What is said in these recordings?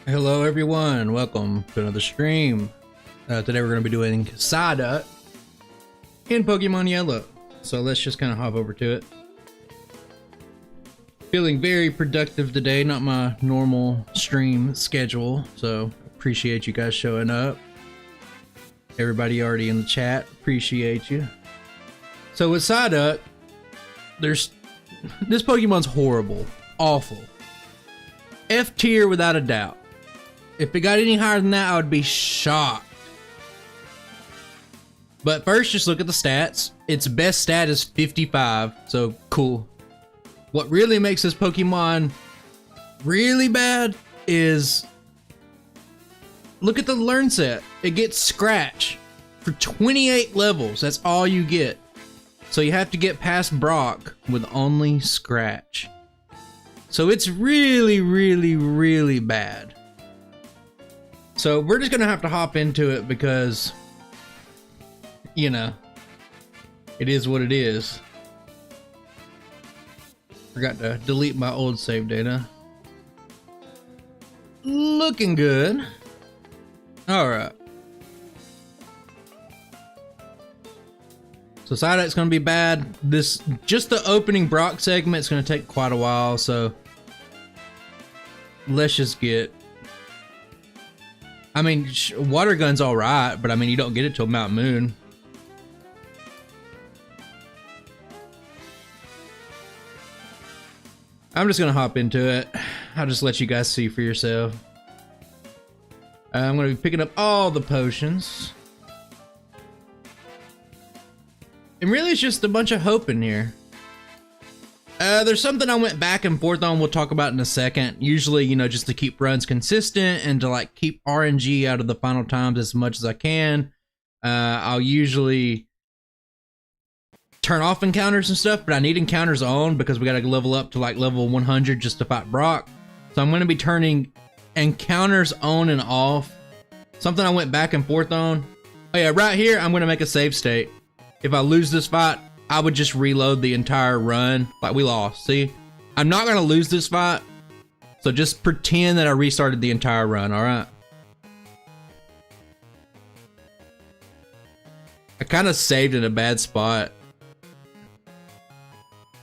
Hello everyone, welcome to another stream. Today we're going to be doing Psyduck in Pokemon Yellow. So let's just kind of hop over to it. Feeling very productive today, not my normal stream schedule, so appreciate you guys showing up. Everybody already in the chat, appreciate you. So with Psyduck, this Pokemon's horrible, awful. F tier without a doubt. If it got any higher than that, I would be shocked. But first, just look at the stats. Its best stat is 55, so cool. What really makes this Pokemon really bad is, look at the learn set. It gets Scratch for 28 levels. That's all you get. So you have to get past Brock with only Scratch. So it's really, really, really bad. So we're just gonna have to hop into it because, you know, it is what it is. Forgot to delete my old save data. Looking good. All right. So Psyduck's gonna be bad. Just the opening Brock segment is gonna take quite a while. So let's just get. I mean, Water Gun's all right, but I mean, you don't get it till Mount Moon. I'm just gonna hop into it. I'll just let you guys see for yourself. I'm gonna be picking up all the potions. And really, it's just a bunch of hope in here. There's something I went back and forth on we'll talk about in a second. Usually, you know, just to keep runs consistent and to like keep RNG out of the final times as much as I can. I'll usually turn off encounters and stuff, but I need encounters on because we gotta level up to like level 100 just to fight Brock. So I'm gonna be turning encounters on and off. Something I went back and forth on. Oh yeah, right here, I'm gonna make a save state. If I lose this fight, I would just reload the entire run. Like, we lost, see? I'm not gonna lose this fight, so just pretend that I restarted the entire run, alright? I kind of saved in a bad spot.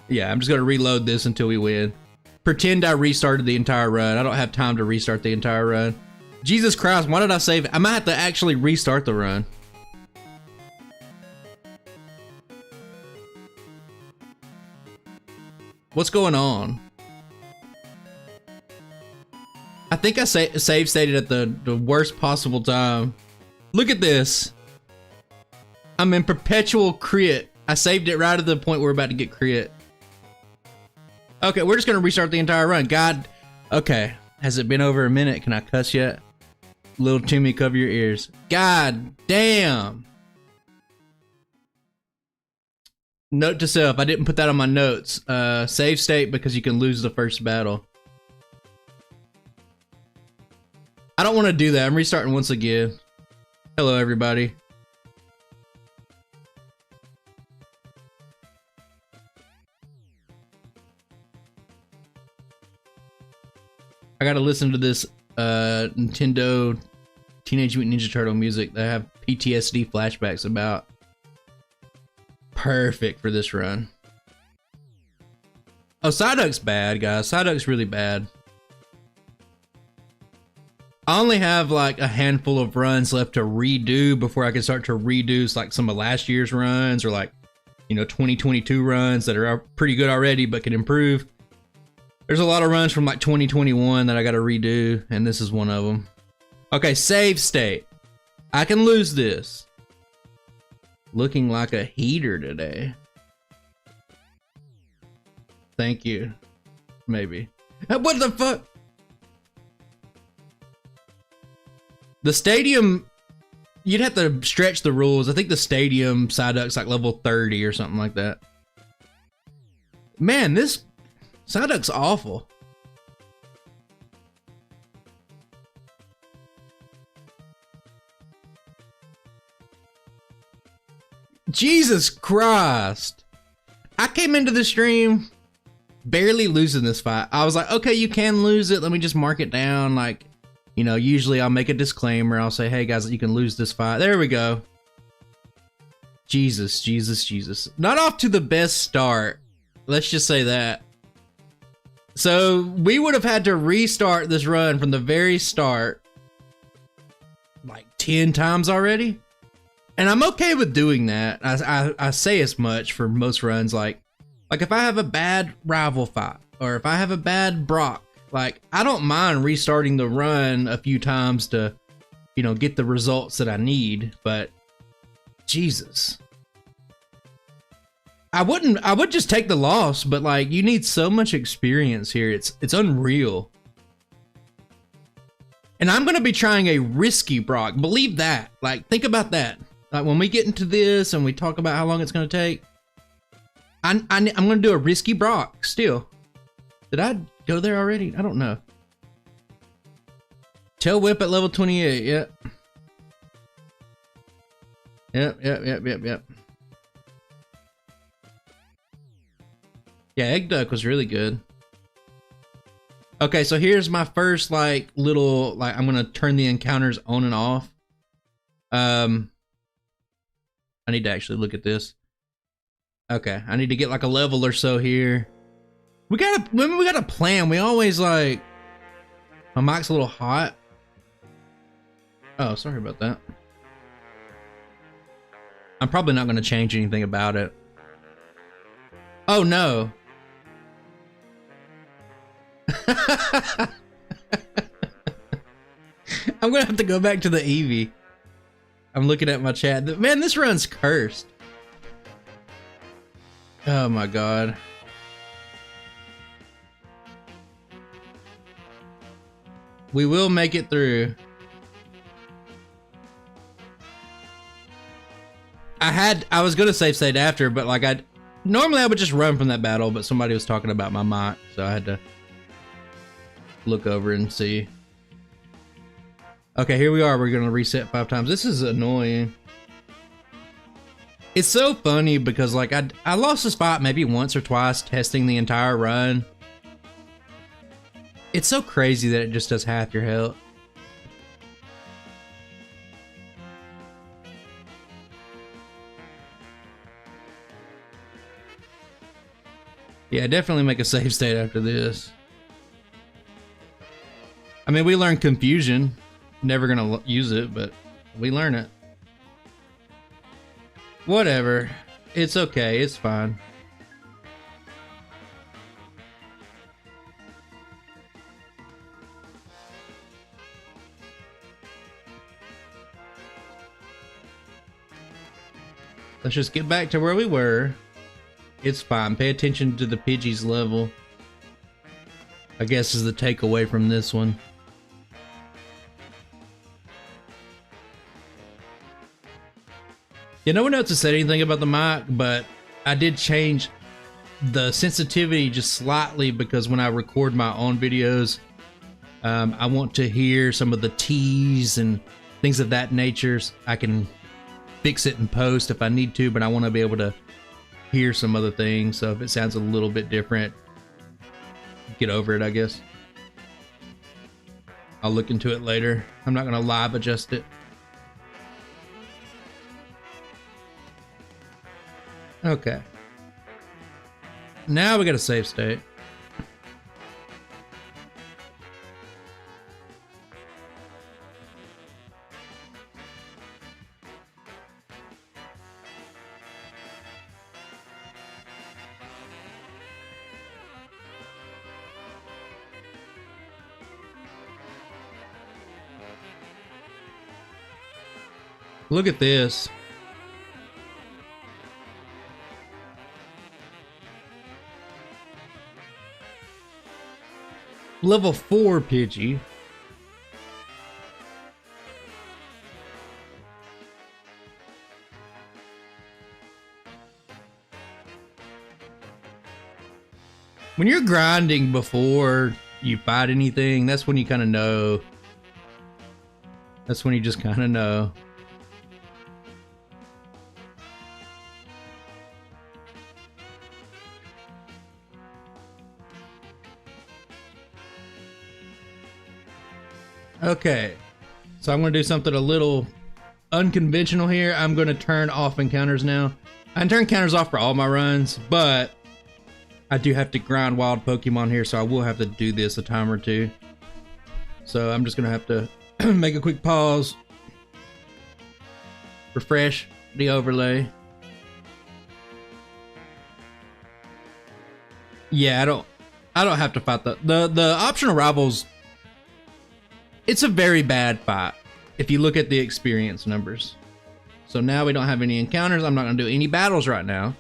Yeah, I'm just gonna reload this until we win. Pretend I restarted the entire run. I don't have time to restart the entire run. Jesus Christ, why did I save it? I might have to actually restart the run. What's going on? I think I save stated at the worst possible time. Look at this. I'm in perpetual crit. I saved it right at the point we're about to get crit. Okay, we're just gonna restart the entire run. God, okay. Has it been over a minute? Can I cuss yet? Little Timmy, cover your ears. God damn. Note to self, I didn't put that on my notes. Save state because you can lose the first battle. I don't want to do that. I'm restarting once again. Hello, everybody. I gotta listen to this Nintendo Teenage Mutant Ninja Turtle music that I have PTSD flashbacks about. Perfect for this run. Oh, Psyduck's bad, guys. Psyduck's really bad. I only have like a handful of runs left to redo before I can start to redo like some of last year's runs or like, you know, 2022 runs that are pretty good already but can improve. There's a lot of runs from like 2021 that I gotta redo, and this is one of them. Okay, save state. I can lose this. Looking like a heater today. Thank you. Maybe. What the fuck? The stadium, you'd have to stretch the rules. I think the stadium Psyduck's like level 30 or something like that. Man, this Psyduck's awful. Jesus Christ. I came into the stream barely losing this fight. I was like, okay, you can lose it. Let me just mark it down. Like, You know, usually I'll make a disclaimer. I'll say, hey guys, you can lose this fight. There we go. Jesus, Jesus, Jesus. Not off to the best start. Let's just say that. So we would have had to restart this run from the very start like 10 times already. And I'm okay with doing that. I say as much for most runs. Like if I have a bad rival fight or if I have a bad Brock, like I don't mind restarting the run a few times to, you know, get the results that I need. But Jesus. I would just take the loss, but like you need so much experience here. It's unreal. And I'm going to be trying a risky Brock. Believe that. Like think about that. Like when we get into this and we talk about how long it's going to take, I'm going to do a risky Brock still. Did I go there already? I don't know. Tail whip at level 28. Yep. Yep. Yeah, Egg Duck was really good. Okay, so here's my first like little like I'm gonna turn the encounters on and off. I need to actually look at this. Okay, I need to get like a level or so here. We got a plan. We always like my mic's a little hot. Oh, sorry about that. I'm probably not gonna change anything about it. Oh no. I'm gonna have to go back to the Eevee. I'm looking at my chat. Man, this run's cursed. Oh my god. We will make it through. I was gonna save state after, but like normally I would just run from that battle, but somebody was talking about my mic, so I had to look over and see. Okay, here we are. We're gonna reset 5 times. This is annoying. It's so funny because like I lost this fight maybe once or twice testing the entire run. It's so crazy that it just does half your health. Yeah, definitely make a save state after this. I mean, we learned confusion. Never gonna use it, but we learn it. Whatever. It's okay. It's fine. Let's just get back to where we were. It's fine. Pay attention to the Pidgey's level. I guess is the takeaway from this one. Yeah, no one else has said anything about the mic, but I did change the sensitivity just slightly because when I record my own videos, I want to hear some of the T's and things of that nature. I can fix it in post if I need to, but I want to be able to hear some other things. So if it sounds a little bit different, get over it, I guess. I'll look into it later. I'm not going to live adjust it. Okay. Now we got a save state. Look at this. Level 4 Pidgey. When you're grinding before you fight anything, that's when you kind of know. That's when you just kind of know. Okay, so I'm gonna do something a little unconventional here. I'm gonna turn off encounters now. I can turn encounters off for all my runs, but I do have to grind wild Pokemon here, so I will have to do this a time or two. So I'm just gonna have to make a quick pause, refresh the overlay. Yeah, I don't have to fight the optional rivals. It's a very bad fight if you look at the experience numbers. So now we don't have any encounters. I'm not gonna do any battles right now.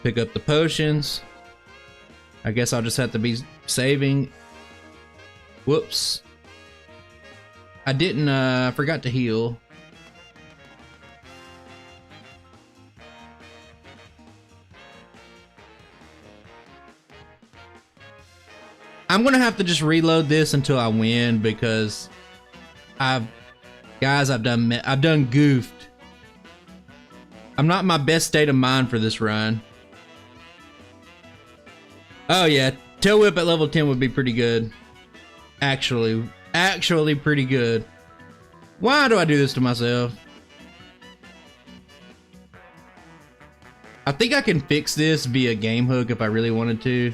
Pick up the potions. I guess I'll just have to be saving. Whoops. I didn't, forgot to heal. I'm gonna have to just reload this until I win because I've done goofed. I'm not in my best state of mind for this run. Oh yeah, Tail Whip at level 10 would be pretty good. Actually pretty good. Why do I do this to myself? I think I can fix this via game hook if I really wanted to.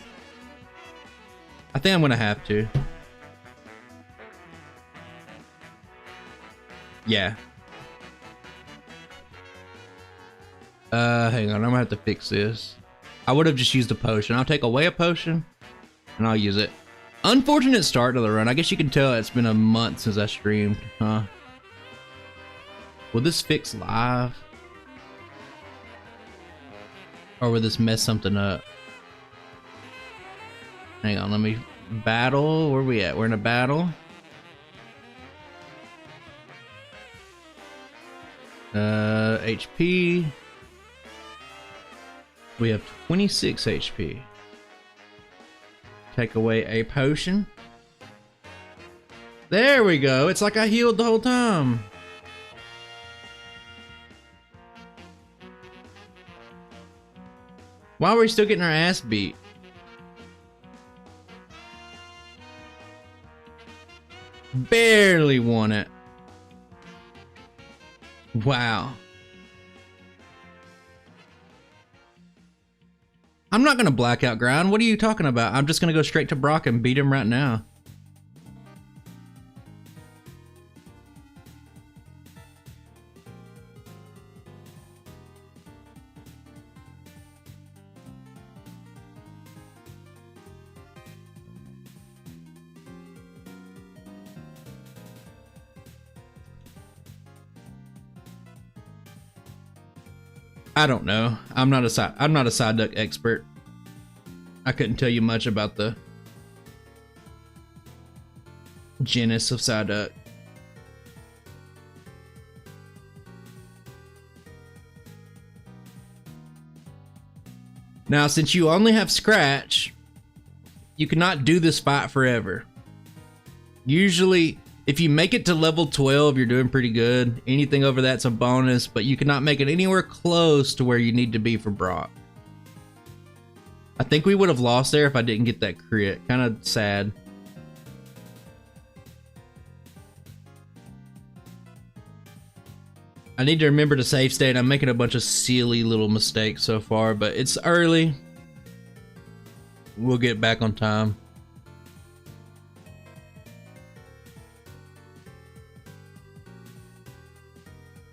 I think I'm gonna have to. Yeah. Hang on, I'm gonna have to fix this. I would have just used a potion. I'll take away a potion and I'll use it. Unfortunate start to the run. I guess you can tell it's been a month since I streamed, huh? Will this fix live? Or will this mess something up? Hang on, let me battle. Where are we at? We're in a battle. HP. We have 26 HP. Take away a potion. There we go. It's like I healed the whole time. Why are we still getting our ass beat? Barely won it. Wow. I'm not gonna blackout grind. What are you talking about? I'm just gonna go straight to Brock and beat him right now. I don't know. I'm not a Psyduck expert. I couldn't tell you much about the genus of Psyduck. Now, since you only have Scratch, you cannot do this fight forever. Usually, if you make it to level 12, you're doing pretty good. Anything over that's a bonus, but you cannot make it anywhere close to where you need to be for Brock. I think we would have lost there if I didn't get that crit. Kind of sad. I need to remember to save state. I'm making a bunch of silly little mistakes so far, but it's early. We'll get back on time.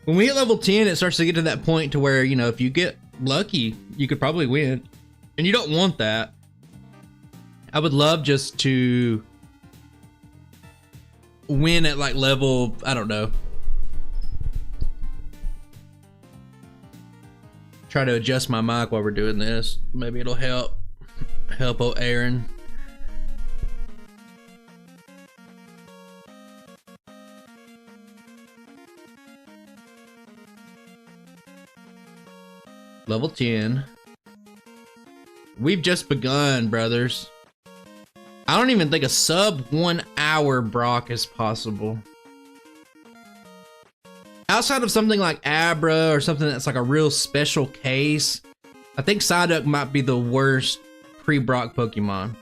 When we hit level 10, it starts to get to that point to where, you know, if you get lucky, you could probably win. And you don't want that. I would love just to win at like level, I don't know. Try to adjust my mic while we're doing this. Maybe it'll help. Help old Aaron. Level 10. We've just begun, brothers. I don't even think a sub 1 hour Brock is possible. outside of something like Abra or something that's like a real special case, I think Psyduck might be the worst pre-Brock Pokemon.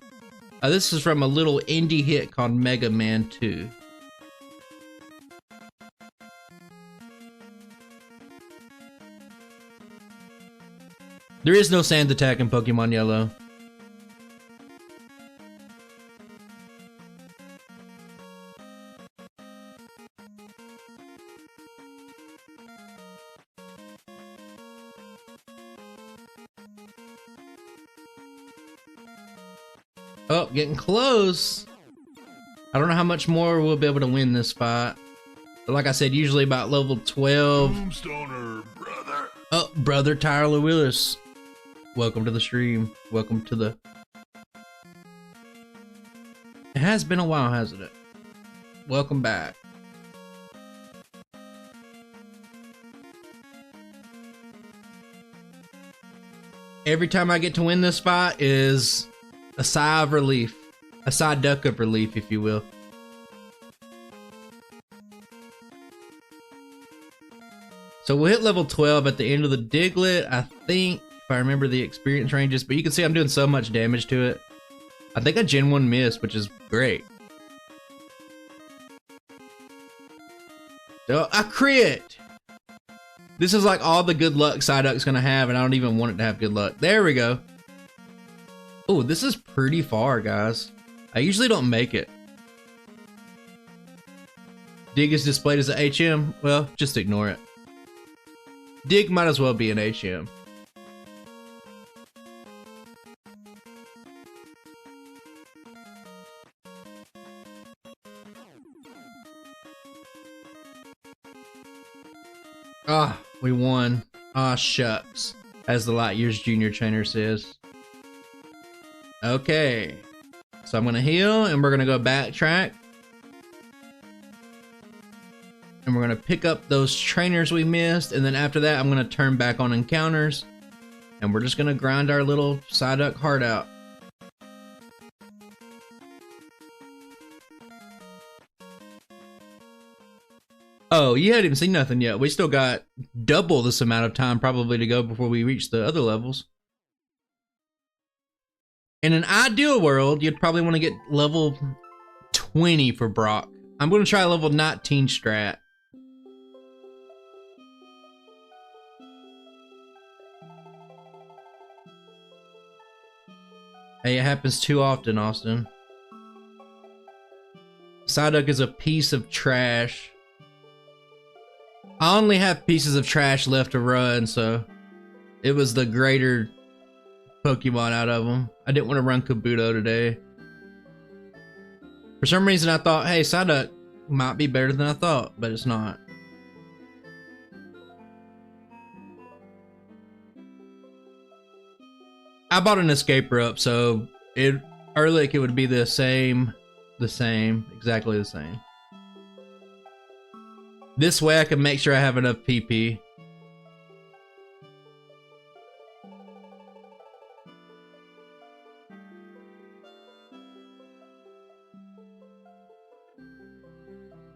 This is from a little indie hit called Mega Man 2. There is no sand attack in Pokemon Yellow. Oh, getting close. I don't know how much more we'll be able to win this fight. But like I said, usually about level 12. Tombstoner, brother. Oh, brother Tyler Willis. Welcome to the stream. Welcome to the... It has been a while, hasn't it? Welcome back. Every time I get to win this fight is a sigh of relief. A Psyduck of relief, if you will. So we'll hit level 12 at the end of the Diglett, I think, if I remember the experience ranges, but you can see I'm doing so much damage to it. I think I Gen 1 missed, which is great. So, I crit! This is like all the good luck Psyduck's gonna have, and I don't even want it to have good luck. There we go. Oh, this is pretty far, guys. I usually don't make it. Dig is displayed as a HM. Well, just ignore it. Dig might as well be an HM. Ah, we won. Ah, shucks. As the Light Years Junior trainer says. Okay. So I'm gonna heal and we're gonna go backtrack. And we're gonna pick up those trainers we missed, and then after that I'm gonna turn back on encounters. And we're just gonna grind our little Psyduck heart out. Oh, you hadn't even seen nothing yet. We still got double this amount of time probably to go before we reach the other levels. In an ideal world, you'd probably want to get level 20 for Brock. I'm going to try level 19 strat. Hey, it happens too often, Austin. Psyduck is a piece of trash. I only have pieces of trash left to run, so it was the greater Pokemon out of them. I didn't want to run Kabuto today. For some reason I thought, hey, Psyduck might be better than I thought, but it's not. I bought an escape rope, so early it would be the same, exactly the same. This way I can make sure I have enough PP.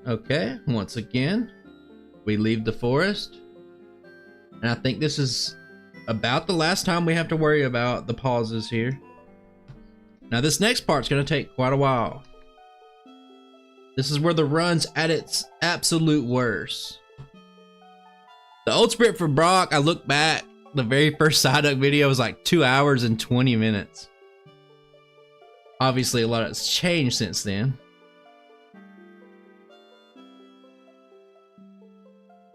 Okay, once again, we leave the forest. And I think this is about the last time we have to worry about the pauses here. Now this next part's gonna take quite a while. This is where the run's at its absolute worst. The old script for Brock, I look back, the very first Psyduck video was like 2 hours and 20 minutes. Obviously a lot has changed since then.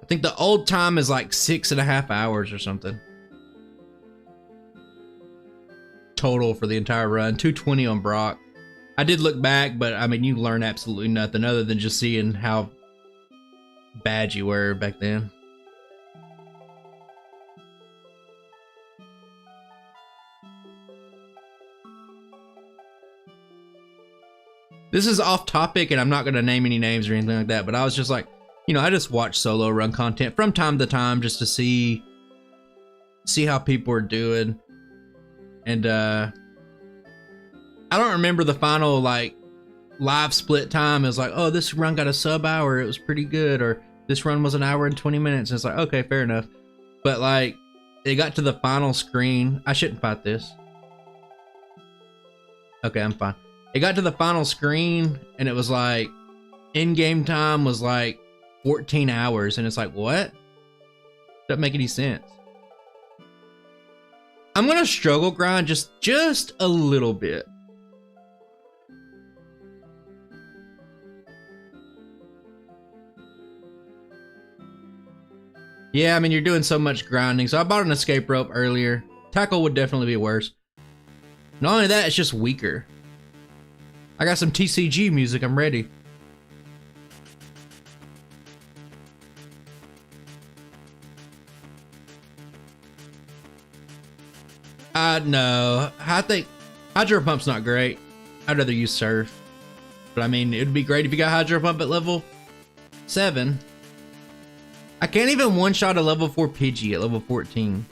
I think the old time is like 6.5 hours or something. Total for the entire run, 220 on Brock. I did look back, but I mean, you learn absolutely nothing other than just seeing how bad you were back then. This is off topic and I'm not going to name any names or anything like that, but I was just like, you know, I just watch solo run content from time to time just to see how people are doing. And I don't remember the final like live split time. It was like, oh, this run got a sub hour, it was pretty good, or this run was an hour and 20 minutes. And it's like, okay, fair enough. But like, it got to the final screen. I shouldn't fight this. Okay, I'm fine. It got to the final screen and it was like, in-game time was like 14 hours. And it's like, what? Doesn't make any sense. I'm gonna struggle grind just a little bit. Yeah, I mean, you're doing so much grinding. So I bought an escape rope earlier. Tackle would definitely be worse. Not only that, it's just weaker. I got some TCG music. I'm ready. No. I think Hydro Pump's not great. I'd rather use Surf. But I mean, it'd be great if you got Hydro Pump at level 7. I can't even one-shot a level 4 Pidgey at level 14.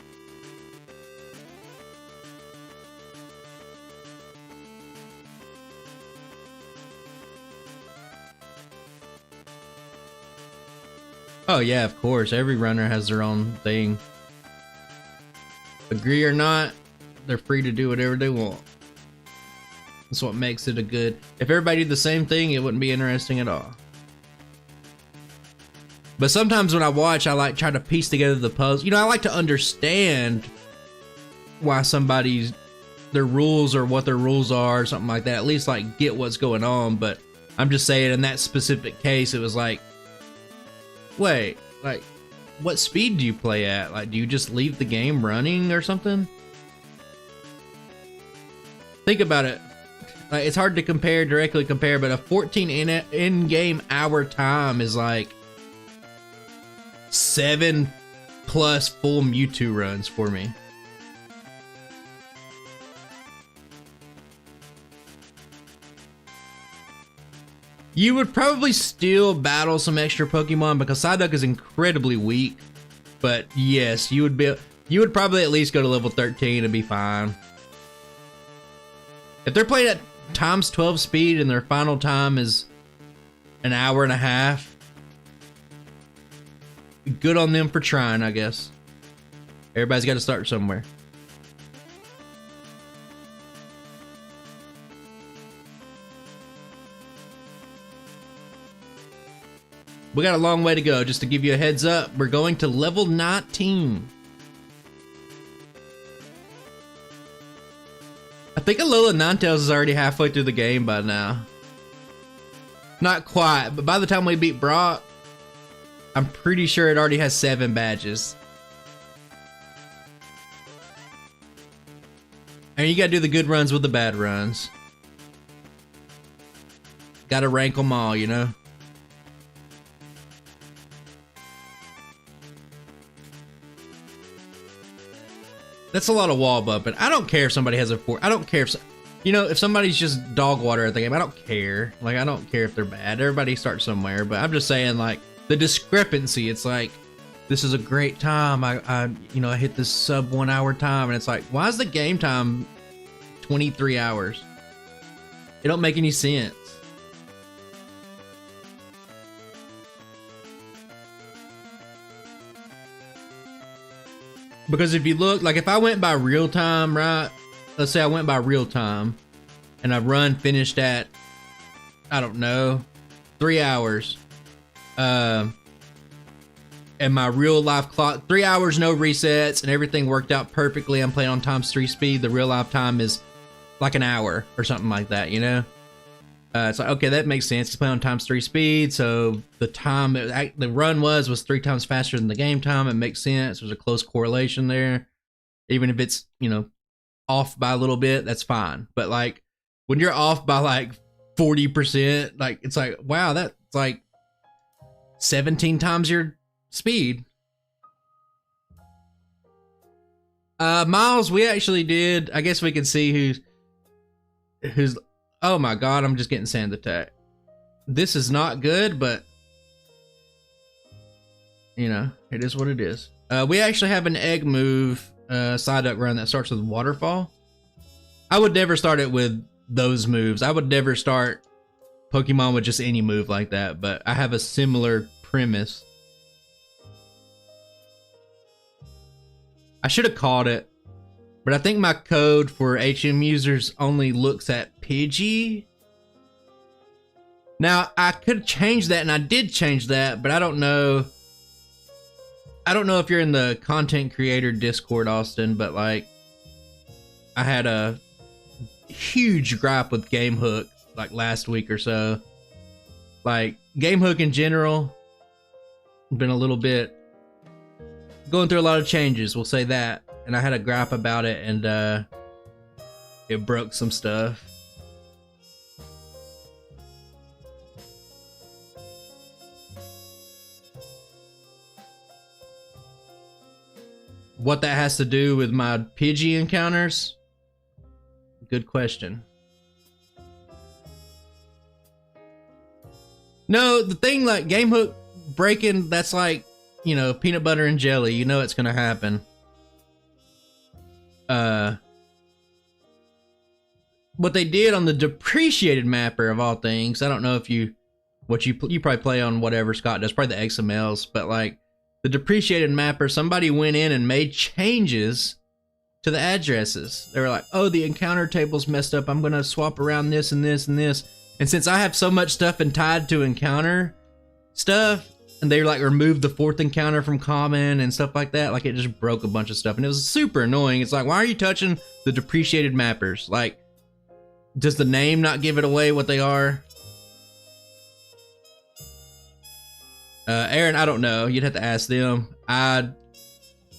Oh yeah, of course. Every runner has their own thing. Agree or not, they're free to do whatever they want. That's what makes it a good... If everybody did the same thing, it wouldn't be interesting at all. But sometimes when I watch, I like try to piece together the puzzle. You know, I like to understand why somebody's... their rules or what their rules are or something like that. At least like get what's going on. But I'm just saying in that specific case, it was like... Wait, like... What speed do you play at? Like, do you just leave the game running or something? Think about it. Like, it's hard to directly compare, but a 14 in-game hour time is like 7+ full Mewtwo runs for me. You would probably still battle some extra Pokemon because Psyduck is incredibly weak. But yes, you would probably at least go to level 13 and be fine. If they're playing at times 12 speed and their final time is an hour and a half, good on them for trying, I guess. Everybody's got to start somewhere. We got a long way to go. Just to give you a heads up, we're going to level 19. I think Alola Ninetales is already halfway through the game by now. Not quite, but by the time we beat Brock, I'm pretty sure it already has 7 badges. And you gotta do the good runs with the bad runs. Gotta rank them all, you know? That's a lot of wall bumping. I don't care if somebody has a 4. I don't care if, you know, if somebody's just dog water at the game. I don't care. Like, I don't care if they're bad. Everybody starts somewhere. But I'm just saying, like, the discrepancy. It's like, this is a great time. I hit this sub 1 hour time, and it's like, why is the game time 23 hours? It don't make any sense. Because if you look, like if I went by real time, right? Let's say I went by real time and a run finished at, I don't know, 3 hours. And my real life clock, 3 hours, no resets, and everything worked out perfectly. I'm playing on times 3 speed. The real life time is like an hour or something like that, you know? It's like, okay, that makes sense. It's playing on times 3 speed, so the time the run was 3 times faster than the game time. It makes sense. There's a close correlation there. Even if it's, you know, off by a little bit, that's fine. But like when you're off by like 40%, like it's like, wow, that's like 17 times your speed. Miles, we actually did. I guess we can see who's. Oh my god, I'm just getting sand attack. This is not good, but you know, it is what it is. We actually have an egg move Psyduck run that starts with waterfall. I would never start it with those moves. I would never start Pokemon with just any move like that, but I have a similar premise I should have caught it, but I think my code for HM users only looks at Pidgey. Now, I could change that, and I did change that, but I don't know. I don't know if you're in the content creator Discord, Austin, but like, I had a huge gripe with GameHook like last week or so. Like, GameHook in general, been a little bit going through a lot of changes, we'll say that. And I had a gripe about it, and it broke some stuff. What that has to do with my Pidgey encounters? Good question. No, the thing like GameHook breaking, that's like, you know, peanut butter and jelly. You know it's gonna happen. What they did on the depreciated mapper of all things, I don't know if you probably play on whatever Scott does, probably the XMLs, but like the depreciated mapper, somebody went in and made changes to the addresses. They were like, oh, the encounter table's messed up. I'm gonna swap around this and this and this. And since I have so much stuff and tied to encounter stuff, and they like removed the 4th encounter from common and stuff like that, like it just broke a bunch of stuff, and it was super annoying. It's like, why are you touching the depreciated mappers? Like, does the name not give it away what they are? Aaron, I don't know. You'd have to ask them. I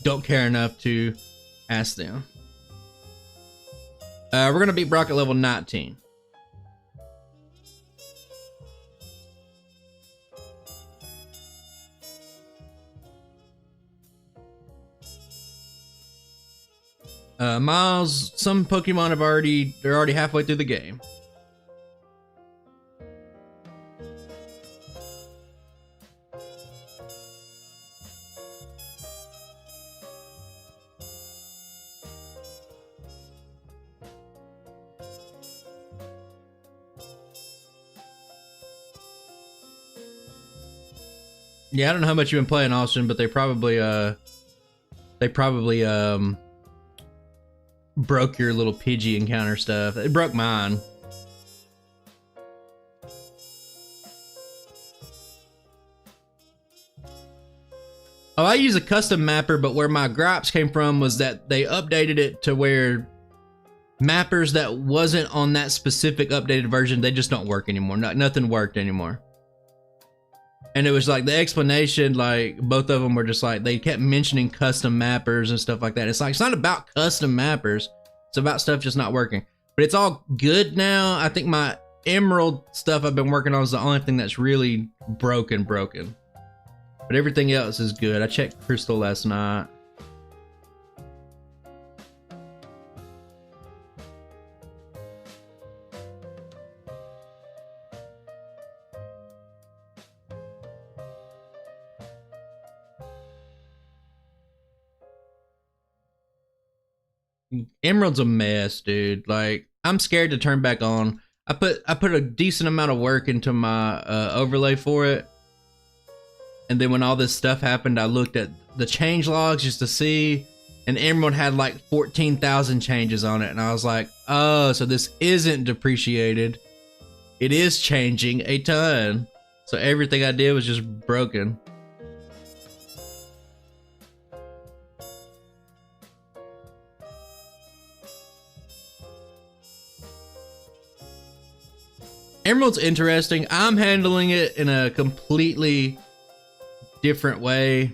don't care enough to ask them. We're gonna beat Brock at level 19. Miles, some Pokemon they're already halfway through the game. Yeah, I don't know how much you've been playing, Austin, but they probably broke your little Pidgey encounter stuff. It broke mine. Oh, I use a custom mapper, but where my gripes came from was that they updated it to where mappers that wasn't on that specific updated version, they just don't work anymore. Nothing worked anymore. And it was like the explanation, like both of them were just like, they kept mentioning custom mappers and stuff like that. It's like, it's not about custom mappers. It's about stuff just not working. But it's all good now. I think my Emerald stuff I've been working on is the only thing that's really broken. But everything else is good. I checked Crystal last night. Emerald's a mess, dude. Like, I'm scared to turn back on. I put a decent amount of work into my overlay for it, and then when all this stuff happened, I looked at the change logs just to see, and Emerald had like 14,000 changes on it, and I was like, oh, so this isn't depreciated. It is changing a ton. So everything I did was just broken. Emerald's interesting. I'm handling it in a completely different way.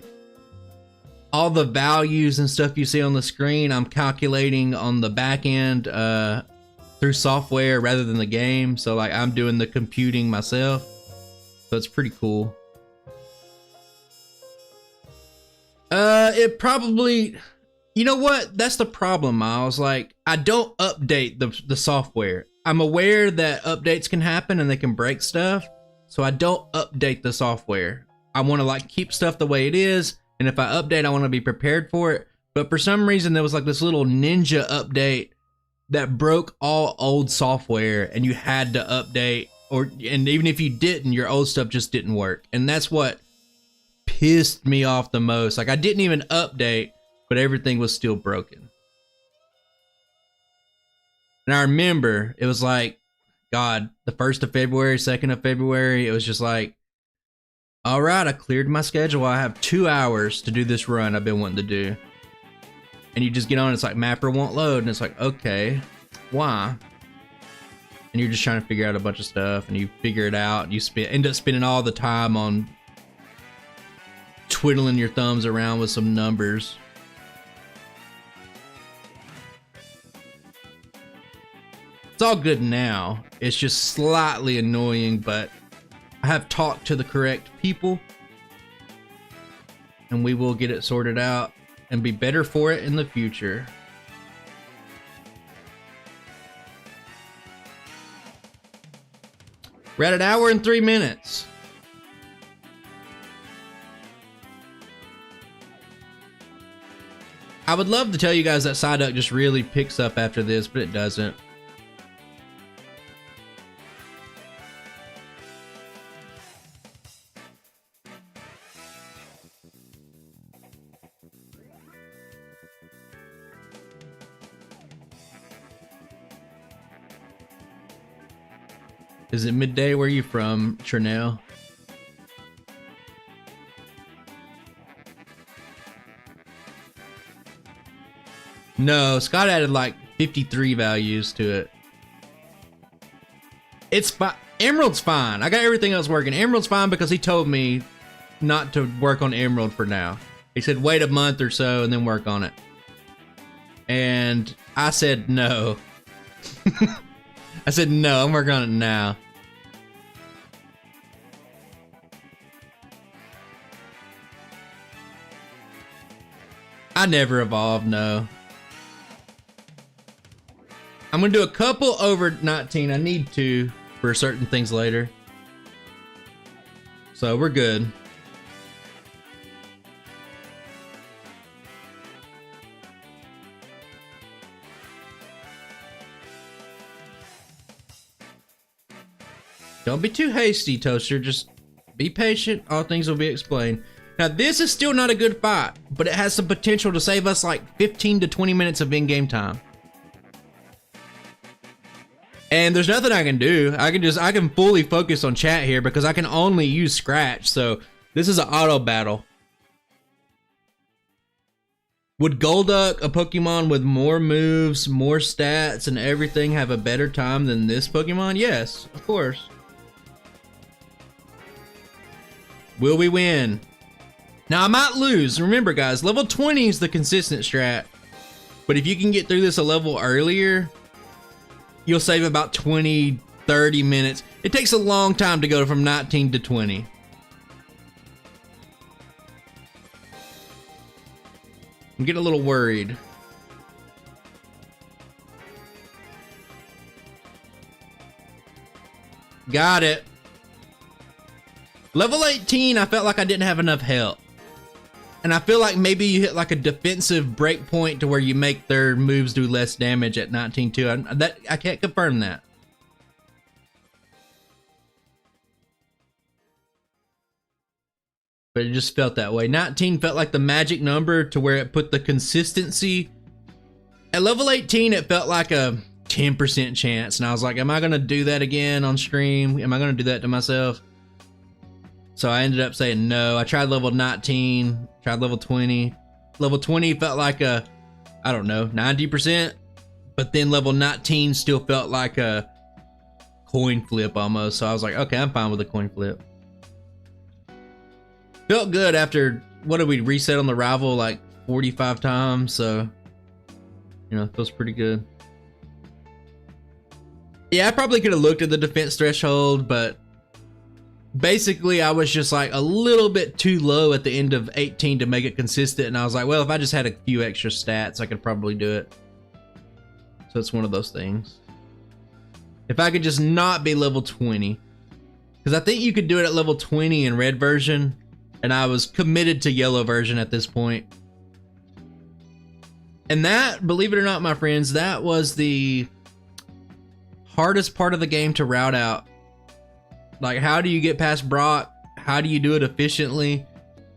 All the values and stuff you see on the screen, I'm calculating on the back end through software rather than the game. So like, I'm doing the computing myself. So it's pretty cool. It probably, you know what? That's the problem, Miles. Like, I don't update the software. I'm aware that updates can happen and they can break stuff, so I don't update the software. I want to like keep stuff the way it is, and if I update, I want to be prepared for it. But for some reason, there was like this little ninja update that broke all old software, and you had to update, and even if you didn't, your old stuff just didn't work. And that's what pissed me off the most. Like, I didn't even update, but everything was still broken. And I remember it was like, God, the 1st of February, 2nd of February, it was just like, all right, I cleared my schedule. I have 2 hours to do this run I've been wanting to do. And you just get on, it's like mapper won't load, and it's like, okay, why? And you're just trying to figure out a bunch of stuff, and you figure it out, and you end up spending all the time on twiddling your thumbs around with some numbers. It's all good now. It's just slightly annoying, but I have talked to the correct people, and we will get it sorted out and be better for it in the future. We're at 1 hour and 3 minutes. I would love to tell you guys that Psyduck just really picks up after this, but it doesn't. Is it midday? Where are you from, Trinell? No, Scott added like 53 values to it. It's fine. Emerald's fine. I got everything else working. Emerald's fine because he told me not to work on Emerald for now. He said wait a month or so and then work on it. And I said no. I said no, I'm working on it now. I never evolved, no. I'm gonna do a couple over 19. I need to for certain things later. So we're good. Don't be too hasty, Toaster. Just be patient. All things will be explained. Now, this is still not a good fight, but it has some potential to save us like 15 to 20 minutes of in-game time. And there's nothing I can do. I can fully focus on chat here because I can only use Scratch. So this is an auto battle. Would Golduck, a Pokemon with more moves, more stats, and everything, have a better time than this Pokemon? Yes, of course. Will we win? Now, I might lose. Remember, guys, level 20 is the consistent strat. But if you can get through this a level earlier, you'll save about 20, 30 minutes. It takes a long time to go from 19 to 20. I'm getting a little worried. Got it. Level 18, I felt like I didn't have enough health. And I feel like maybe you hit like a defensive break point to where you make their moves do less damage at 19 too. I can't confirm that. But it just felt that way. 19 felt like the magic number to where it put the consistency. At level 18, it felt like a 10% chance. And I was like, am I going to do that again on stream? Am I going to do that to myself? So I ended up saying no. I tried level 19, tried level 20. Level 20 felt like a, I don't know, 90%. But then level 19 still felt like a coin flip almost. So I was like, okay, I'm fine with a coin flip. Felt good after, what did we reset on the rival like 45 times? So, you know, it feels pretty good. Yeah, I probably could have looked at the defense threshold, but basically I was just like a little bit too low at the end of 18 to make it consistent. And I was like, well, if I just had a few extra stats, I could probably do it. So it's one of those things. If I could just not be level 20, because I think you could do it at level 20 in red version. And I was committed to yellow version at this point. And that, believe it or not, my friends, that was the hardest part of the game to route out. Like, how do you get past Brock? How do you do it efficiently?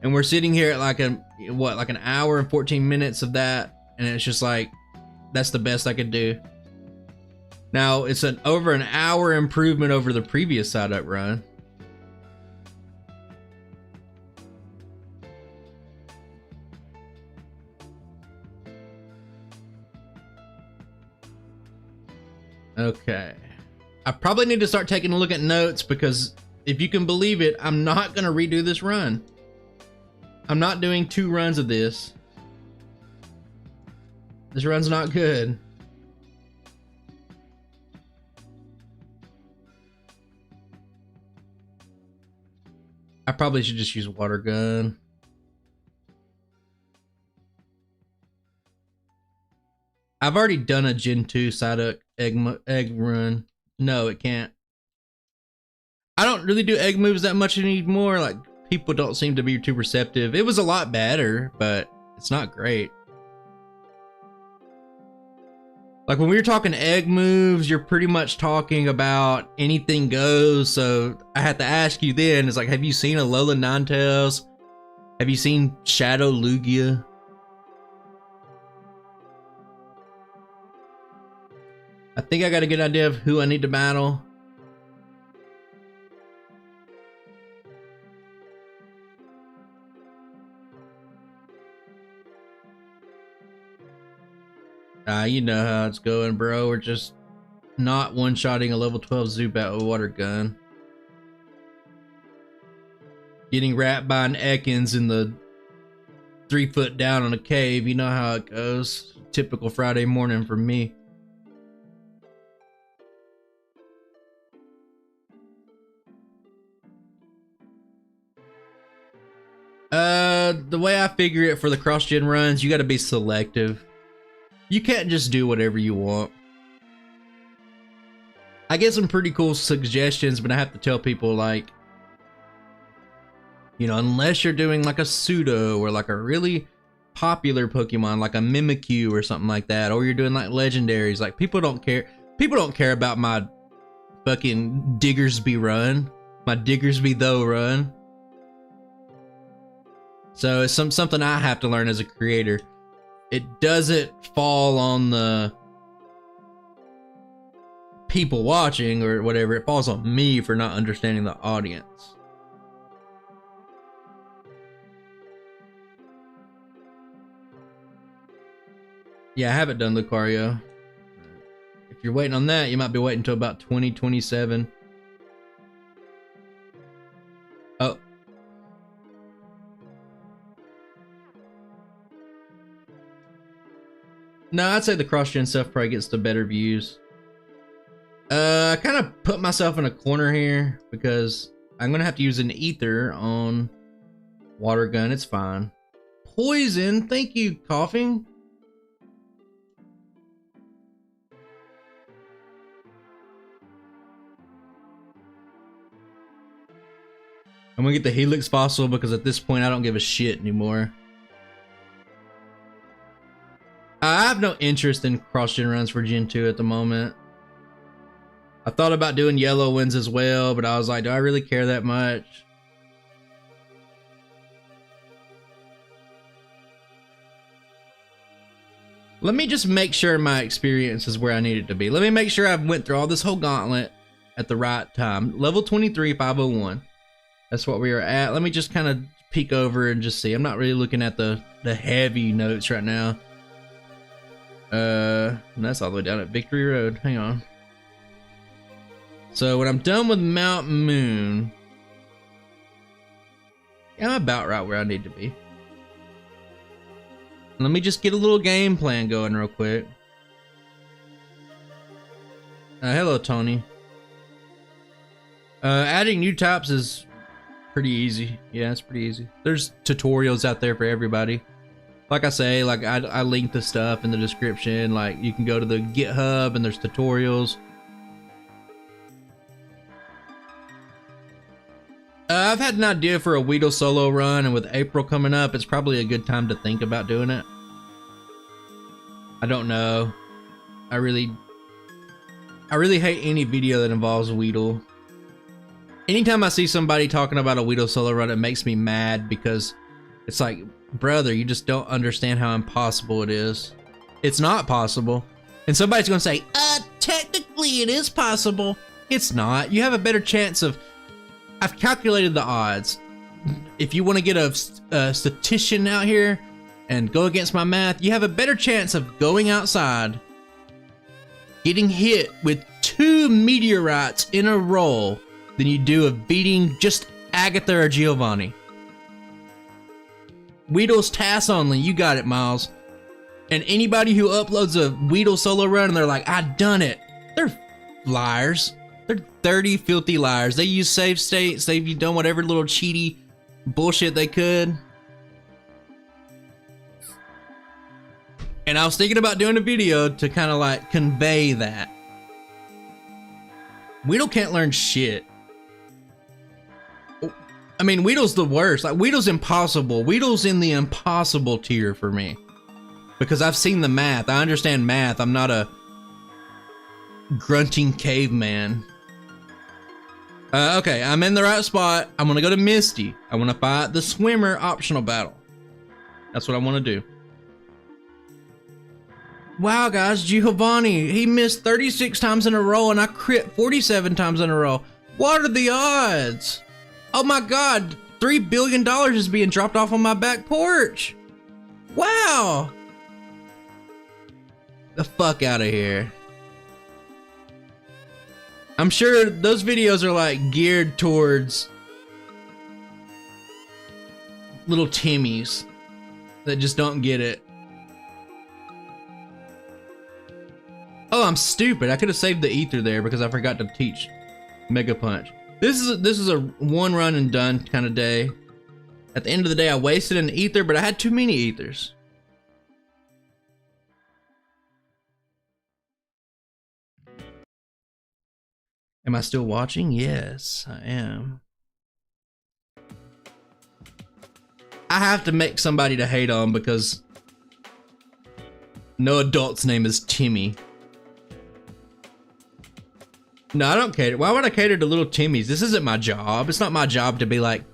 And we're sitting here at like a, what, like an hour and 14 minutes of that, and it's just like, that's the best I could do. Now, it's over an hour improvement over the previous Psyduck run. Okay. I probably need to start taking a look at notes because if you can believe it, I'm not going to redo this run. I'm not doing 2 runs of this. This run's not good. I probably should just use water gun. I've already done a Gen 2 Psyduck egg run. No, it can't. I don't really do egg moves that much anymore. Like, people don't seem to be too receptive. It was a lot better, but it's not great. Like, when we were talking egg moves, you're pretty much talking about anything goes. So I had to ask you then, it's like, have you seen Alola Ninetales? Have you seen Shadow Lugia? I think I got a good idea of who I need to battle. You know how it's going, bro. We're just not one-shotting a level 12 Zubat with water gun. Getting wrapped by an Ekans in the 3 foot down on a cave. You know how it goes. Typical Friday morning for me. The way I figure it for the cross-gen runs, you gotta be selective. You can't just do whatever you want. I get some pretty cool suggestions, but I have to tell people, like, you know, unless you're doing like a pseudo or like a really popular Pokemon, like a Mimikyu or something like that, or you're doing like legendaries, like people don't care. People don't care about my fucking Diggersby run, my Diggersby though run. So it's something I have to learn as a creator. It doesn't fall on the people watching or whatever. It falls on me for not understanding the audience. Yeah, I haven't done Lucario. If you're waiting on that, you might be waiting until about 2027. Oh. No, I'd say the cross-gen stuff probably gets the better views. I kind of put myself in a corner here because I'm going to have to use an ether on water gun. It's fine. Poison. Thank you, coughing. I'm going to get the Helix fossil because at this point I don't give a shit anymore. I have no interest in cross-gen runs for Gen 2 at the moment. I thought about doing yellow ones as well, but I was like, do I really care that much? Let me just make sure my experience is where I need it to be. Let me make sure I've went through all this whole gauntlet at the right time. Level 23, 501. That's what we are at. Let me just kind of peek over and just see. I'm not really looking at the heavy notes right now. That's all the way down at Victory Road. Hang on. So when I'm done with Mount Moon, yeah, I'm about right where I need to be. Let me just get a little game plan going real quick. Hello, Tony. Adding new types is pretty easy. Yeah, it's pretty easy. There's tutorials out there for everybody. Like I say, like I link the stuff in the description. Like you can go to the GitHub and there's tutorials. I've had an idea for a Weedle solo run, and with April coming up, it's probably a good time to think about doing it. I don't know. I really hate any video that involves Weedle. Anytime I see somebody talking about a Weedle solo run, it makes me mad because It's like, brother, you just don't understand how impossible it is. It's not possible. And somebody's gonna say, technically it is possible. It's not. You have a better chance of, I've calculated the odds. If you want to get a statistician out here and go against my math, you have a better chance of going outside, getting hit with 2 meteorites in a row than you do of beating just Agatha or Giovanni. Weedle's task only. You got it, Miles. And anybody who uploads a Weedle solo run and they're like, I done it, they're liars. They're dirty, filthy liars. They use save states. They've done whatever little cheaty bullshit they could. And I was thinking about doing a video to kind of like convey that. Weedle can't learn shit. I mean, Weedle's the worst. Like, Weedle's impossible. Weedle's in the impossible tier for me. Because I've seen the math. I understand math. I'm not a grunting caveman. Okay, I'm in the right spot. I'm gonna go to Misty. I wanna fight the swimmer optional battle. That's what I wanna do. Wow, guys, Giovanni, he missed 36 times in a row and I crit 47 times in a row. What are the odds? Oh my God, $3 billion is being dropped off on my back porch. Wow. The fuck out of here. I'm sure those videos are like geared towards little Timmies that just don't get it. Oh, I'm stupid. I could have saved the ether there because I forgot to teach Mega Punch. This is a one run and done kind of day. At the end of the day, I wasted an ether, but I had too many ethers. Am I still watching? Yes, I am. I have to make somebody to hate on because no adult's name is Timmy. No, I don't cater. Why would I cater to little Timmies? This isn't my job. It's not my job to be like,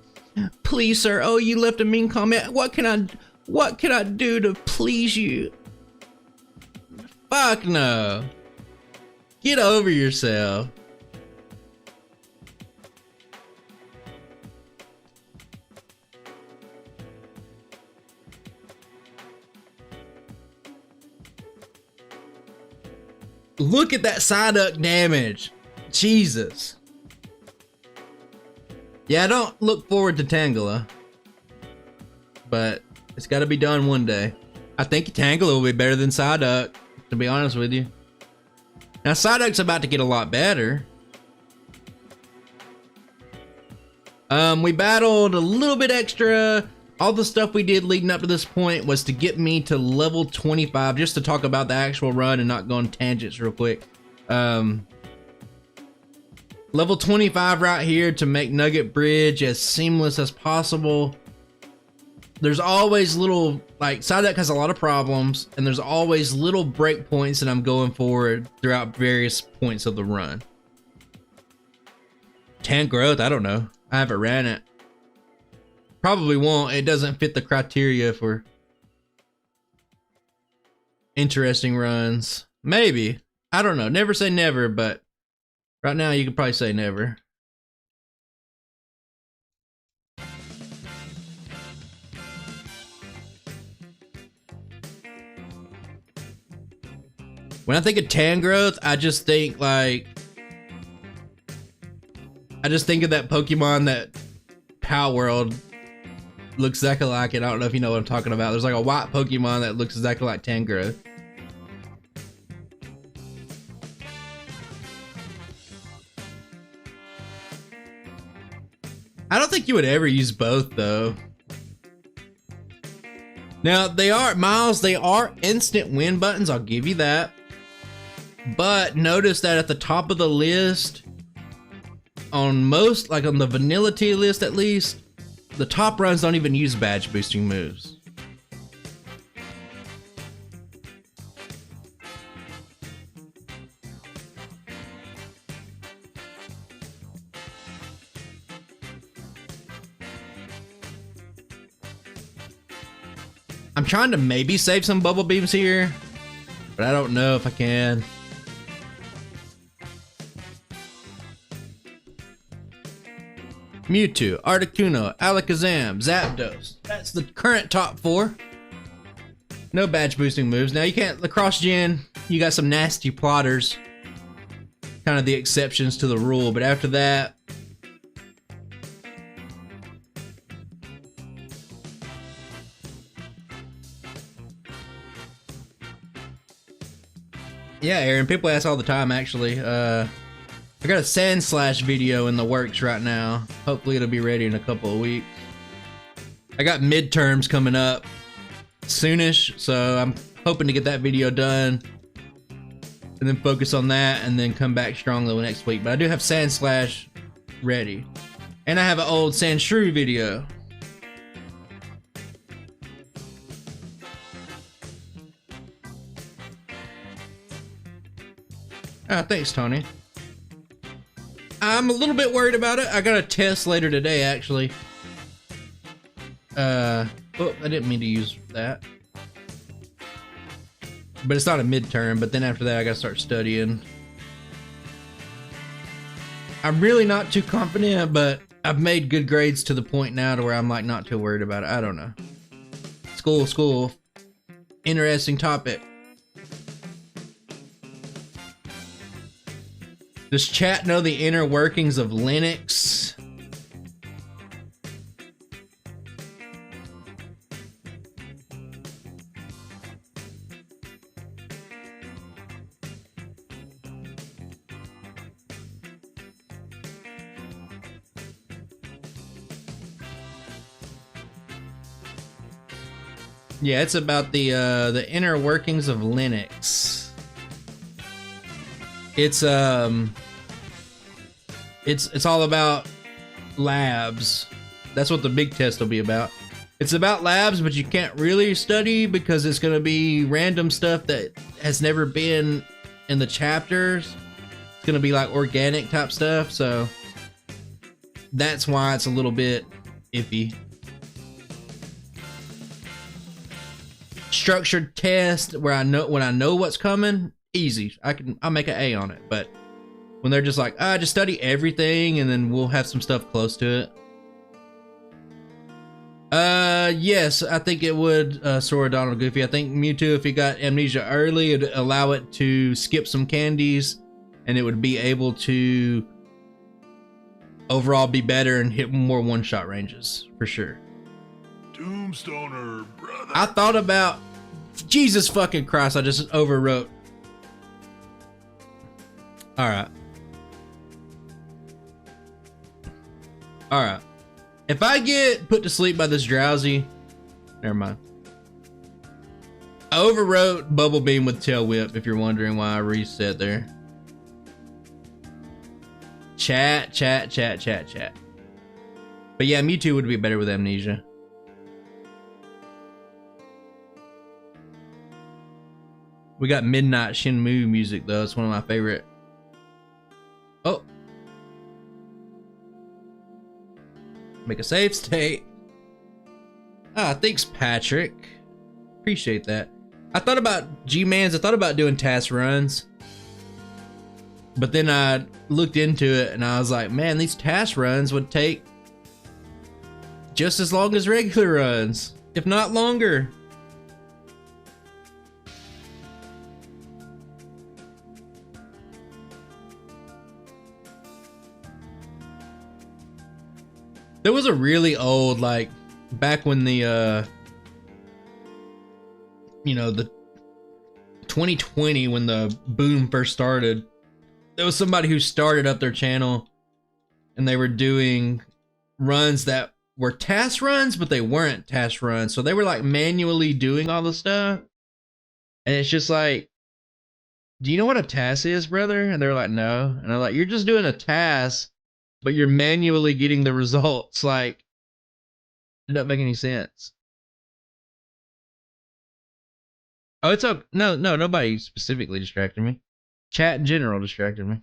please, sir. Oh, you left a mean comment. What can I do to please you? Fuck no. Get over yourself. Look at that Psyduck damage. Jesus. Yeah, I don't look forward to Tangela, but it's got to be done one day. I think Tangela will be better than Psyduck, to be honest with you. Now, Psyduck's about to get a lot better. We battled a little bit extra. All the stuff we did leading up to this point was to get me to level 25, just to talk about the actual run and not go on tangents real quick. Level 25 right here to make Nugget Bridge as seamless as possible. There's always little, like, Psyduck has a lot of problems, and there's always little breakpoints that I'm going for throughout various points of the run. Tank growth, I don't know. I haven't ran it. Probably won't. It doesn't fit the criteria for interesting runs. Maybe. I don't know. Never say never, but right now you could probably say never. When I think of tan growth, I just think like, I just think of that Pokemon that Pow World looks exactly like it. I don't know if you know what I'm talking about. There's like a white Pokemon that looks exactly like Tangrowth. I don't think you would ever use both though. Now they are, Miles, they are instant win buttons, I'll give you that. But notice that at the top of the list, on most, like on the vanilla tier list at least, the top runs don't even use badge boosting moves. I'm trying to maybe save some bubble beams here, but I don't know if I can. Mewtwo, Articuno, Alakazam, Zapdos. That's the current top 4. No badge boosting moves. Now you can't, the cross gen, you got some nasty plotters. Kind of the exceptions to the rule, but after that, yeah, Aaron, people ask all the time, actually. I got a Sand Slash video in the works right now. Hopefully it'll be ready in a couple of weeks. I got midterms coming up soonish, so I'm hoping to get that video done and then focus on that and then come back strongly next week. But I do have Sand Slash ready. And I have an old Sandshrew video. Ah, thanks, Tony. I'm a little bit worried about it. I got a test later today, actually. Oh, I didn't mean to use that. But it's not a midterm, but then after that I gotta start studying. I'm really not too confident, but I've made good grades to the point now to where I'm like not too worried about it. I don't know. School. Interesting topic. Does chat know the inner workings of Linux? Yeah, it's about the inner workings of Linux. It's all about labs. That's what the big test will be about. It's about labs, but you can't really study because it's gonna be random stuff that has never been in the chapters. It's gonna be like organic type stuff, so that's why it's a little bit iffy. Structured test where I know what's coming, easy. I'll make an A on it. But when they're just like, just study everything and then we'll have some stuff close to it. Yes, I think it would, Sora, Donald, Goofy. I think Mewtwo, if he got amnesia early, it'd allow it to skip some candies and it would be able to overall be better and hit more one-shot ranges, for sure. Tombstoner, brother. I thought about, Jesus fucking Christ, I just overwrote. Alright. Alright. If I get put to sleep by this drowsy, never mind. I overwrote Bubble Beam with Tail Whip, if you're wondering why I reset there. Chat. But yeah, Mewtwo would be better with amnesia. We got Midnight Shenmue music though, it's one of my favorite. Oh. Make a save state. Thanks, Patrick. Appreciate that. I thought about G-Mans, I thought about doing task runs. But then I looked into it and I was like, man, these task runs would take just as long as regular runs, if not longer. There was a really old, like, back when the, you know, the 2020, when the boom first started, there was somebody who started up their channel and they were doing runs that were task runs, but they weren't task runs. So they were like manually doing all the stuff. And it's just like, do you know what a task is, brother? And they're like, no. And I'm like, you're just doing a task, but you're manually getting the results. Like, it doesn't make any sense. Oh, it's okay. No, nobody specifically distracted me. Chat in general distracted me.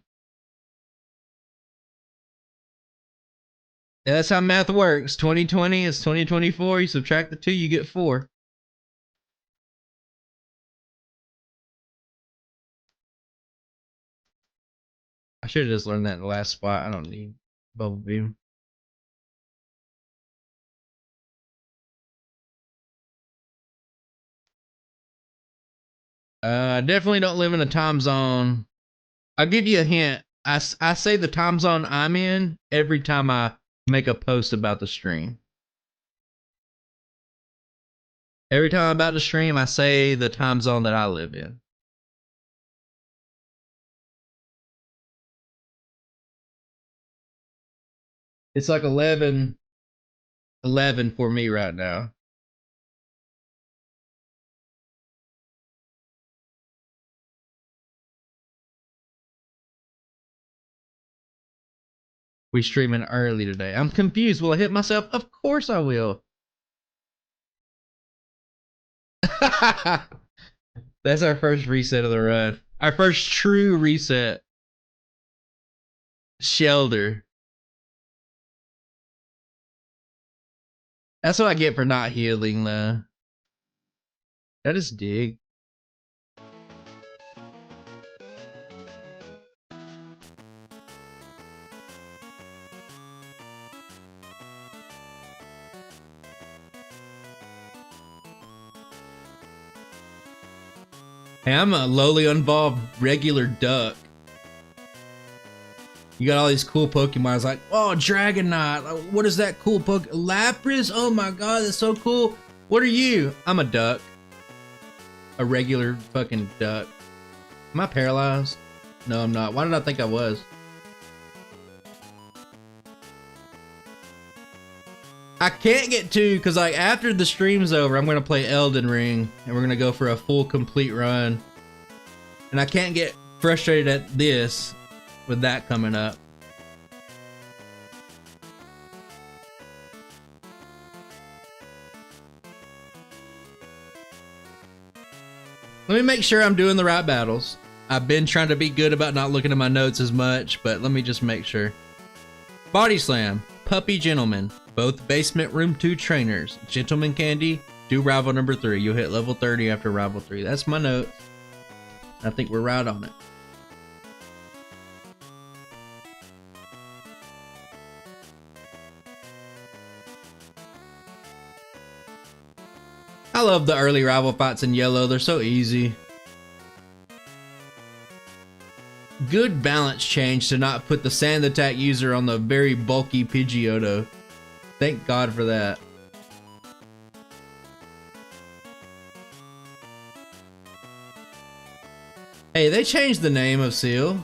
Yeah, that's how math works. 2020 is 2024. You subtract the 2, you get 4. should have just learned that in the last spot. I don't need Bubble Beam. Definitely don't live in a time zone. I'll give you a hint. I say the time zone I'm in every time I make a post about the stream. Every time I'm about to stream, I say the time zone that I live in. It's like 11 for me right now. We streaming early today. I'm confused. Will I hit myself? Of course I will. That's our first reset of the run. Our first true reset. Shelter. That's what I get for not healing, though. That is dig. Hey, I'm a lowly involved regular duck. You got all these cool Pokemon. I was like, oh, Dragonite. What is that cool Lapras? Oh my god, that's so cool. What are you? I'm a duck. A regular fucking duck. Am I paralyzed? No, I'm not. Why did I think I was? I can't get to, because like after the stream's over, I'm going to play Elden Ring, and we're going to go for a full complete run. And I can't get frustrated at this with that coming up. Let me make sure I'm doing the right battles. I've been trying to be good about not looking at my notes as much, but let me just make sure. Body Slam, Puppy Gentleman, both Basement Room 2 trainers, Gentleman Candy, do rival number 3. You'll hit level 30 after rival 3. That's my notes. I think we're right on it. I love the early rival fights in yellow. They're so easy. Good balance change to not put the sand attack user on the very bulky Pidgeotto. Thank God for that. Hey, they changed the name of Seal.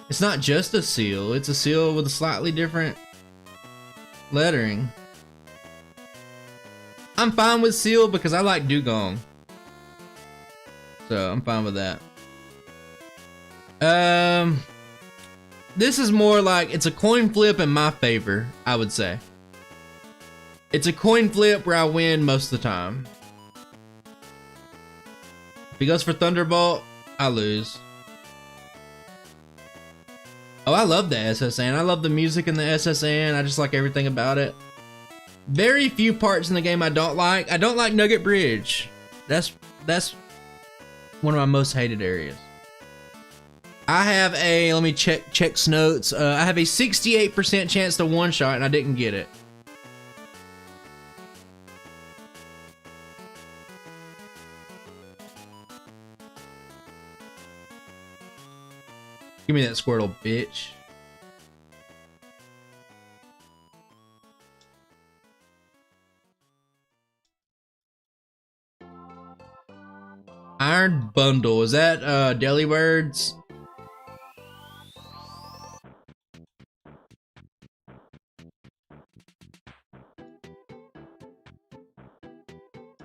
It's not just a seal, it's a seal with a slightly different lettering. I'm fine with Seal because I like Dugong. So I'm fine with that. This is more like, it's a coin flip in my favor, I would say. It's a coin flip where I win most of the time. If he goes for Thunderbolt, I lose. Oh, I love the SSN. I love the music in the SSN. I just like everything about it. Very few parts in the game I don't like. I don't like Nugget Bridge. That's one of my most hated areas. I have a, let me check notes. I have a 68% chance to one-shot and I didn't get it. Give me that Squirtle, bitch. Iron Bundle, is that Delibirds?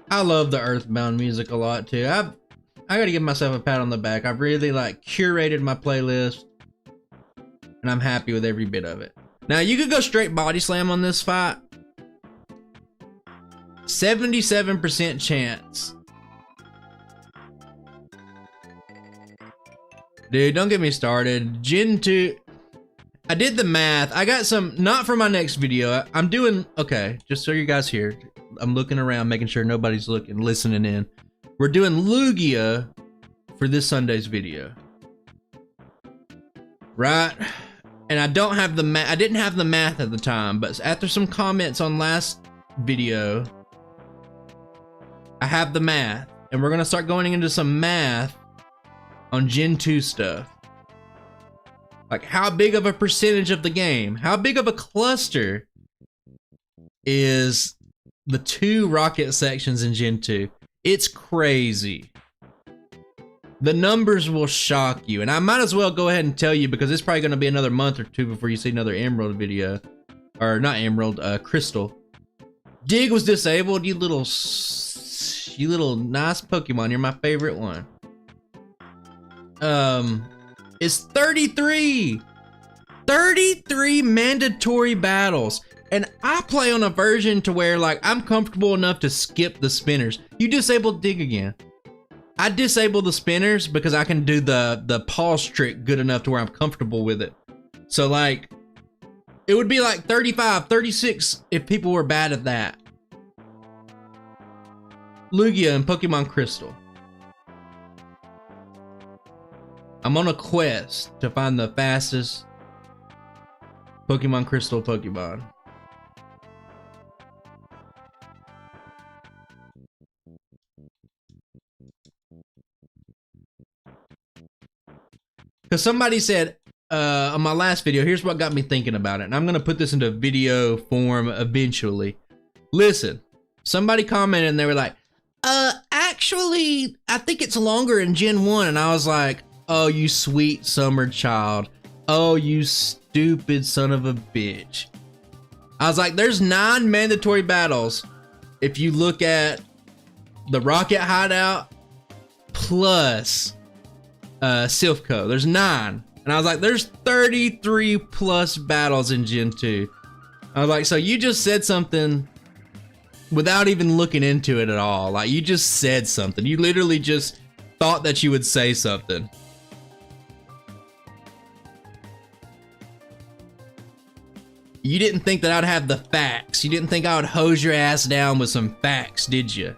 I love the Earthbound music a lot too. I gotta give myself a pat on the back. I've really like curated my playlist and I'm happy with every bit of it. Now you could go straight Body Slam on this fight. 77% chance. Dude, don't get me started. Gen 2. I did the math. I got some, not for my next video. I'm doing, okay, just so you guys here. I'm looking around, making sure nobody's looking, listening in. We're doing Lugia for this Sunday's video. right? And I don't have the math. I didn't have the math at the time, but after some comments on last video, I have the math, and we're gonna start going into some math on Gen 2 stuff. Like how big of a percentage of the game, how big of a cluster is the 2 rocket sections in Gen 2? It's crazy. The numbers will shock you, and I might as well go ahead and tell you because it's probably going to be another month or 2 before you see another Emerald video. Or not Emerald, Crystal. Dig was disabled, you little nice Pokemon. You're my favorite one. It's 33 mandatory battles, and I play on a version to where like I'm comfortable enough to skip the spinners. You disabled Dig again. I disable the spinners because I can do the pause trick good enough to where I'm comfortable with it. So like, it would be like 35, 36 if people were bad at that. Lugia and Pokemon Crystal. I'm on a quest to find the fastest Pokemon Crystal Pokemon. Because somebody said on my last video, here's what got me thinking about it. And I'm going to put this into video form eventually. Listen, somebody commented and they were like, actually, I think it's longer in Gen 1. And I was like, oh, you sweet summer child. Oh, you stupid son of a bitch. I was like, there's 9 mandatory battles. If you look at the Rocket Hideout plus Silphco, there's 9. And I was like, there's 33 plus battles in Gen 2. I was like, so you just said something without even looking into it at all. Like, you just said something. You literally just thought that you would say something. You didn't think that I'd have the facts. You didn't think I would hose your ass down with some facts, did you?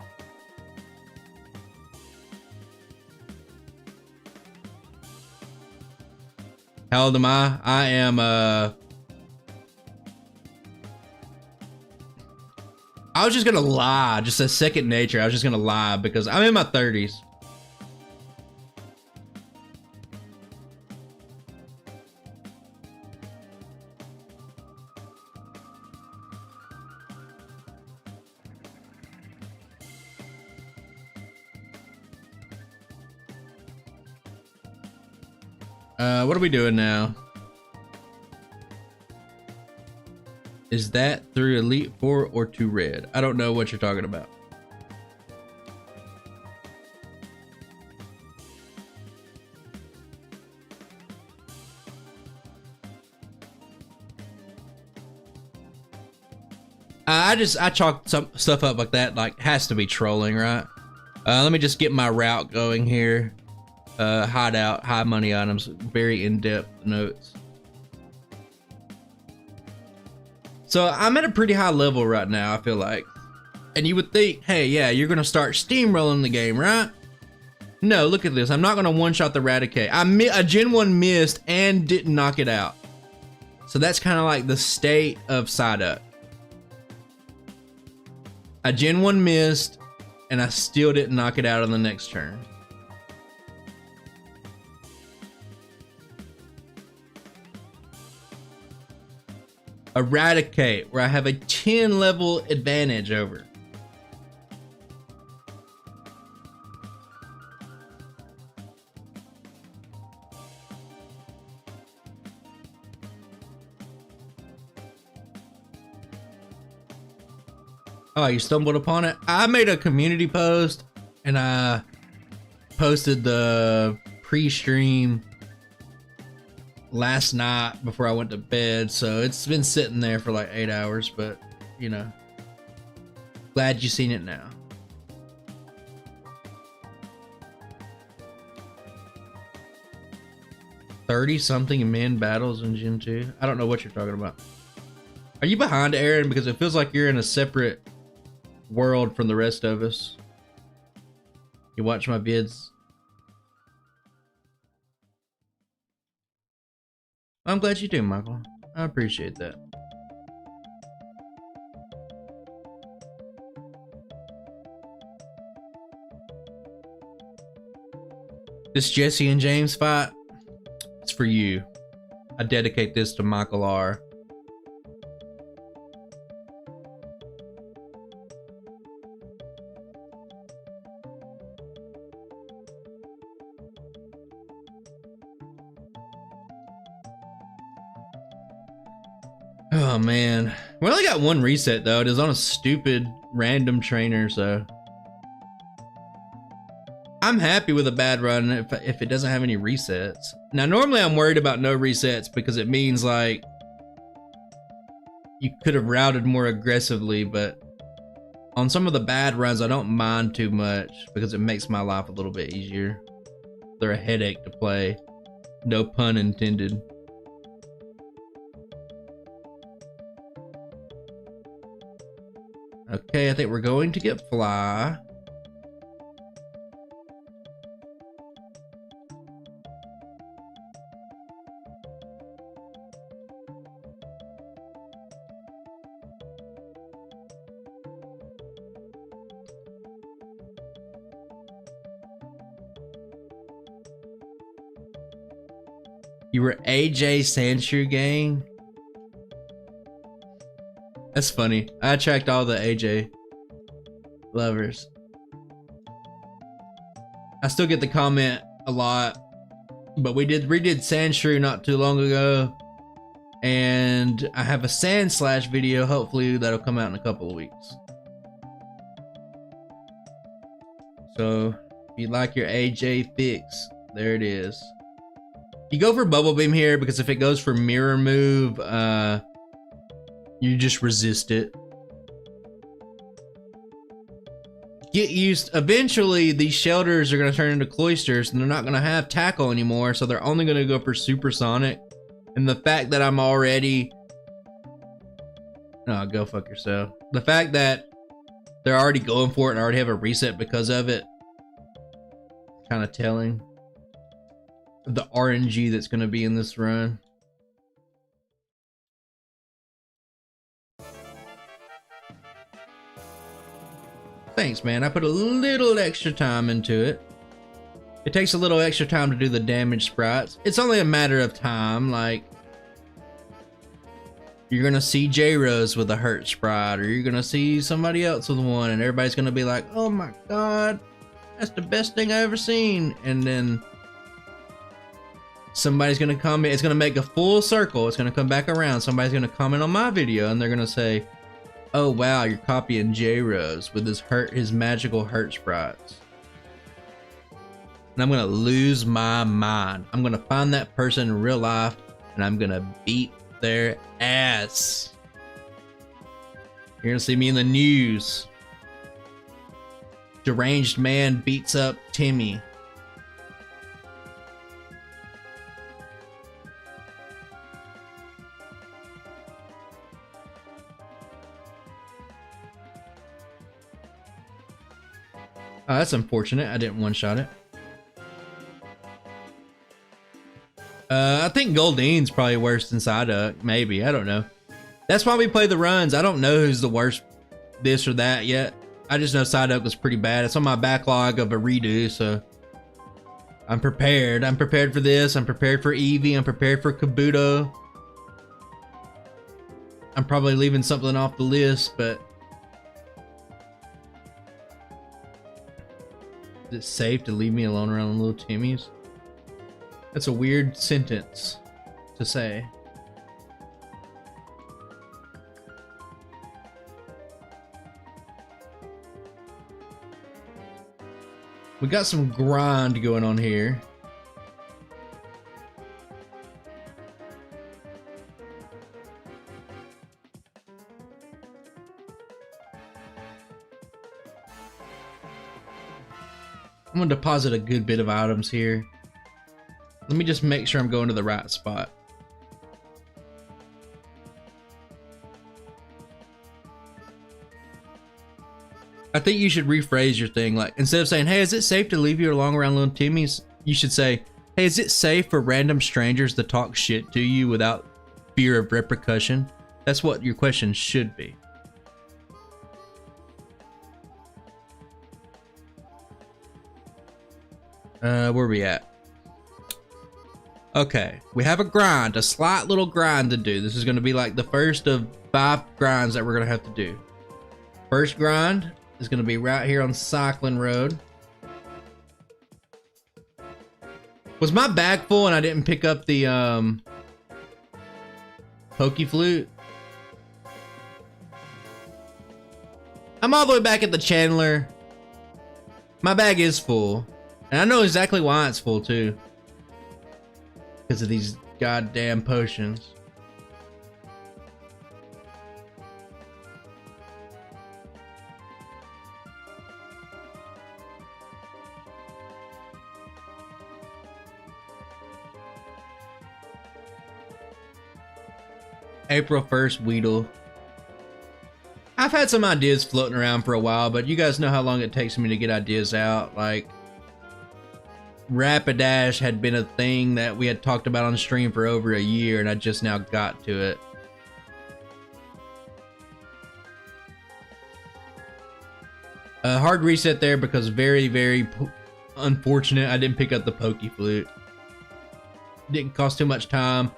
How old am I? I am, I was just gonna lie, just a second nature. I was just gonna lie because I'm in my 30s. What are we doing now? Is that through Elite Four or to Red? I don't know what you're talking about. I chalk some stuff up like that, like has to be trolling, right? Let me just get my route going here. Hideout, high money items, very in-depth notes. So I'm at a pretty high level right now, I feel like. And you would think, hey, yeah, you're gonna start steamrolling the game, right? No, look at this. I'm not gonna one-shot the Raticate. I Gen 1 missed and didn't knock it out. So that's kind of like the state of Psyduck. I Gen 1 missed and I still didn't knock it out on the next turn. Eradicate, where I have a 10 level advantage over. Oh, you stumbled upon it? I made a community post and I posted the pre-stream last night before I went to bed, so it's been sitting there for like 8 hours, but you know, glad you seen it now. $30-something men battles in Gen 2. I don't know what you're talking about. Are you behind, Aaron? Because it feels like you're in a separate world from the rest of us. You watch my vids. I'm glad you do, Michael. I appreciate that. This Jesse and James fight, it's for you. I dedicate this to Michael R. Oh man, we only got one reset though. It is on a stupid random trainer, so I'm happy with a bad run if it doesn't have any resets. Now normally I'm worried about no resets because it means like you could have routed more aggressively, but on some of the bad runs I don't mind too much because it makes my life a little bit easier. They're a headache to play, no pun intended. Okay, I think we're going to get Fly. You were AJ Sandshrew gang? That's funny. I attract all the AJ lovers. I still get the comment a lot, but we redid Sandshrew not too long ago, and I have a Sandslash video. Hopefully that'll come out in a couple of weeks. So if you like your AJ fix, there it is. You go for Bubble Beam here because if it goes for Mirror Move, you just resist it. Get used. Eventually, these shelters are going to turn into cloisters, and they're not going to have tackle anymore, so they're only going to go for Supersonic. And the fact that I'm already... Oh, go fuck yourself. The fact that they're already going for it and already have a reset because of it, kind of telling. The RNG that's going to be in this run. Thanks, man. I put a little extra time into it. It takes a little extra time to do the damage sprites. It's only a matter of time. Like, you're going to see J-Rose with a hurt sprite, or you're going to see somebody else with one, and everybody's going to be like, oh my god, that's the best thing I ever seen. And then somebody's going to comment. It's going to make a full circle. It's going to come back around. Somebody's going to comment on my video, and they're going to say, oh wow, you're copying J-Rose with his magical hurt sprites. And I'm gonna lose my mind. I'm gonna find that person in real life and I'm gonna beat their ass. You're gonna see me in the news. Deranged man beats up Timmy. Oh, that's unfortunate. I didn't one-shot it. I think Goldine's probably worse than Psyduck. Maybe. I don't know. That's why we play the runs. I don't know who's the worst this or that yet. I just know Psyduck was pretty bad. It's on my backlog of a redo, so I'm prepared. I'm prepared for this. I'm prepared for Eevee. I'm prepared for Kabuto. I'm probably leaving something off the list, but is it safe to leave me alone around the little Timmies? That's a weird sentence to say. We got some grind going on here. I'm gonna deposit a good bit of items here. Let me just make sure I'm going to the right spot. I think you should rephrase your thing. Like, instead of saying, hey, is it safe to leave you along around little Timmy's? You should say, Hey, is it safe for random strangers to talk shit to you without fear of repercussion? That's what your question should be. Where are we at? Okay, we have a grind, a slight little grind to do. This is going to be like the first of 5 grinds that we're going to have to do. First grind is going to be right here on Cycling Road. Was my bag full and I didn't pick up the Poke Flute? I'm all the way back at the Chandler. My bag is full. And I know exactly why it's full too. Because of these goddamn potions. April 1st, Weedle. I've had some ideas floating around for a while, but you guys know how long it takes me to get ideas out. Like, Rapidash had been a thing that we had talked about on stream for over a year, and I just now got to it. Hard reset there because very, very unfortunate I didn't pick up the Poke Flute. Didn't cost too much time.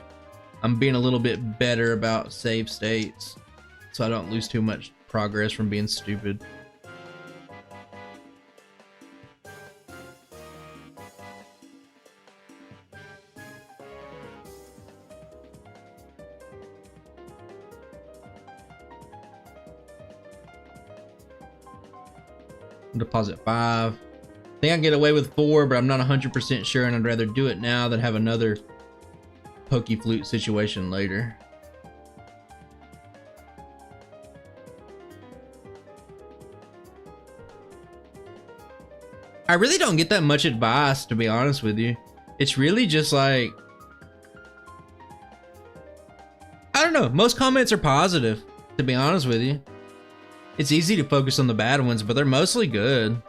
I'm being a little bit better about save states, so I don't lose too much progress from being stupid. Deposit 5. I think I can get away with 4, but I'm not 100% sure, and I'd rather do it now than have another Poke Flute situation later. I really don't get that much advice, to be honest with you. It's really just like, I don't know, most comments are positive, to be honest with you. It's easy to focus on the bad ones, but they're mostly good.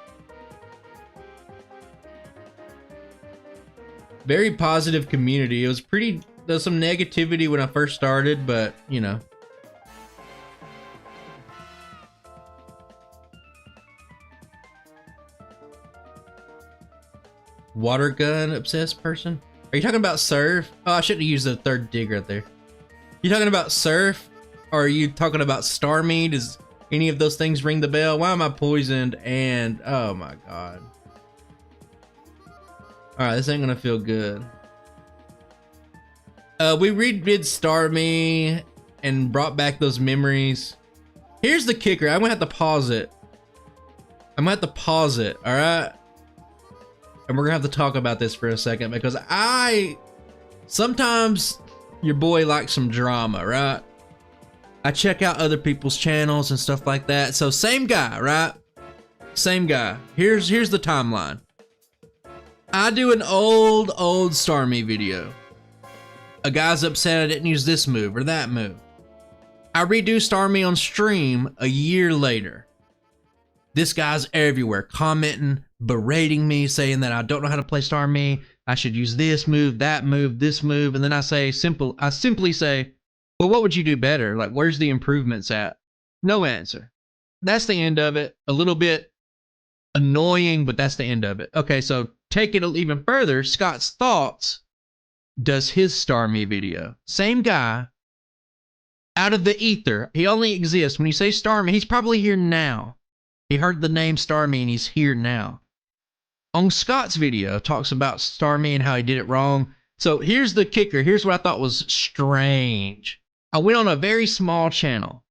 Very positive community. It was pretty, there's some negativity when I first started, but you know. Water gun obsessed person? Are you talking about Surf? Oh, I shouldn't have used the third dig right there. You talking about Surf? Or are you talking about Starmie? Does any of those things ring the bell? Why am I poisoned? And oh my god. Alright, this ain't gonna feel good. We redid Starmie and brought back those memories. Here's the kicker. I'm gonna have to pause it. I'm gonna have to pause it, alright? And we're gonna have to talk about this for a second because sometimes your boy likes some drama, right? I check out other people's channels and stuff like that. So same guy, right? Same guy. Here's the timeline. I do an old Starmie video. A guy's upset I didn't use this move or that move. I redo Starmie on stream a year later. This guy's everywhere, commenting, berating me, saying that I don't know how to play Starmie. I should use this move, that move, this move, and then I simply say, well, what would you do better? Like, where's the improvements at? No answer. That's the end of it. A little bit annoying, but that's the end of it. Okay, so take it even further. Scott's Thoughts does his Starmie video. Same guy, out of the ether. He only exists when you say Starmie. He's probably here now. He heard the name Starmie and he's here now. On Scott's video, talks about Starmie and how he did it wrong. So here's the kicker. Here's what I thought was strange. I went on a very small channel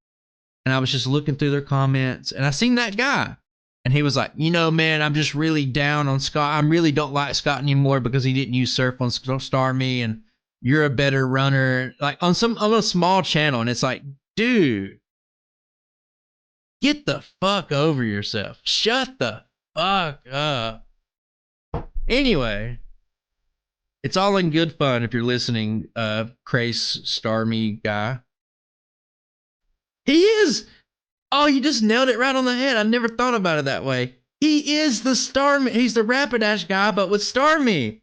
and I was just looking through their comments and I seen that guy. And he was like, you know, man, I'm just really down on Scott. I really don't like Scott anymore because he didn't use Surf on Starmie and you're a better runner. Like on a small channel. And it's like, dude, get the fuck over yourself. Shut the fuck up. Anyway, it's all in good fun if you're listening, Crace Starmie guy. He is. Oh, you just nailed it right on the head. I never thought about it that way. He is the Starmie. He's the Rapidash guy, but with Starmie.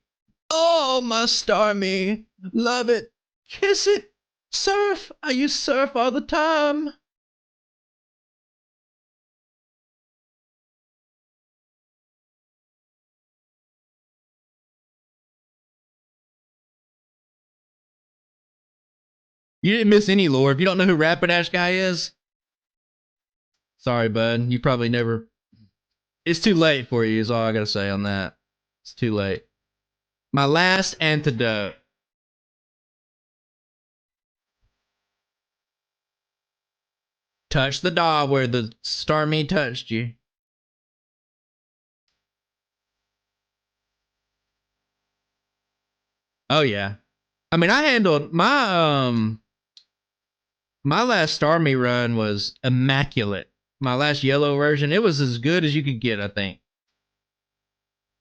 Oh, my Starmie. Love it. Kiss it. Surf. I use surf all the time. You didn't miss any lore. If you don't know who Rapidash guy is, sorry, bud. You probably never. It's too late for you, is all I gotta say on that. It's too late. My last antidote. Touch the doll where the Starmie touched you. Oh yeah. I mean, I handled my last Starmie run was immaculate. My last yellow version, it was as good as you could get, I think.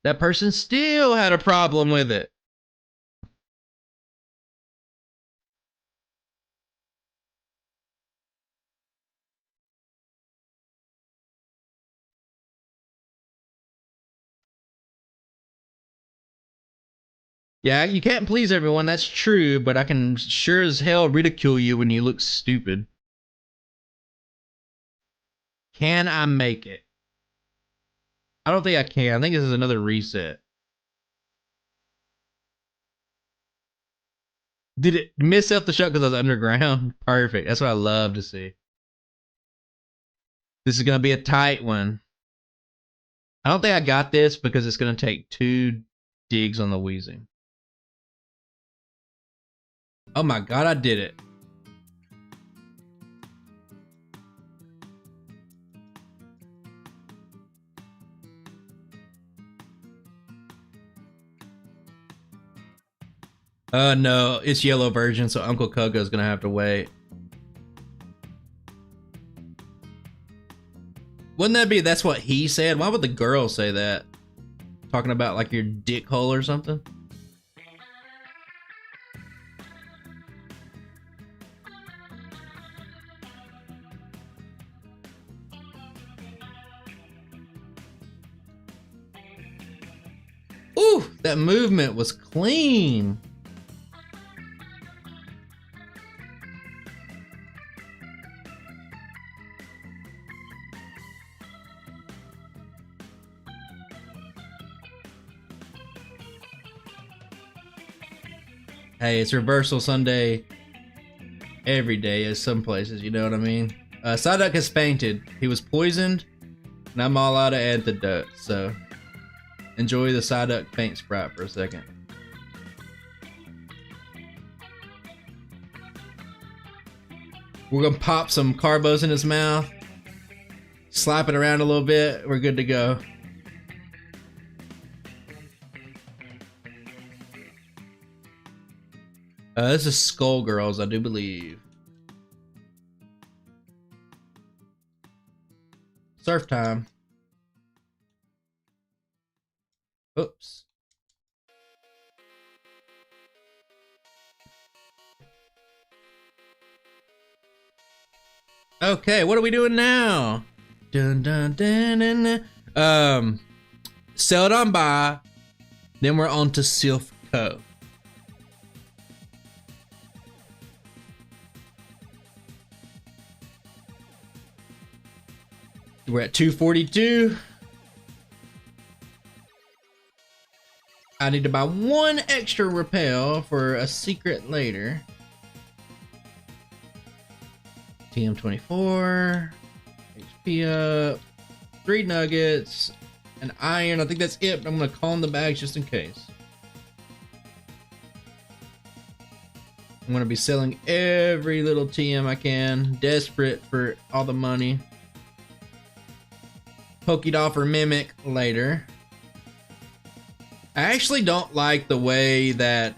That person still had a problem with it. Yeah, you can't please everyone, that's true, but I can sure as hell ridicule you when you look stupid. Can I make it? I don't think I can. I think this is another reset. Did it miss out the shot because I was underground? Perfect. That's what I love to see. This is going to be a tight one. I don't think I got this because it's going to take 2 digs on the wheezing. Oh my god, I did it. No, it's yellow version, so Uncle Koko's gonna have to wait. Wouldn't that be, that's what he said? Why would the girl say that? Talking about like your dick hole or something? Ooh, that movement was clean. Hey, it's reversal Sunday every day as some places, you know what I mean? Psyduck has fainted. He was poisoned, and I'm all out of antidote, so enjoy the Psyduck faint sprite for a second. We're gonna pop some carbos in his mouth, slap it around a little bit, we're good to go. This is Skullgirls, I do believe. Surf time. Oops. Okay, what are we doing now? Dun dun dun dun dun. Celadon by. Then we're on to Sylph Cove. We're at 242. I need to buy 1 extra repel for a secret later. TM24. HP up. 3 nuggets. An iron. I think that's it, but I'm going to call in the bags just in case. I'm going to be selling every little TM I can. Desperate for all the money. Pokedoll for Mimic later. I actually don't like the way that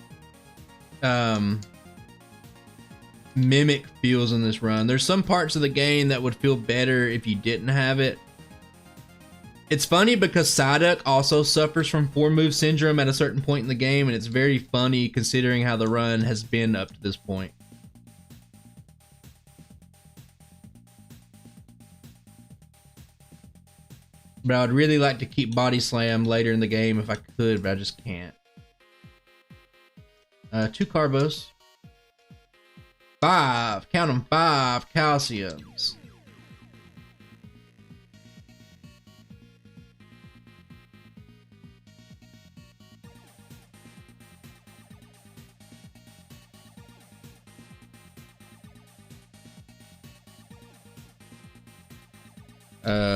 Mimic feels in this run. There's some parts of the game that would feel better if you didn't have it. It's funny because Psyduck also suffers from 4-move syndrome at a certain point in the game, and it's very funny considering how the run has been up to this point. But I would really like to keep Body Slam later in the game if I could, but I just can't. 2 carbos. 5, count them, 5 calciums.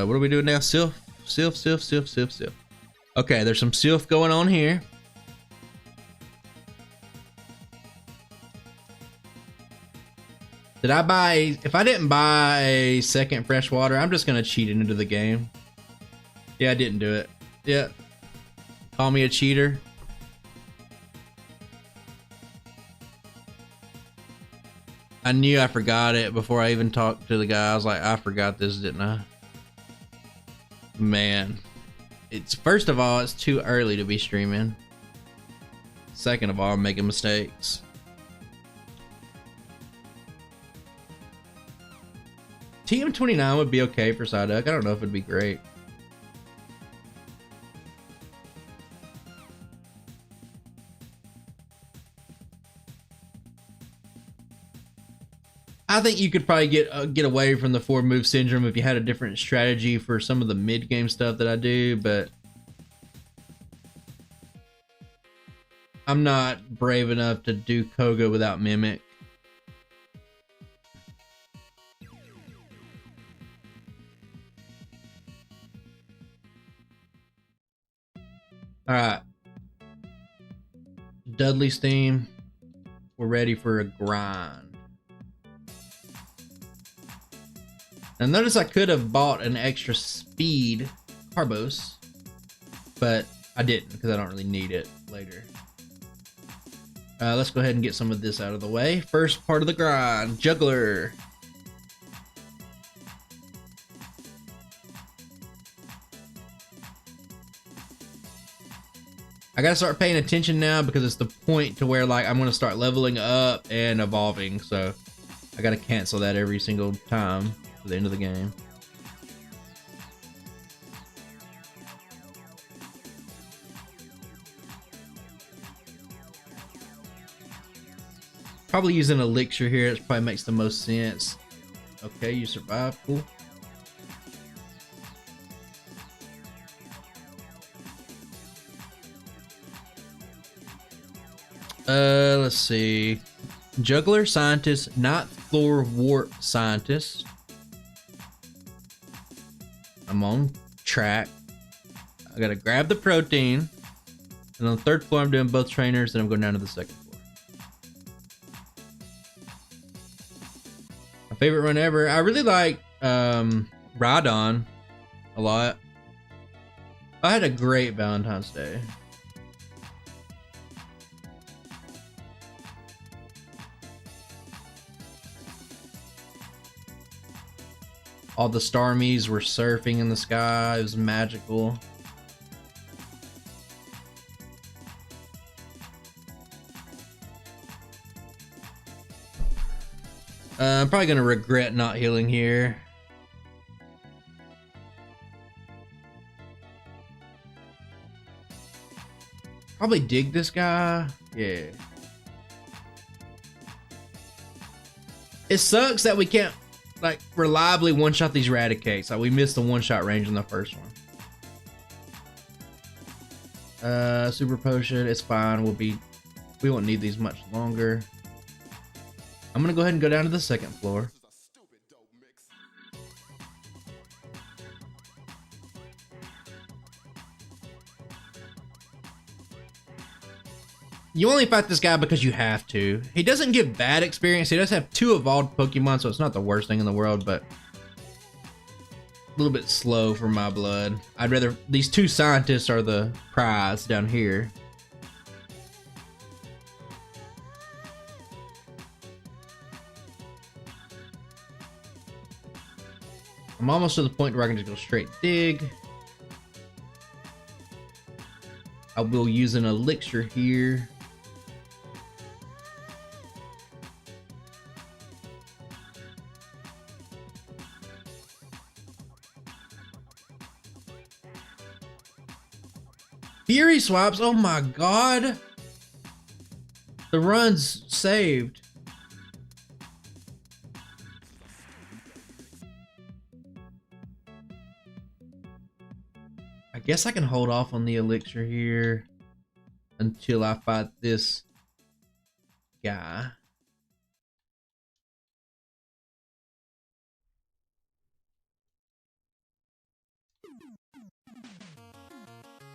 What are we doing now? Sylph. Okay, there's some Sylph going on here. Did I buy, if I didn't buy a second freshwater, I'm just gonna cheat it into the game. Yeah, I didn't do it. Yeah. Call me a cheater. I knew I forgot it before I even talked to the guy. I was like, I forgot this, didn't I? Man. It's, first of all, it's too early to be streaming. Second of all, I'm making mistakes. TM29 would be okay for Psyduck. I don't know if it'd be great. I think you could probably get away from the 4-move syndrome if you had a different strategy for some of the mid-game stuff that I do, but I'm not brave enough to do Koga without Mimic. Alright. Dudley's team. We're ready for a grind. Now notice I could have bought an extra speed Carbos, but I didn't because I don't really need it later. Let's go ahead and get some of this out of the way. First part of the grind, Juggler. I gotta start paying attention now because it's the point to where like I'm gonna start leveling up and evolving, so I gotta cancel that every single time to the end of the game. Probably using elixir here, it probably makes the most sense. Okay, you survived, cool. Let's see. Juggler scientist, not floor warp scientist. I'm on track. I gotta grab the protein. And on the 3rd floor, I'm doing both trainers, and I'm going down to the 2nd floor. My favorite run ever. I really like Rhydon a lot. I had a great Valentine's Day. All the Starmies were surfing in the sky. It was magical. I'm probably gonna regret not healing here. Probably dig this guy. Yeah. It sucks that we can't like reliably one-shot these Raticates. Like we missed the one-shot range in the first one. Super potion, it's fine. We won't need these much longer. I'm gonna go ahead and go down to the 2nd floor. You only fight this guy because you have to. He doesn't give bad experience. He does have 2 evolved Pokemon, so it's not the worst thing in the world, but a little bit slow for my blood. I'd rather, these 2 scientists are the prize down here. I'm almost to the point where I can just go straight dig. I will use an elixir here. Fury swaps, oh my god. The run's saved. I guess I can hold off on the elixir here until I fight this guy.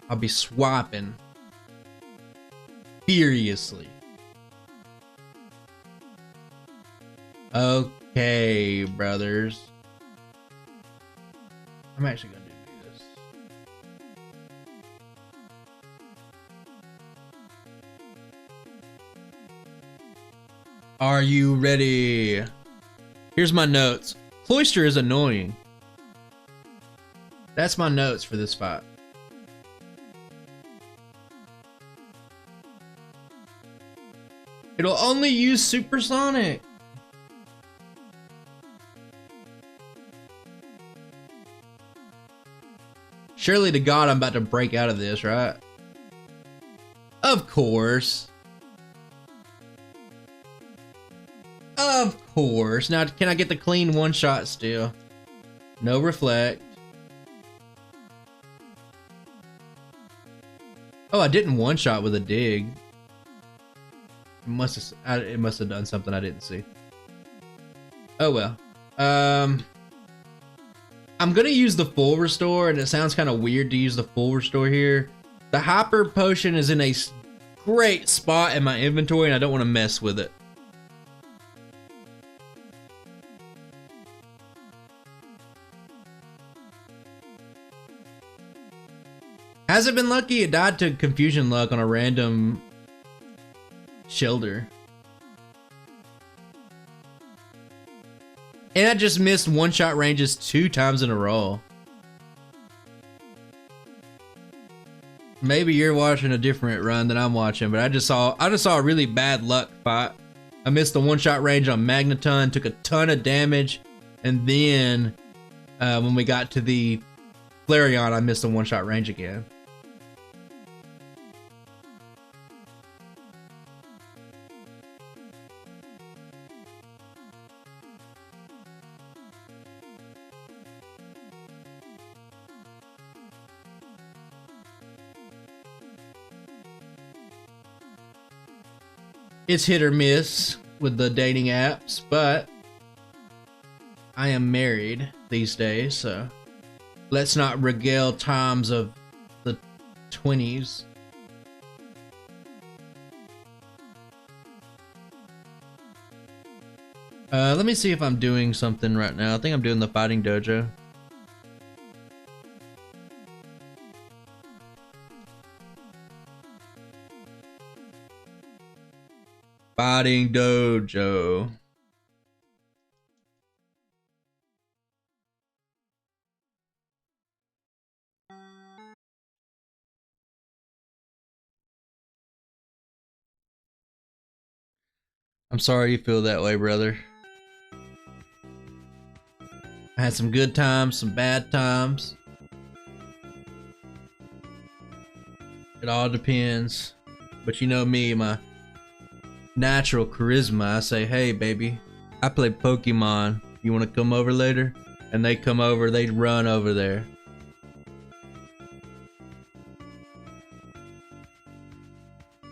I'll be swiping furiously. Okay, brothers. I'm actually gonna do this. Are you ready? Here's my notes. Cloyster is annoying. That's my notes for this fight. It'll only use supersonic. Surely to God I'm about to break out of this, right? Of course. Of course. Now, can I get the clean one shot still? No reflect. Oh, I didn't one shot with a dig. It must have done something I didn't see. Oh well. I'm gonna use the full restore, and it sounds kind of weird to use the full restore here. The hyper potion is in a great spot in my inventory, and I don't want to mess with it. Has it been lucky? It died to confusion luck on a random shoulder. And I just missed one-shot ranges 2 times in a row. Maybe you're watching a different run than I'm watching, but I just saw a really bad luck fight. I missed the one-shot range on Magneton, took a ton of damage, and then when we got to the Flareon, I missed the one-shot range again. It's hit or miss with the dating apps, but I am married these days, so let's not regale times of the 20s. Let me see if I'm doing something right now. I think I'm doing the fighting dojo. Fighting dojo. I'm sorry you feel that way, brother. I had some good times, some bad times. It all depends. But you know me, my natural charisma. I say, hey baby, I play Pokemon. You wanna come over later? And they come over, they run over there.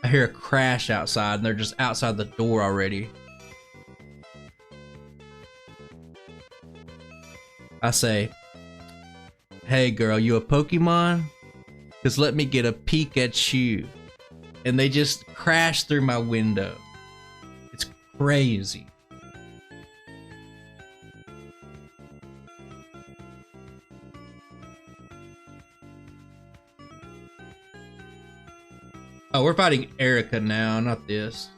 I hear a crash outside and they're just outside the door already. I say, hey girl, you a Pokemon? Cause let me get a peek at you. And they just crash through my window. It's crazy. Oh, we're fighting Erica now, not this.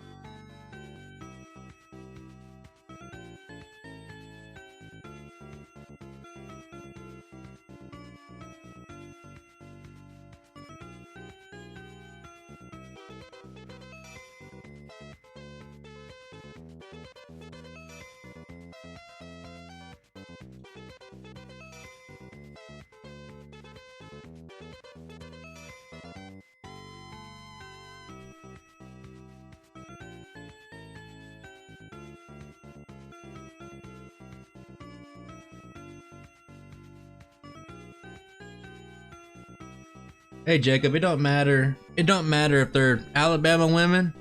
Hey Jacob, it don't matter. It don't matter if they're Alabama women,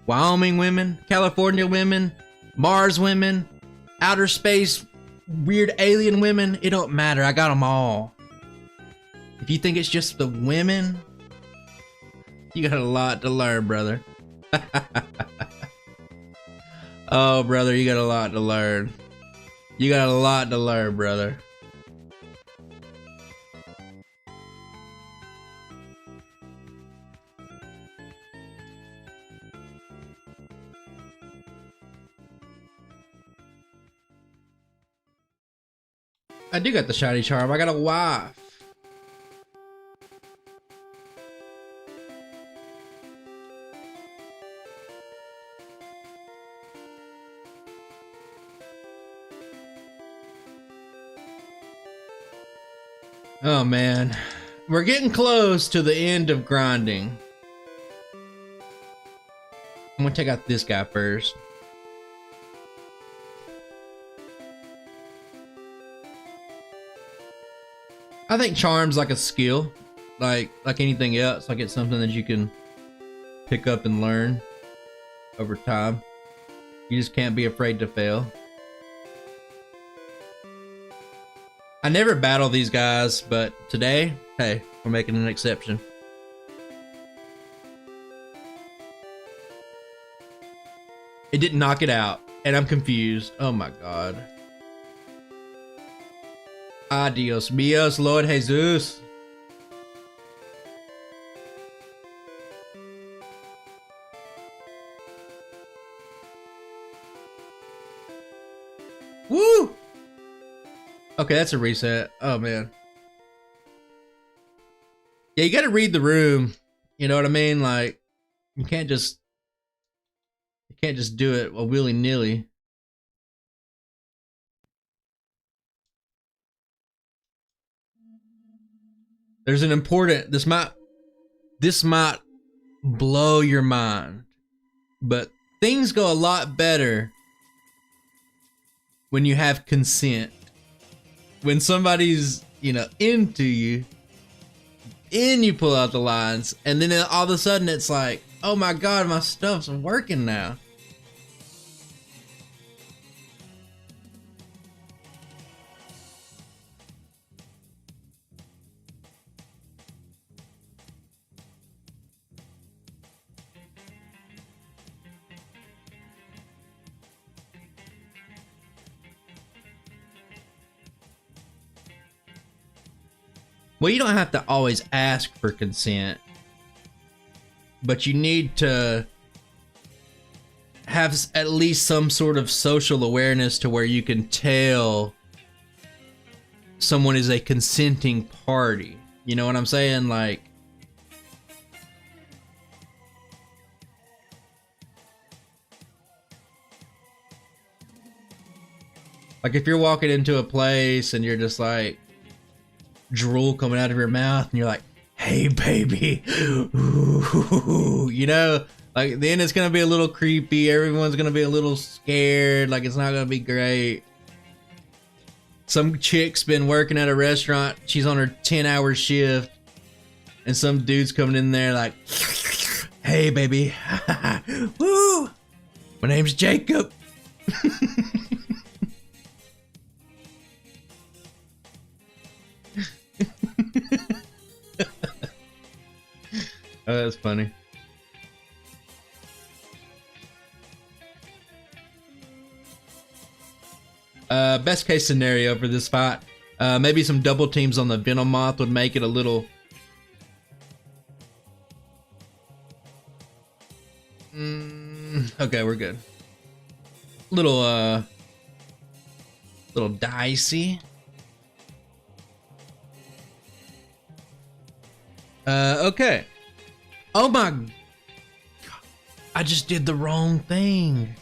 Wyoming women, California women, Mars women, outer space, weird alien women. It don't matter. I got them all. If you think it's just the women, you got a lot to learn, brother. Oh, brother, you got a lot to learn. You got a lot to learn, brother. I do got the shiny charm. I got a wife. Oh man, we're getting close to the end of grinding. I'm gonna take out this guy first. I think charm's like a skill, like anything else. Like it's something that you can pick up and learn over time. You just can't be afraid to fail. I never battle these guys, but today, hey, we're making an exception. It didn't knock it out, and I'm confused. Oh my god. Adios míos, Lord Jesus. Woo! Okay, that's a reset. Oh man. Yeah, you gotta read the room. You know what I mean? Like, you can't just do it willy-nilly. There's an important, this might blow your mind, but things go a lot better when you have consent. When somebody's, you know, into you, and you pull out the lines, and then all of a sudden it's like, oh my god, my stuff's working now. Well, you don't have to always ask for consent, but you need to have at least some sort of social awareness to where you can tell someone is a consenting party. You know what I'm saying? Like, if you're walking into a place and you're just like, drool coming out of your mouth and you're like, hey baby, ooh, you know, like then it's gonna be a little creepy, everyone's gonna be a little scared, like it's not gonna be great. Some chick's been working at a restaurant, she's on her 10-hour shift, and some dude's coming in there like, hey baby, woo, my name's Jacob. Oh, that's funny. Best case scenario for this fight, maybe some double teams on the Venomoth would make it a little okay, we're good. Little dicey. Okay. Oh my god, I just did the wrong thing.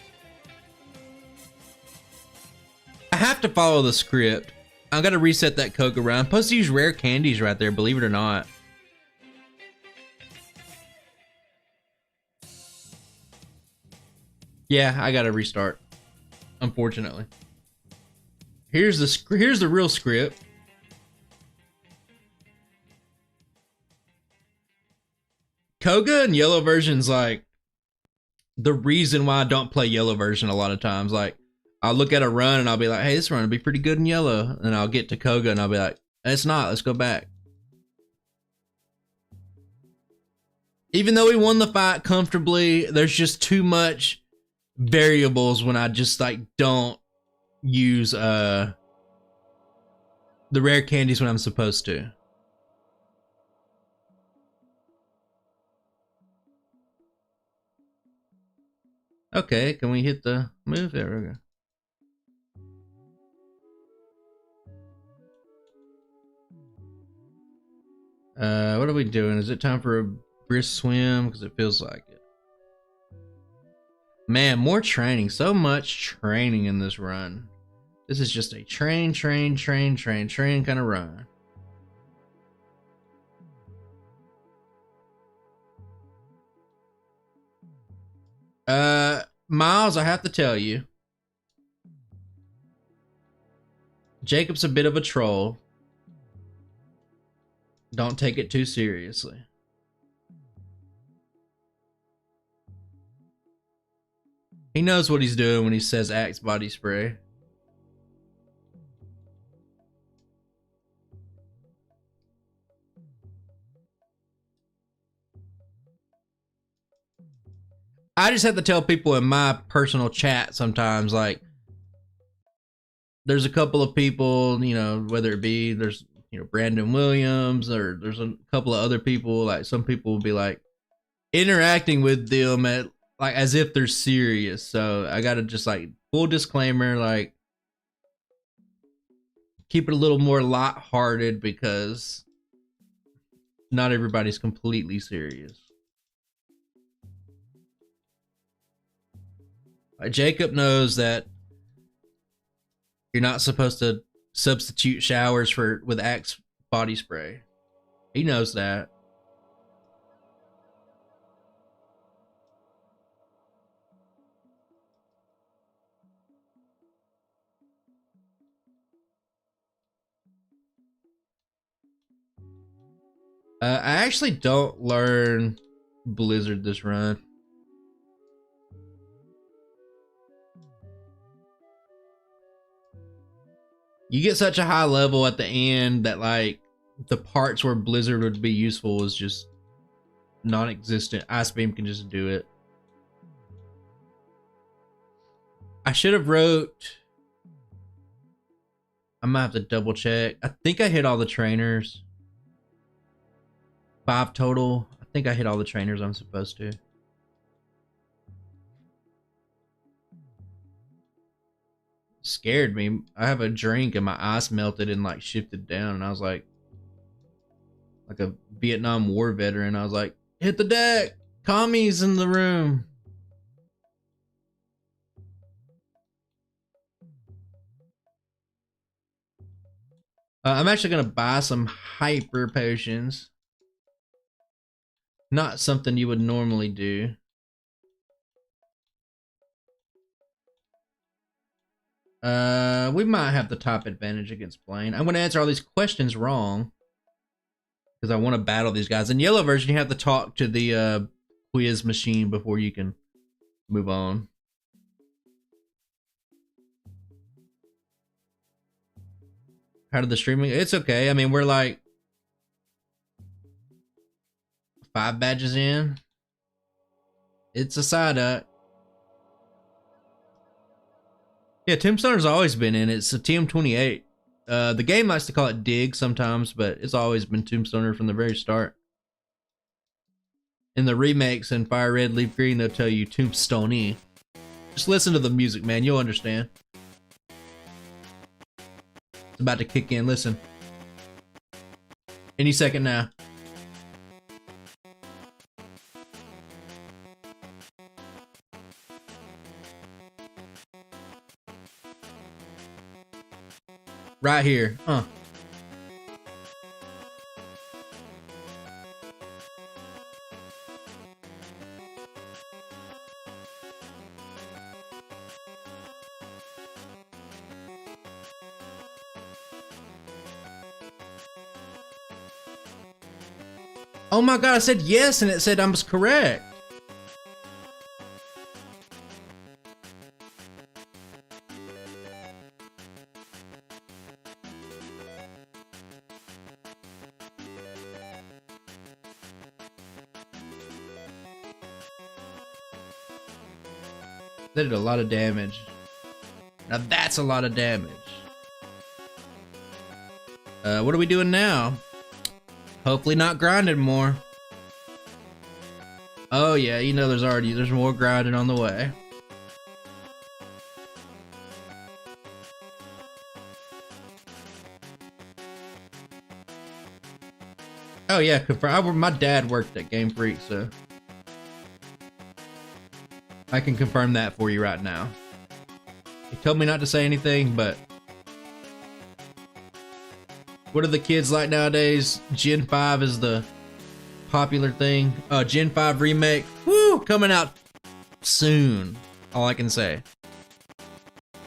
I have to follow the script. I gotta reset that Coke around. I'm supposed to use rare candies right there, believe it or not. Yeah, I gotta restart, unfortunately. Here's the real script. Koga and yellow version's like the reason why I don't play yellow version a lot of times. Like, I'll look at a run and I'll be like, hey, this run will be pretty good in yellow. And I'll get to Koga and I'll be like, it's not, let's go back. Even though we won the fight comfortably, there's just too much variables when I just like don't use the rare candies when I'm supposed to. Okay, can we hit the move? There we go. What are we doing? Is it time for a brisk swim? Because it feels like it. Man, more training. So much training in this run. This is just a train kind of run. Miles, I have to tell you, Jacob's a bit of a troll. Don't take it too seriously. He knows what he's doing when he says Axe body spray. I just have to tell people in my personal chat sometimes, like, there's a couple of people, you know, whether it be, there's, you know, Brandon Williams, or there's a couple of other people, like, some people will be like interacting with them at, like, as if they're serious. So I gotta just, like, full disclaimer, like, keep it a little more lighthearted because not everybody's completely serious. Jacob knows that you're not supposed to substitute showers with Axe body spray. He knows that. I actually don't learn Blizzard this run. You get such a high level at the end that, like, the parts where Blizzard would be useful is just non-existent. Ice Beam can just do it. I should have wrote... I might have to double check. I think I hit all the trainers. 5 total. I think I hit all the trainers I'm supposed to. Scared me. I have a drink and my ice melted and, like, shifted down, and I was like a Vietnam War veteran. I was like, hit the deck! Commies in the room! I'm actually gonna buy some hyper potions. Not something you would normally do. We might have the top advantage against Blaine. I'm gonna answer all these questions wrong because I want to battle these guys. In yellow version, you have to talk to the quiz machine before you can move on. How did the streaming? It's okay. I mean, we're like 5 badges in. It's a Psyduck. Yeah, Tombstoner's always been in it. It's a TM28. The game likes to call it Dig sometimes, but it's always been Tombstoner from the very start. In the remakes in Fire Red, Leaf Green, they'll tell you Tombstoney. Just listen to the music, man. You'll understand. It's about to kick in. Listen. Any second now. Right here. Oh my god, I said yes and it said I was correct. That did a lot of damage. Now that's a lot of damage. What are we doing now? Hopefully not grinding more. Oh yeah, you know there's more grinding on the way. Oh yeah, my dad worked at Game Freak, so I can confirm that for you right now. He told me not to say anything, but what are the kids like nowadays? Gen 5 is the popular thing. Gen 5 remake, woo, coming out soon. All I can say.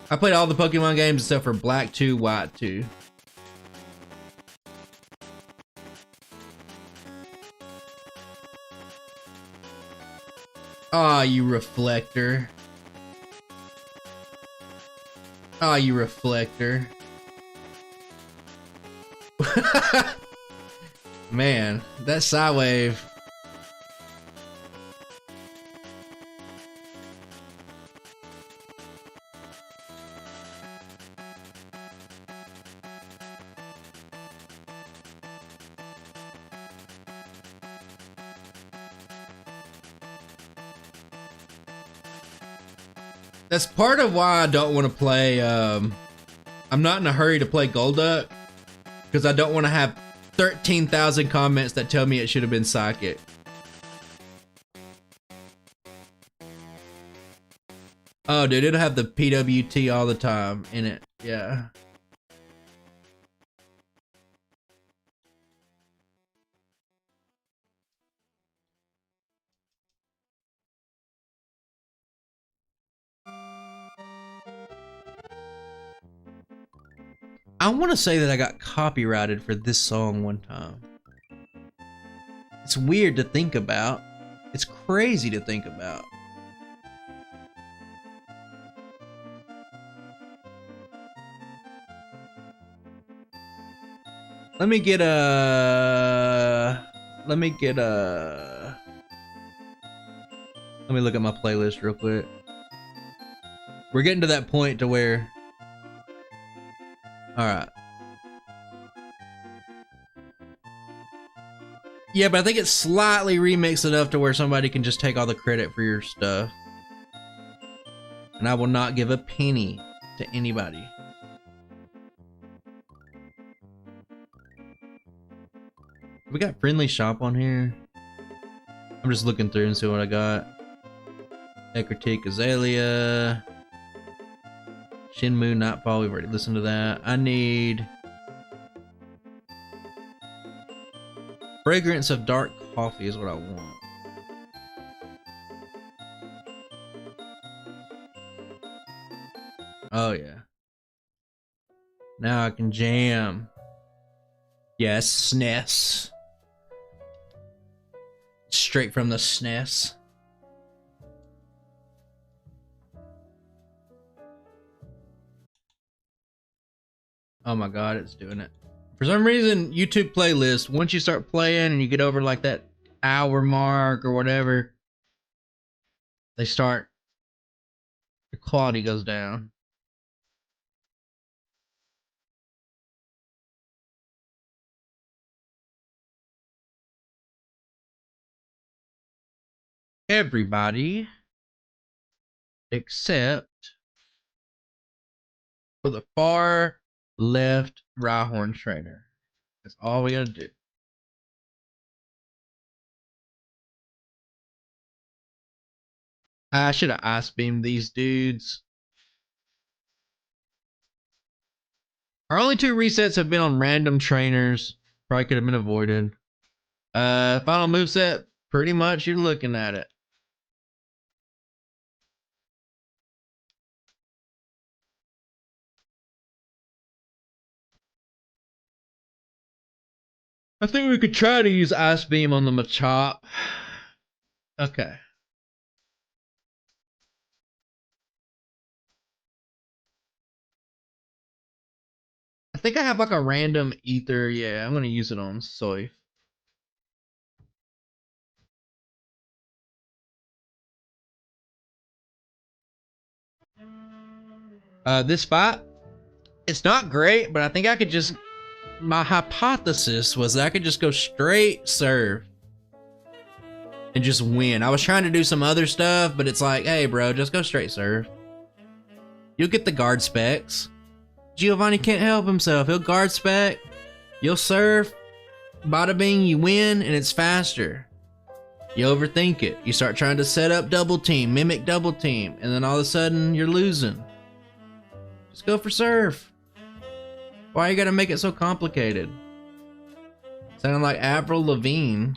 I played all the Pokemon games except for Black 2, White 2. Aw, you reflector. Aw, you reflector. Man, that Psywave. That's part of why I don't want to play, I'm not in a hurry to play Golduck, because I don't want to have 13,000 comments that tell me it should have been Psychic. Oh, dude, it'll have the PWT all the time in it, yeah. I want to say that I got copyrighted for this song one time. It's weird to think about. It's crazy to think about. Let me look at my playlist real quick. We're getting to that point to where, all right. Yeah, but I think it's slightly remixed enough to where somebody can just take all the credit for your stuff. And I will not give a penny to anybody. We got Friendly Shop on here. I'm just looking through and see what I got. Critique Azalea. Shenmue Nightfall, we've already listened to that. I need Fragrance of Dark Coffee is what I want. Oh yeah. Now I can jam. Yes, SNES. Straight from the SNES. Oh my god, it's doing it. For some reason, YouTube playlist, once you start playing and you get over like that hour mark or whatever, the quality goes down. Everybody except for the far left Rhyhorn trainer. That's all we gotta do. I should have ice beamed these dudes. Our only two resets have been on random trainers. Probably could have been avoided. Final moveset, pretty much you're looking at it. I think we could try to use Ice Beam on the Machop. Okay. I think I have like a random ether. Yeah, I'm gonna use it on Soy. This fight, it's not great, but I think I could just, my hypothesis was that I could just go straight serve and just win. I was trying to do some other stuff, but it's like, hey bro, just go straight serve. You'll get the guard specs. Giovanni can't help himself. He'll guard spec, you'll serve, bada bing, you win, and it's faster. You overthink it. You start trying to set up double team, mimic double team, and then all of a sudden you're losing. Just go for serve. Why you gotta make it so complicated? Sounding like Avril Lavigne.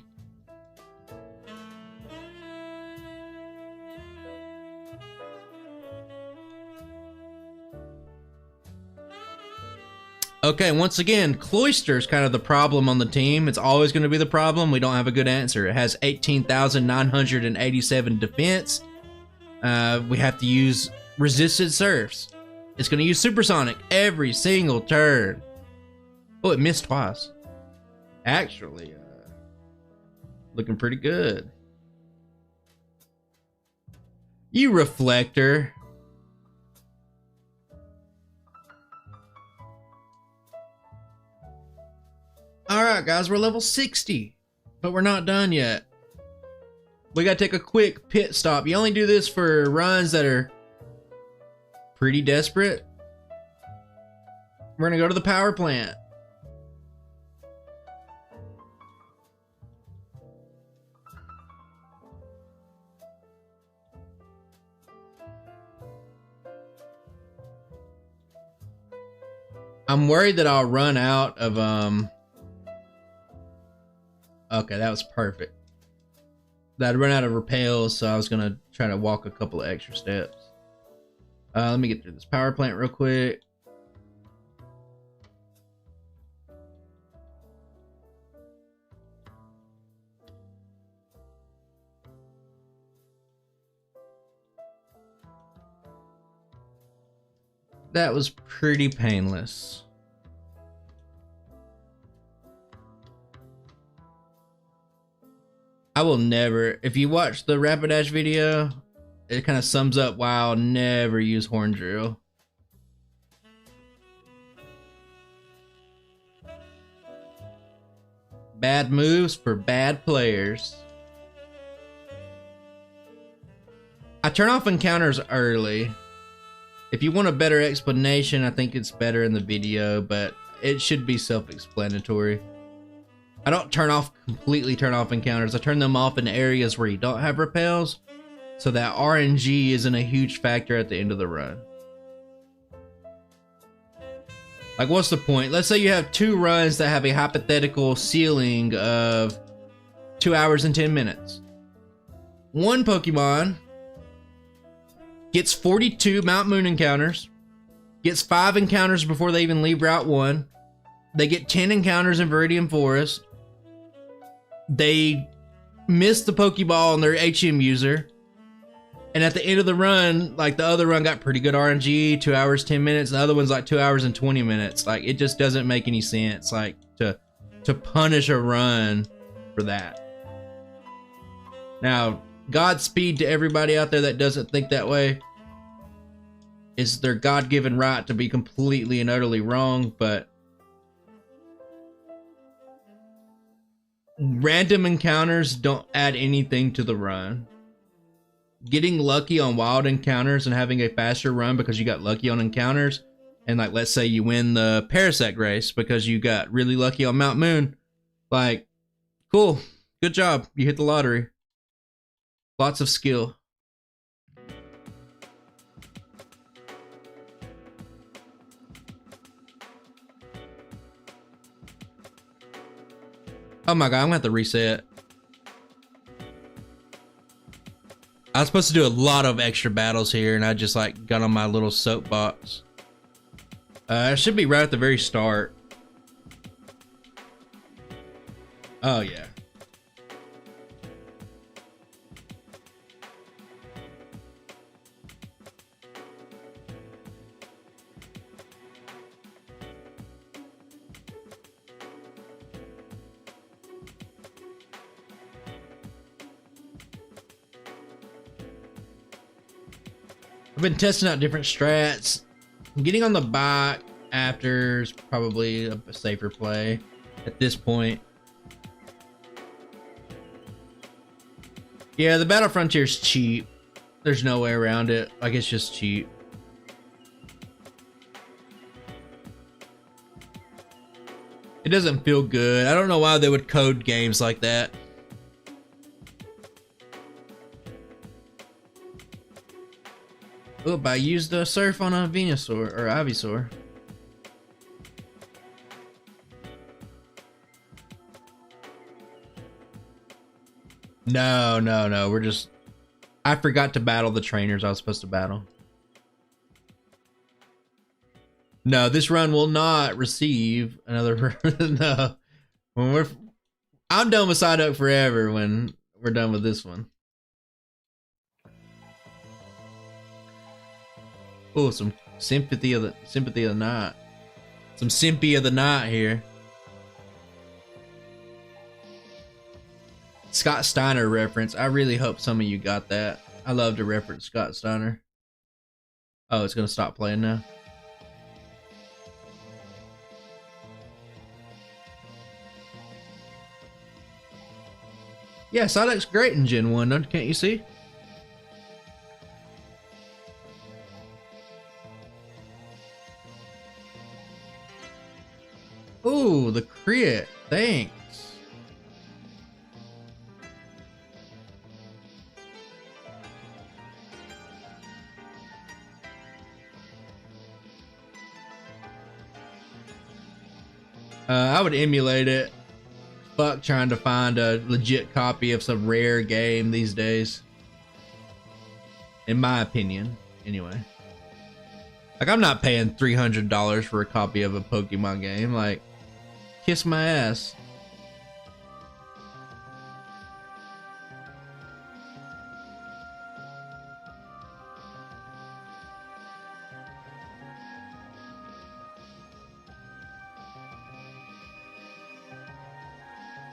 Okay, once again, Cloyster's kind of the problem on the team. It's always going to be the problem. We don't have a good answer. It has 18,987 defense. We have to use resisted serves. It's going to use Supersonic every single turn. Oh, it missed twice. Actually, looking pretty good. You Reflector. Alright guys, we're level 60, but we're not done yet. We gotta take a quick pit stop. You only do this for runs that are pretty desperate. We're gonna go to the power plant. I'm worried that I'll run out of, okay, that was perfect. I'd run out of repels, so I was gonna try to walk a couple of extra steps. Let me get through this power plant real quick. That was pretty painless. I will never, if you watch the Rapidash video, it kind of sums up why I'll never use Horn Drill. Bad moves for bad players. I turn off encounters early. If you want a better explanation, I think it's better in the video, but it should be self-explanatory. I don't completely turn off encounters. I turn them off in areas where you don't have repels, so that RNG isn't a huge factor at the end of the run. Like, what's the point? Let's say you have 2 runs that have a hypothetical ceiling of 2 hours and 10 minutes. One Pokemon gets 42 Mount Moon encounters, gets 5 encounters before they even leave Route 1. They get 10 encounters in Viridian Forest. They miss the Pokeball on their HM user. And at the end of the run, like, the other run got pretty good RNG, 2 hours, 10 minutes. The other one's like 2 hours and 20 minutes. Like, it just doesn't make any sense, like, to punish a run for that. Now, Godspeed to everybody out there that doesn't think that way. It's their God-given right to be completely and utterly wrong, but random encounters don't add anything to the run. Getting lucky on wild encounters and having a faster run because you got lucky on encounters, and like, let's say you win the Parasect race because you got really lucky on Mount Moon, like, cool, good job, you hit the lottery. Lots of skill. Oh my god, I'm gonna have to reset. I was supposed to do a lot of extra battles here, and I just like got on my little soapbox. It should be right at the very start. Oh yeah. I've been testing out different strats. Getting on the bike after is probably a safer play at this point. Yeah, the Battle Frontier's cheap. There's no way around it. Like, it's just cheap. It doesn't feel good. I don't know why they would code games like that. Oop, I used a surf on a Venusaur or Ivysaur. No. We're just... I forgot to battle the trainers I was supposed to battle. No, this run will not receive another... No. I'm done with Psyduck forever when we're done with this one. Oh, some sympathy of the night. Some simpy of the night here. Scott Steiner reference. I really hope some of you got that. I love to reference Scott Steiner. Oh, it's gonna stop playing now. Yeah, Psyduck's great in Gen 1, can't you see? Ooh, the crit. Thanks. I would emulate it. Fuck trying to find a legit copy of some rare game these days. In my opinion, anyway. Like, I'm not paying $300 for a copy of a Pokemon game. Like, kiss my ass.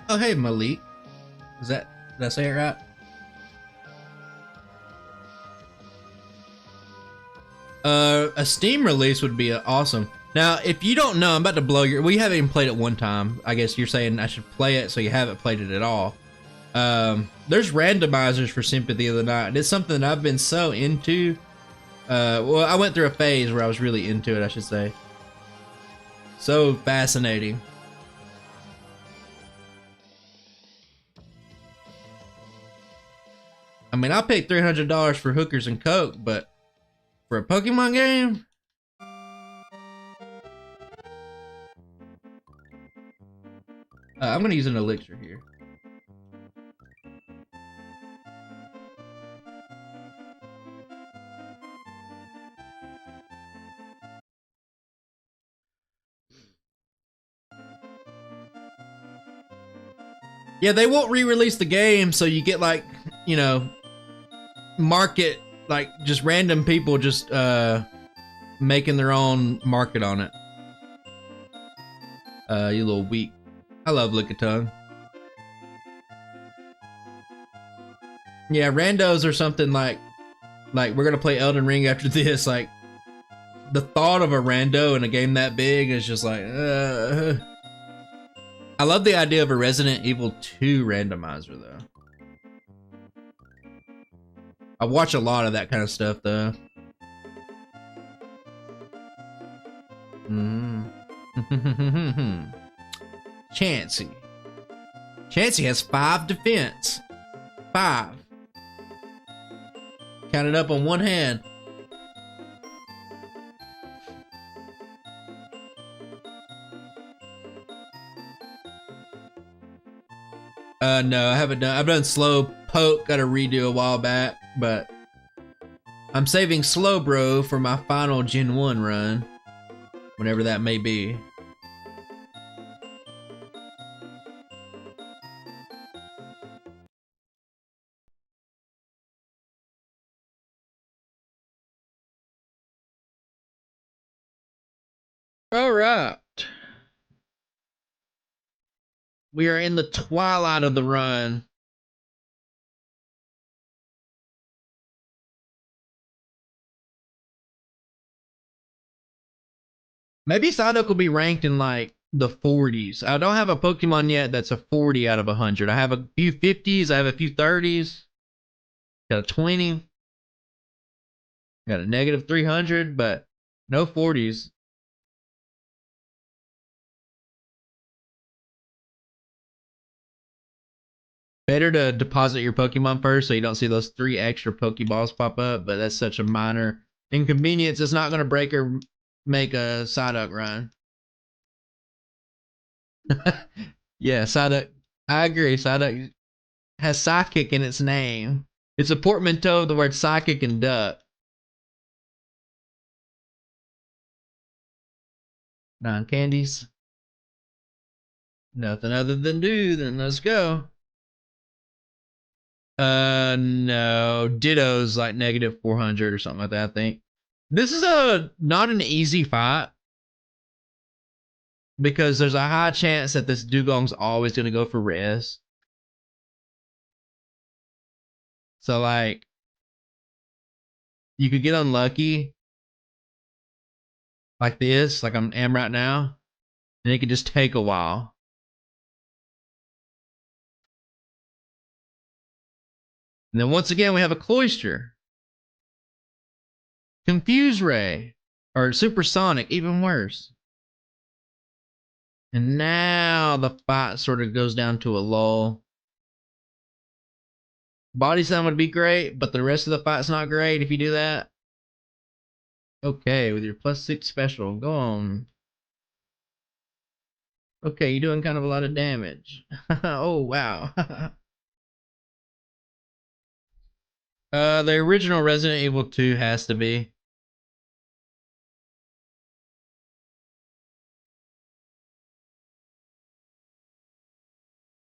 Oh, hey, Malik. Did I say it right? A Steam release would be awesome. Now, if you don't know, I'm about to blow your... Well, you haven't even played it one time. I guess you're saying I should play it, so you haven't played it at all. There's randomizers for Sympathy of the Night. It's something that I've been so into. Well, I went through a phase where I was really into it, I should say. So fascinating. I mean, I'll pay $300 for hookers and coke, but for a Pokemon game? I'm gonna use an elixir here. Yeah, they won't re-release the game, so you get like, you know, market, like just random people just making their own market on it. You little weak. I love Lickitung. Yeah, randos or something like we're gonna play Elden Ring after this. Like, the thought of a rando in a game that big is just like, I love the idea of a Resident Evil 2 randomizer though. I watch a lot of that kind of stuff though. Chansey. Chansey has 5 defense. 5. Count it up on one hand. No, I haven't done. I've done slow poke. Got a redo a while back, but I'm saving Slowbro for my final Gen 1 run, whenever that may be. We are in the twilight of the run. Maybe Psyduck will be ranked in like the 40s. I don't have a Pokemon yet that's a 40 out of 100. I have a few 50s. I have a few 30s. Got a 20. Got a negative 300, but no 40s. Better to deposit your Pokemon first so you don't see those 3 extra Pokeballs pop up, but that's such a minor inconvenience. It's not going to break or make a Psyduck run. Yeah, Psyduck. I agree. Psyduck has psychic in its name. It's a portmanteau of the word psychic and duck. 9 candies. Nothing other than do, then let's go. No. Ditto's like negative 400 or something like that, I think. This is not an easy fight. Because there's a high chance that this Dugong's always going to go for res. So, like, you could get unlucky like this, like I am right now, and it could just take a while. And then once again, we have a Cloyster. Confuse Ray. Or Supersonic, even worse. And now the fight sort of goes down to a lull. Body Slam would be great, but the rest of the fight's not great if you do that. Okay, with your +6 special, go on. Okay, you're doing kind of a lot of damage. Oh, wow. The original Resident Evil 2 has to be.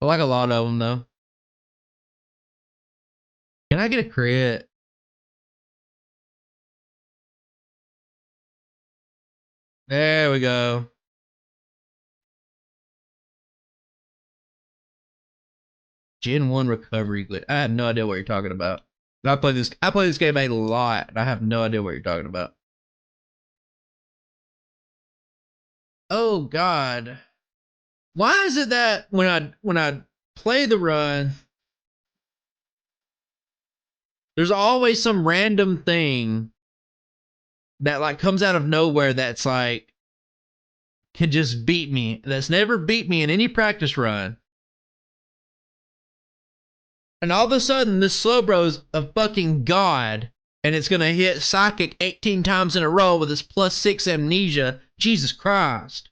I like a lot of them, though. Can I get a crit? There we go. Gen 1 recovery glitch. I have no idea what you're talking about. I play this game a lot, and I have no idea what you're talking about. Oh god. Why is it that when I play the run, there's always some random thing that like comes out of nowhere that's like can just beat me. That's never beat me in any practice run. And all of a sudden, this Slowbro's a fucking god, and it's gonna hit Psychic 18 times in a row with his +6 amnesia. Jesus Christ.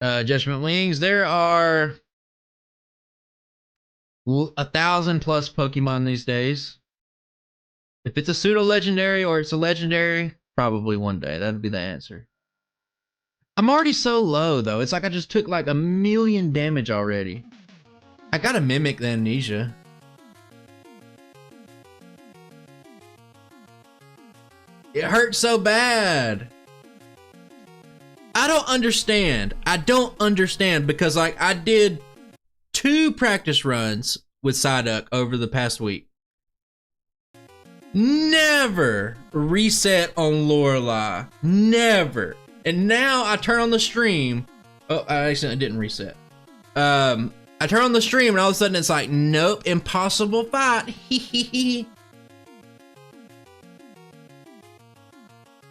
Judgment Wings, there are 1,000 plus Pokemon these days. If it's a pseudo legendary or it's a legendary, probably one day. That'd be the answer. I'm already so low though. It's like I just took like 1,000,000 damage already. I gotta mimic the amnesia. It hurts so bad. I don't understand. I don't understand because like I did 2 practice runs with Psyduck over the past week. Never reset on Lorelei. Never. And now I turn on the stream. Oh, I accidentally didn't reset. I turn on the stream and all of a sudden it's like, nope, impossible fight.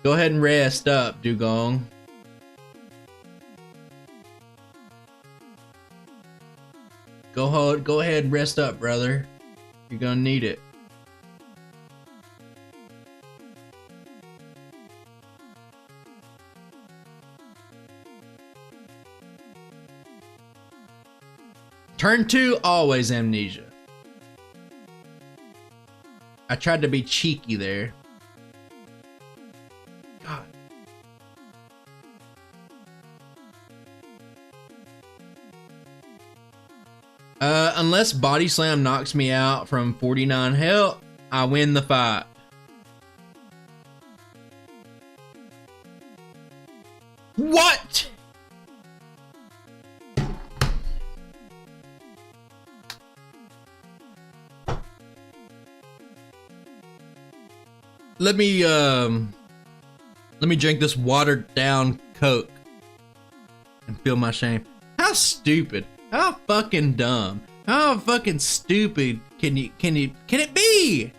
Go ahead and rest up, Dugong. Go ahead and rest up, brother. You're gonna need it. Turn 2, always amnesia. I tried to be cheeky there. God. Unless Body Slam knocks me out from 49 health, I win the fight. What? Let me drink this watered down Coke and feel my shame. How stupid. How fucking dumb. How fucking stupid can it be?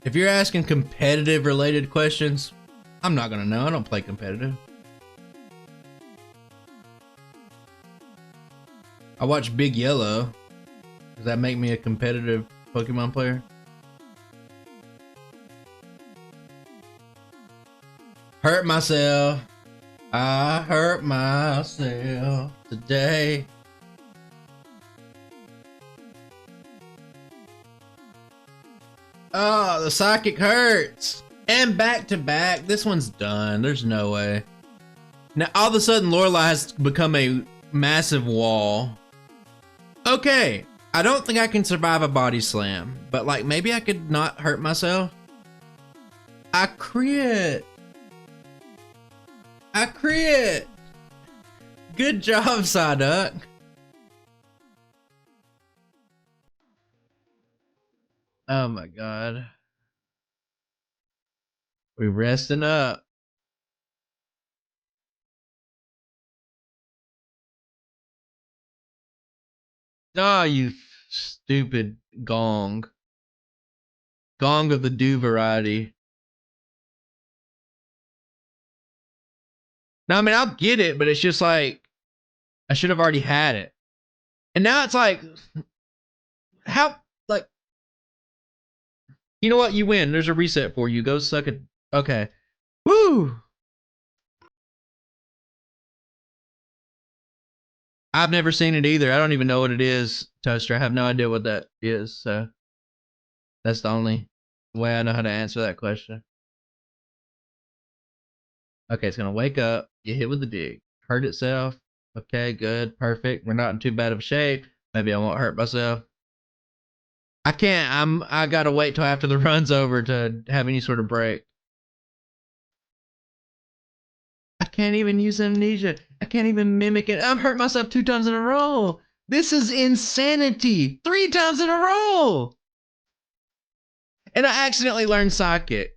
If you're asking competitive related questions, I'm not gonna know. I don't play competitive. I watch Big Yellow. Does that make me a competitive Pokemon player? Hurt myself. I hurt myself today. Oh, the psychic hurts. And back to back. This one's done. There's no way. Now, all of a sudden, Lorelei has become a massive wall. Okay. I don't think I can survive a body slam, but like maybe I could not hurt myself. I crit. I crit. Good job, Psyduck. Oh my god. We resting up. Oh, you stupid gong. Gong of the do variety. Now, I mean, I'll get it, but it's just like, I should have already had it. And now it's like, how, like, you know what? You win. There's a reset for you. Go suck it. Okay. Woo! I've never seen it either. I don't even know what it is, Toaster. I have no idea what that is. So that's the only way I know how to answer that question. Okay, it's gonna wake up, get hit with the dig, hurt itself. Okay, good, perfect. We're not in too bad of a shape. Maybe I won't hurt myself. I can't. I gotta wait till after the run's over to have any sort of break. I can't even use amnesia. I can't even mimic it. I'm hurt myself 2 times in a row. This is insanity. 3 times in a row. And I accidentally learned Psychic.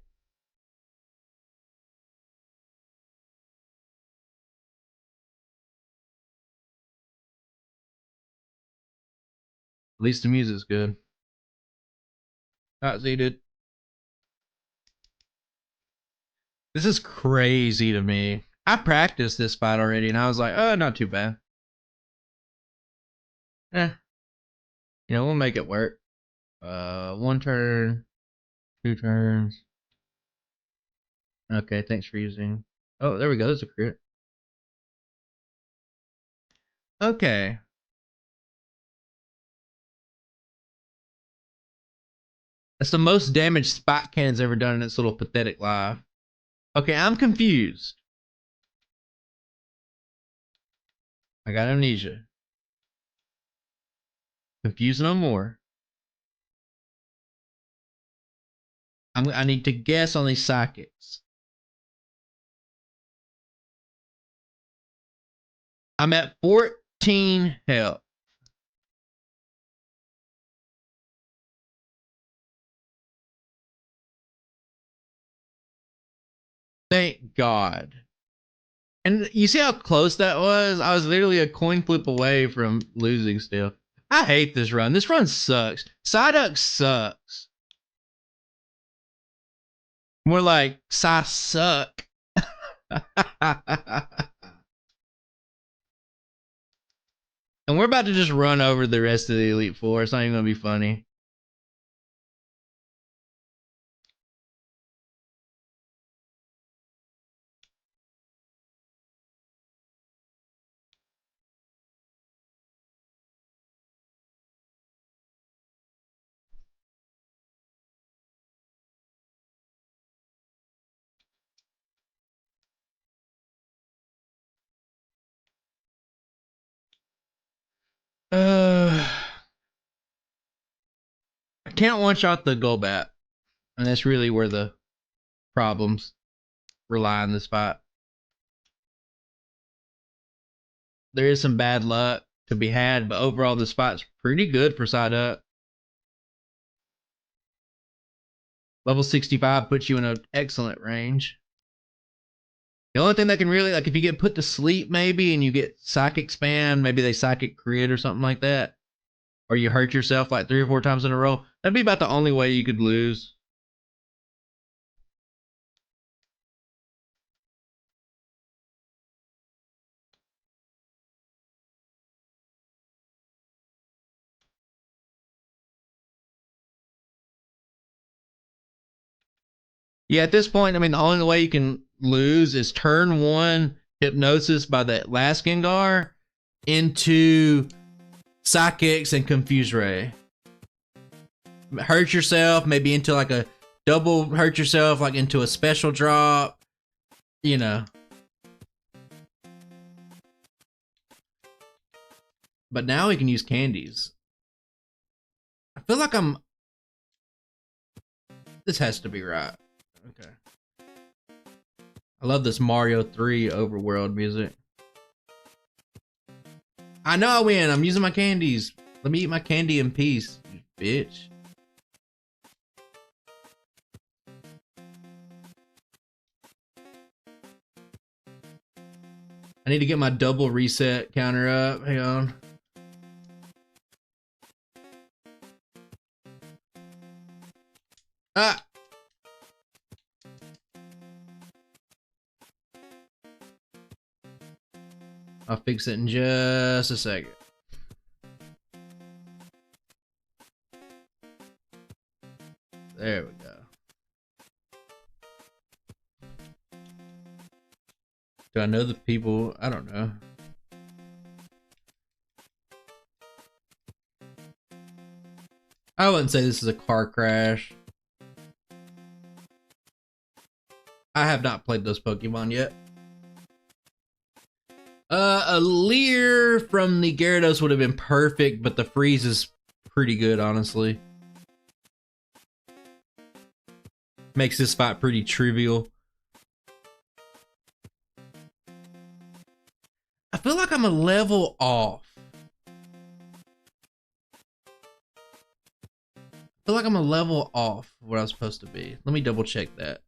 At least the music's good. Alright, see, dude. This is crazy to me. I practiced this fight already, and I was like, oh, not too bad. Eh. You know, we'll make it work. 1 turn, 2 turns. Okay, thanks for using. Oh, there we go. There's a crit. Okay. That's the most damage Spot Cannon's ever done in its little pathetic life. Okay, I'm confused. I got amnesia. Confused no more. I need to guess on these psychics. I'm at 14 health. Thank God. And you see how close that was? I was literally a coin flip away from losing still. I hate this run. This run sucks. Psyduck sucks. More like Psy suck. And we're about to just run over the rest of the Elite Four. It's not even going to be funny. I can't one-shot the Golbat. And that's really where the problems rely on this fight. There is some bad luck to be had, but overall this fight's pretty good for Psyduck. Level 65 puts you in an excellent range. The only thing that can really, like, if you get put to sleep maybe and you get psychic spam, maybe they psychic crit or something like that, or you hurt yourself like 3 or 4 times in a row, that'd be about the only way you could lose. Yeah, at this point, I mean, the only way you can lose is turn 1 hypnosis by the last Gengar into psychics and confuse ray. Hurt yourself, maybe into like a double hurt yourself, like into a special drop, you know. But now we can use candies. I feel like this has to be right. Okay. I love this Mario 3 overworld music. I know I win. I'm using my candies. Let me eat my candy in peace, you bitch. I need to get my double reset counter up. Hang on. Ah! I'll fix it in just a second. There we go. Do I know the people? I don't know. I wouldn't say this is a car crash. I have not played those Pokemon yet. A Leer from the Gyarados would have been perfect, but the freeze is pretty good, honestly. Makes this fight pretty trivial. I feel like I'm a level off. I feel like I'm a level off what I was supposed to be. Let me double check that.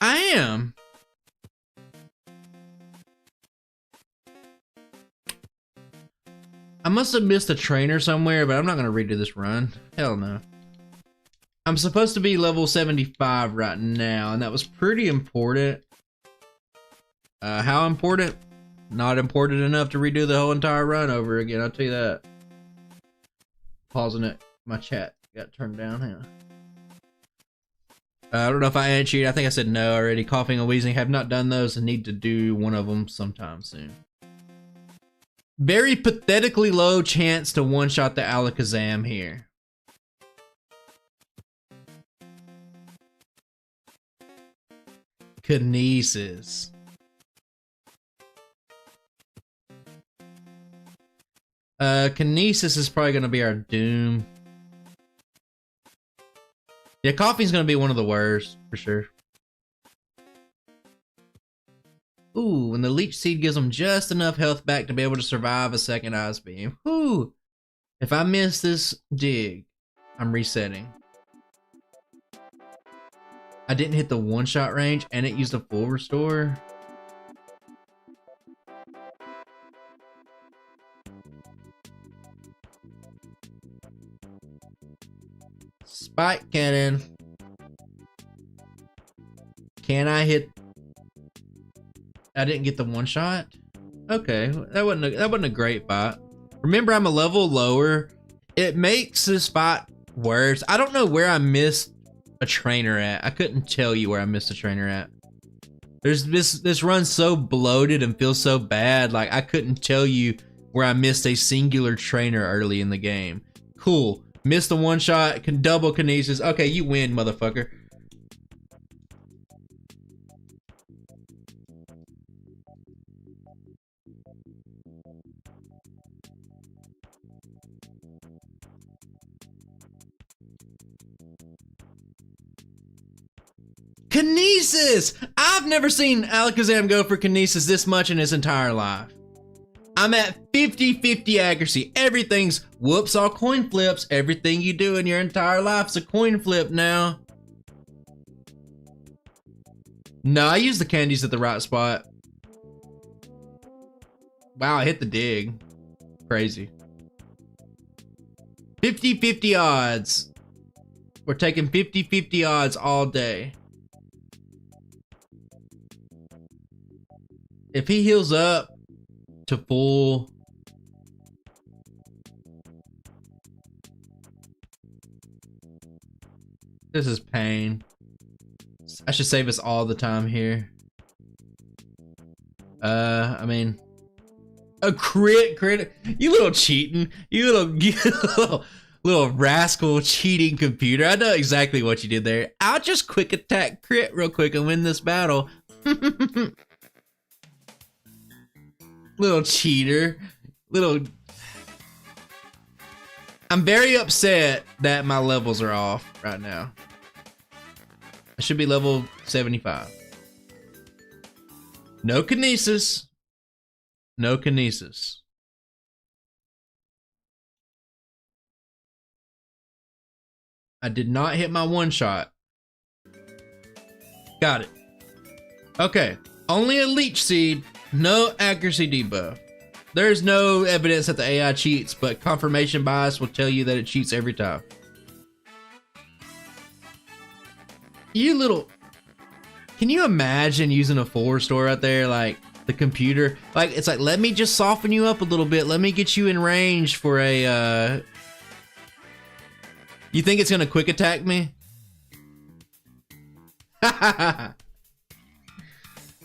I am. I must have missed a trainer somewhere, but I'm not going to redo this run. Hell no. I'm supposed to be level 75 right now, and that was pretty important. How important? Not important enough to redo the whole entire run over again, I'll tell you that. Pausing it. My chat got turned down. Hang on. I don't know if I answered you. I think I said no already. Coughing and wheezing. Have not done those and need to do one of them sometime soon. Very pathetically low chance to one-shot the Alakazam here. Kinesis. Kinesis is probably going to be our doom. Yeah, coughing's going to be one of the worst, for sure. Ooh, and the Leech Seed gives them just enough health back to be able to survive a second Ice Beam. Ooh. If I miss this dig, I'm resetting. I didn't hit the one-shot range, and it used a full restore. Spike Cannon. Can I hit? I didn't get the one shot. Okay, that wasn't a great fight. Remember, I'm a level lower. It makes this fight worse. I don't know where I missed a trainer at. I couldn't tell you where I missed a trainer at. There's this run's so bloated and feels so bad. Like I couldn't tell you where I missed a singular trainer early in the game. Cool. Missed the one shot, can double kinesis. Okay, you win, motherfucker. Kinesis! I've never seen Alakazam go for Kinesis this much in his entire life. I'm at 50-50 accuracy. Everything's, whoops, all coin flips. Everything you do in your entire life's a coin flip now. No, I use the candies at the right spot. Wow, I hit the dig. Crazy. 50-50 odds. We're taking 50-50 odds all day. If he heals up to full, this is pain. I should save us all the time here. I mean, a crit. You little cheating. You little rascal cheating computer. I know exactly what you did there. I'll just quick attack crit real quick and win this battle. Little cheater. I'm very upset that my levels are off right now. I should be level 75. No Kinesis. No Kinesis. I did not hit my one shot. Got it. Okay. Only a leech seed. No accuracy debuff. There's no evidence that the AI cheats, but confirmation bias will tell you that it cheats every time. You little... Can you imagine using a full restore out there, like the computer? Like, it's like, let me just soften you up a little bit. Let me get you in range for a... You think it's gonna quick attack me?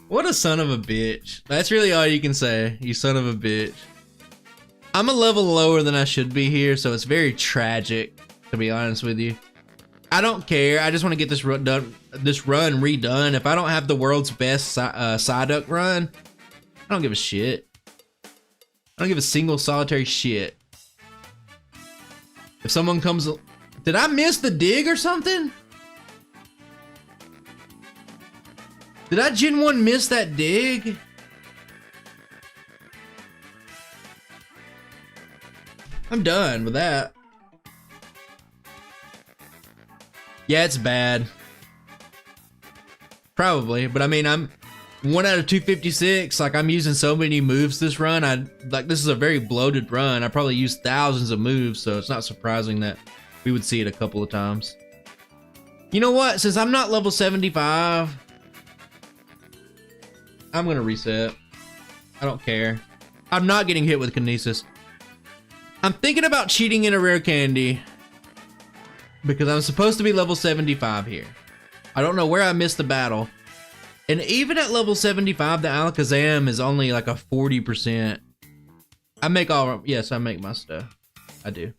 What a son of a bitch. That's really all you can say. You son of a bitch. I'm a level lower than I should be here, so it's very tragic, to be honest with you. I don't care. I just want to get this run redone. If I don't have the world's best Psyduck run, I don't give a shit. I don't give a single solitary shit. If someone comes... Did I miss the dig or something? Did I Gen 1 miss that dig? I'm done with that. Yeah, it's bad. Probably, but I mean, I'm 1 out of 256. Like, I'm using so many moves this run. This is a very bloated run. I probably used thousands of moves, so it's not surprising that we would see it a couple of times. You know what? Since I'm not level 75, I'm gonna reset. I don't care. I'm not getting hit with Kinesis. I'm thinking about cheating in a rare candy because I'm supposed to be level 75 here. I don't know where I missed the battle. And even at level 75, the Alakazam is only like a 40%. Yes, I make my stuff. I do.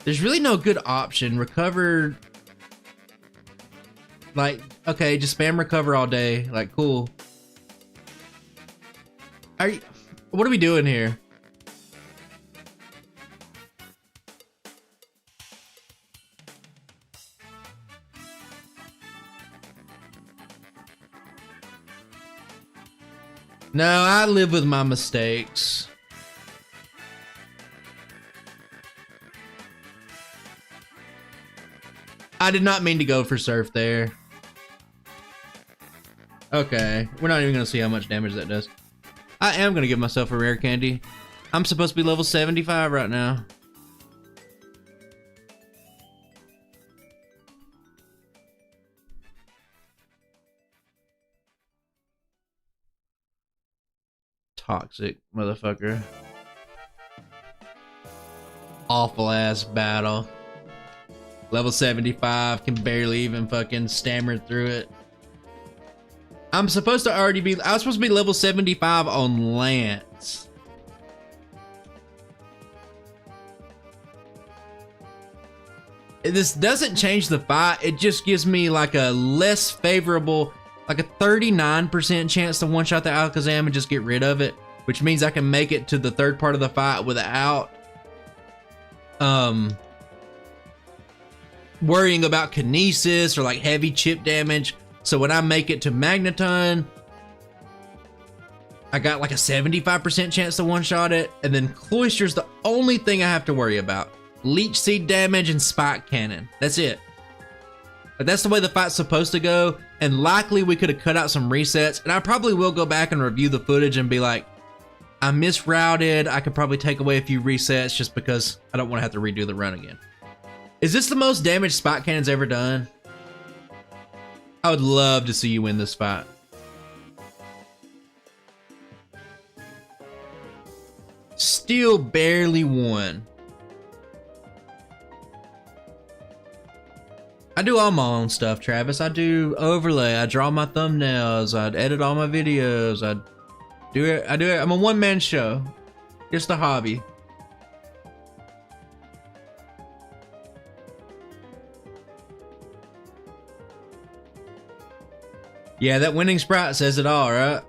There's really no good option. Recover... Like, okay, just spam recover all day. Like, cool. What are we doing here? No, I live with my mistakes. I did not mean to go for surf there. Okay, we're not even gonna see how much damage that does. I am gonna give myself a rare candy. I'm supposed to be level 75 right now. Toxic motherfucker. Awful ass battle. Level 75, can barely even fucking stammer through it. I was supposed to be level 75 on Lance. This doesn't change the fight. It just gives me like a less favorable, like a 39% chance to one-shot the Alakazam and just get rid of it, which means I can make it to the third part of the fight without worrying about kinesis or like heavy chip damage. So when I make it to Magneton, I got like a 75% chance to one-shot it. And then Cloyster's the only thing I have to worry about. Leech Seed damage and Spike Cannon. That's it. But that's the way the fight's supposed to go. And likely we could have cut out some resets. And I probably will go back and review the footage and be like, I misrouted. I could probably take away a few resets just because I don't want to have to redo the run again. Is this the most damage Spike Cannon's ever done? I would love to see you win this fight. Still barely won. I do all my own stuff, Travis. I do overlay. I draw my thumbnails. I edit all my videos. I do it. I'm a one-man show. Just a hobby. Yeah, that winning sprite says it all, right?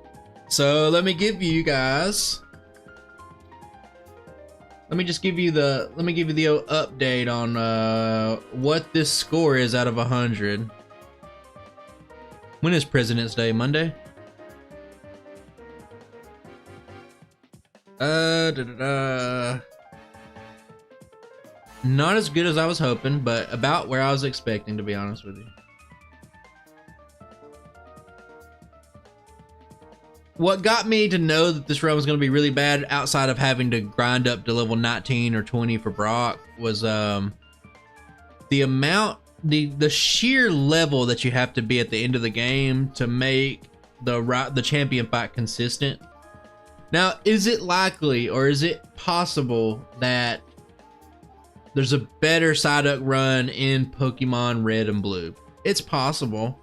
So let me give you guys. Let me give you the update on what this score is out of 100. When is President's Day? Monday? Not as good as I was hoping, but about where I was expecting, to be honest with you. What got me to know that this run was going to be really bad, outside of having to grind up to level 19 or 20 for Brock, was the sheer level that you have to be at the end of the game to make the champion fight consistent. Now, is it likely or is it possible that there's a better Psyduck run in Pokemon Red and Blue? It's possible.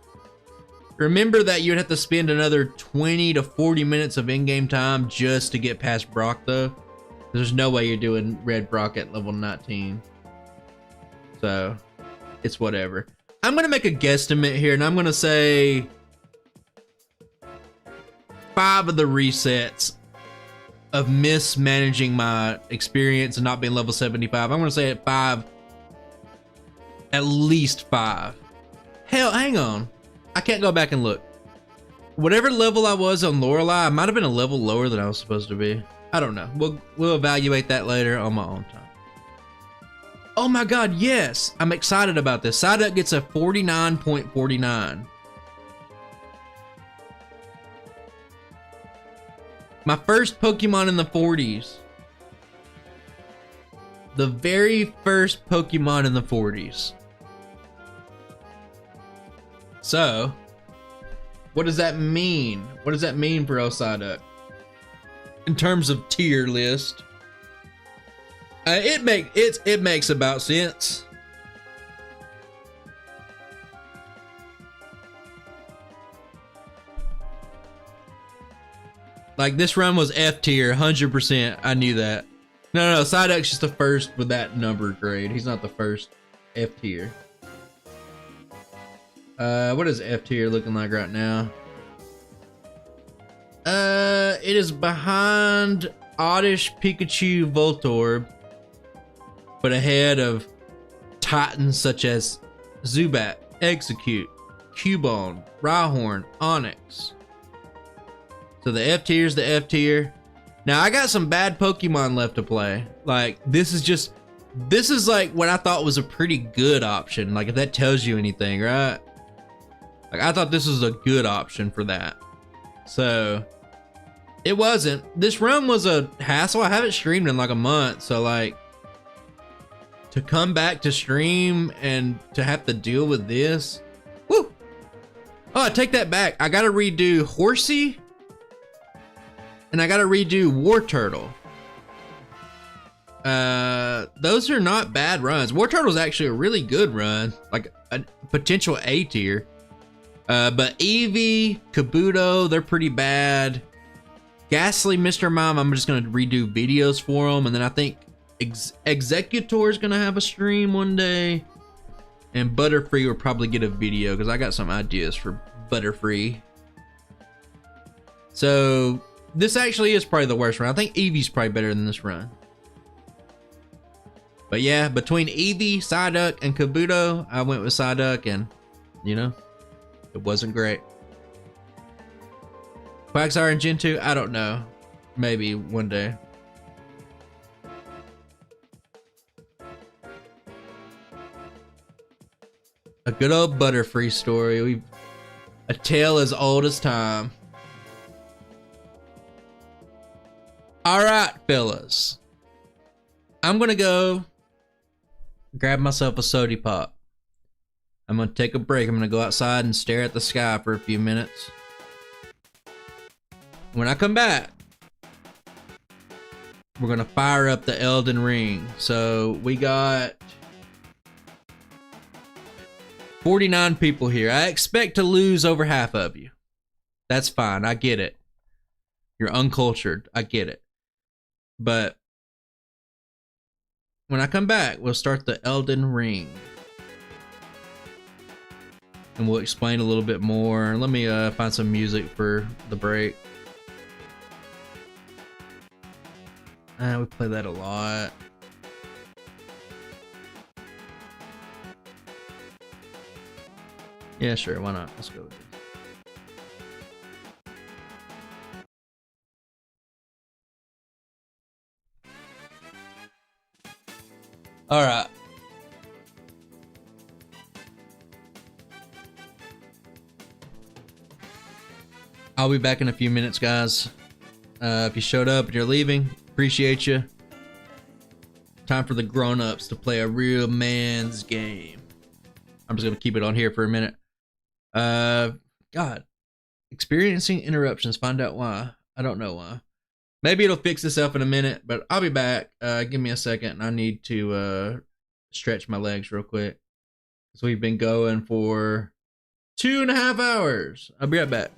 Remember that you'd have to spend another 20 to 40 minutes of in-game time just to get past Brock, though. There's no way you're doing Red Brock at level 19. So, it's whatever. I'm going to make a guesstimate here, and I'm going to say 5 of the resets of mismanaging my experience and not being level 75. I'm going to say at 5. At least 5. Hell, hang on. I can't go back and look. Whatever level I was on Lorelei, I might have been a level lower than I was supposed to be. I don't know. We'll evaluate that later on my own time. Oh my god, yes! I'm excited about this. Psyduck gets a 49.49. My first Pokemon in the 40s. The very first Pokemon in the 40s. So, what does that mean? What does that mean for Psyduck? In terms of tier list, it makes about sense. Like, this run was F tier, 100%. I knew that. No, Psyduck's just the first with that number grade. He's not the first F tier. What is F tier looking like right now? It is behind Oddish, Pikachu, Voltorb, but ahead of titans such as Zubat, Execute, Cubone, Rhyhorn, Onix. So the F tier is the F tier. Now I got some bad Pokemon left to play. Like, this is like what I thought was a pretty good option. Like, if that tells you anything, right? Like, I thought this was a good option for that. So, it wasn't. This run was a hassle. I haven't streamed in like a month. So, like, to come back to stream and to have to deal with this. Woo! Oh, I take that back. I gotta redo Horsey. And I gotta redo War Turtle. Those are not bad runs. War Turtle's actually a really good run. Like, a potential A tier. But Eevee, Kabuto, they're pretty bad. Ghastly, Mr. Mime, I'm just gonna redo videos for them, and then I think Executor is gonna have a stream one day, and Butterfree will probably get a video because I got some ideas for Butterfree. So this actually is probably the worst run. I think Eevee's probably better than this run. But yeah, between Eevee, Psyduck, and Kabuto, I went with Psyduck, and you know, it wasn't great. Quagsire and Gen 2, I don't know. Maybe one day. A good old Butterfree story. A tale as old as time. Alright, fellas. I'm gonna go grab myself a sody pop. I'm gonna take a break. I'm gonna go outside and stare at the sky for a few minutes. When I come back, we're gonna fire up the Elden Ring. So we got 49 people here. I expect to lose over half of you. That's fine. I get it. You're uncultured. I get it. But when I come back, we'll start the Elden Ring. And we'll explain a little bit more. Let me find some music for the break. We play that a lot. Yeah, sure. Why not? Let's go with it. All right. I'll be back in a few minutes, guys. If you showed up and you're leaving, appreciate you. Time for the grown-ups to play a real man's game. I'm just gonna keep it on here for a minute. God, experiencing interruptions. Find out why. I don't know why. Maybe it'll fix itself in a minute, but I'll be back. Give me a second. I need to stretch my legs real quick. So we've been going for 2.5 hours. I'll be right back.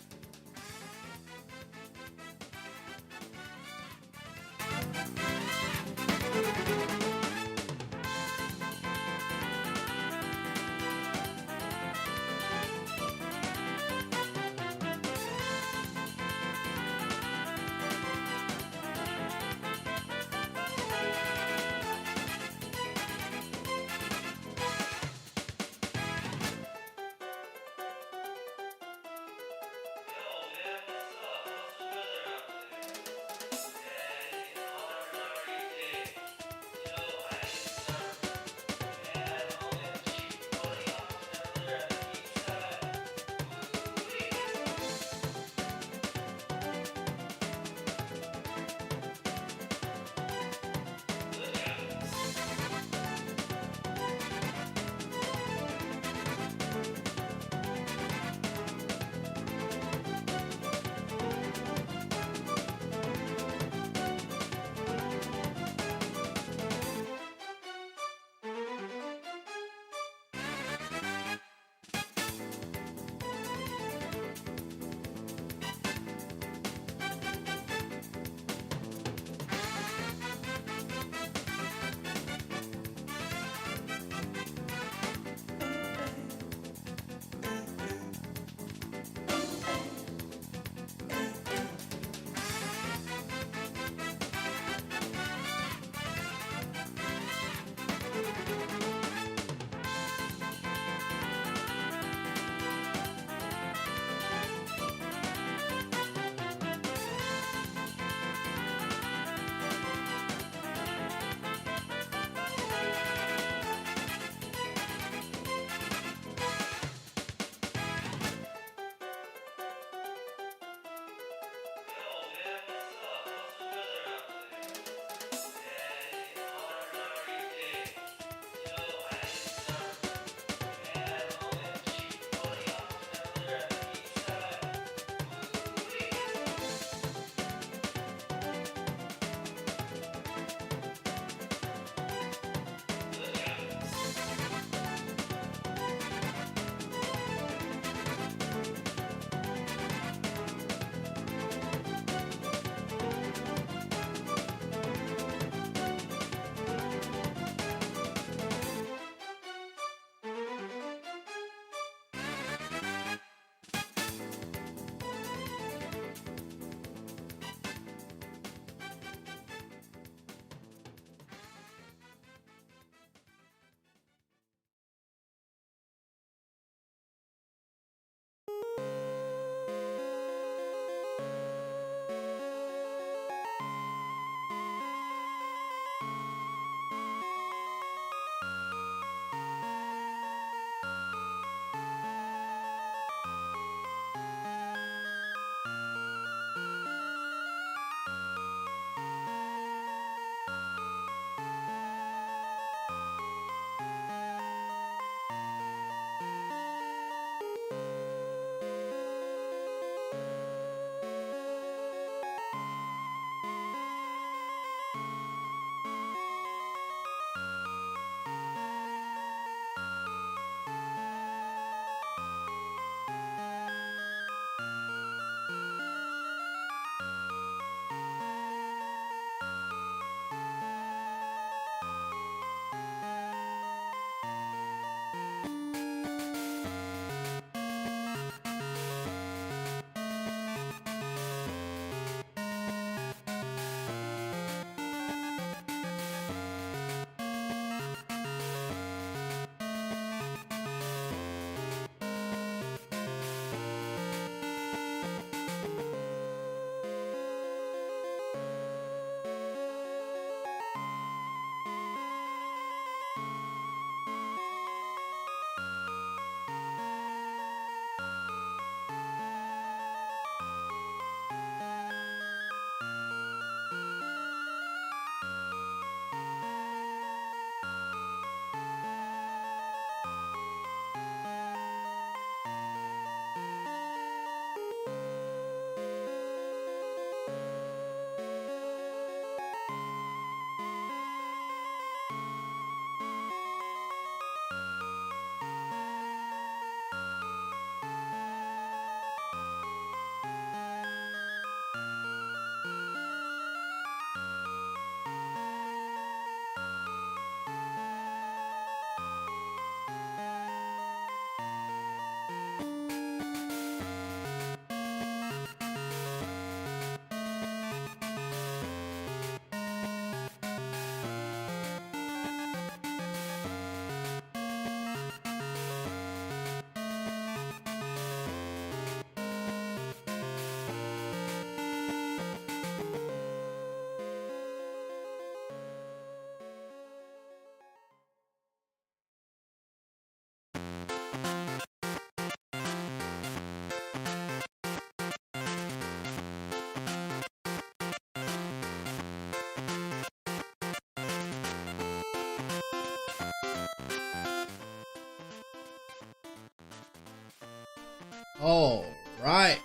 All right.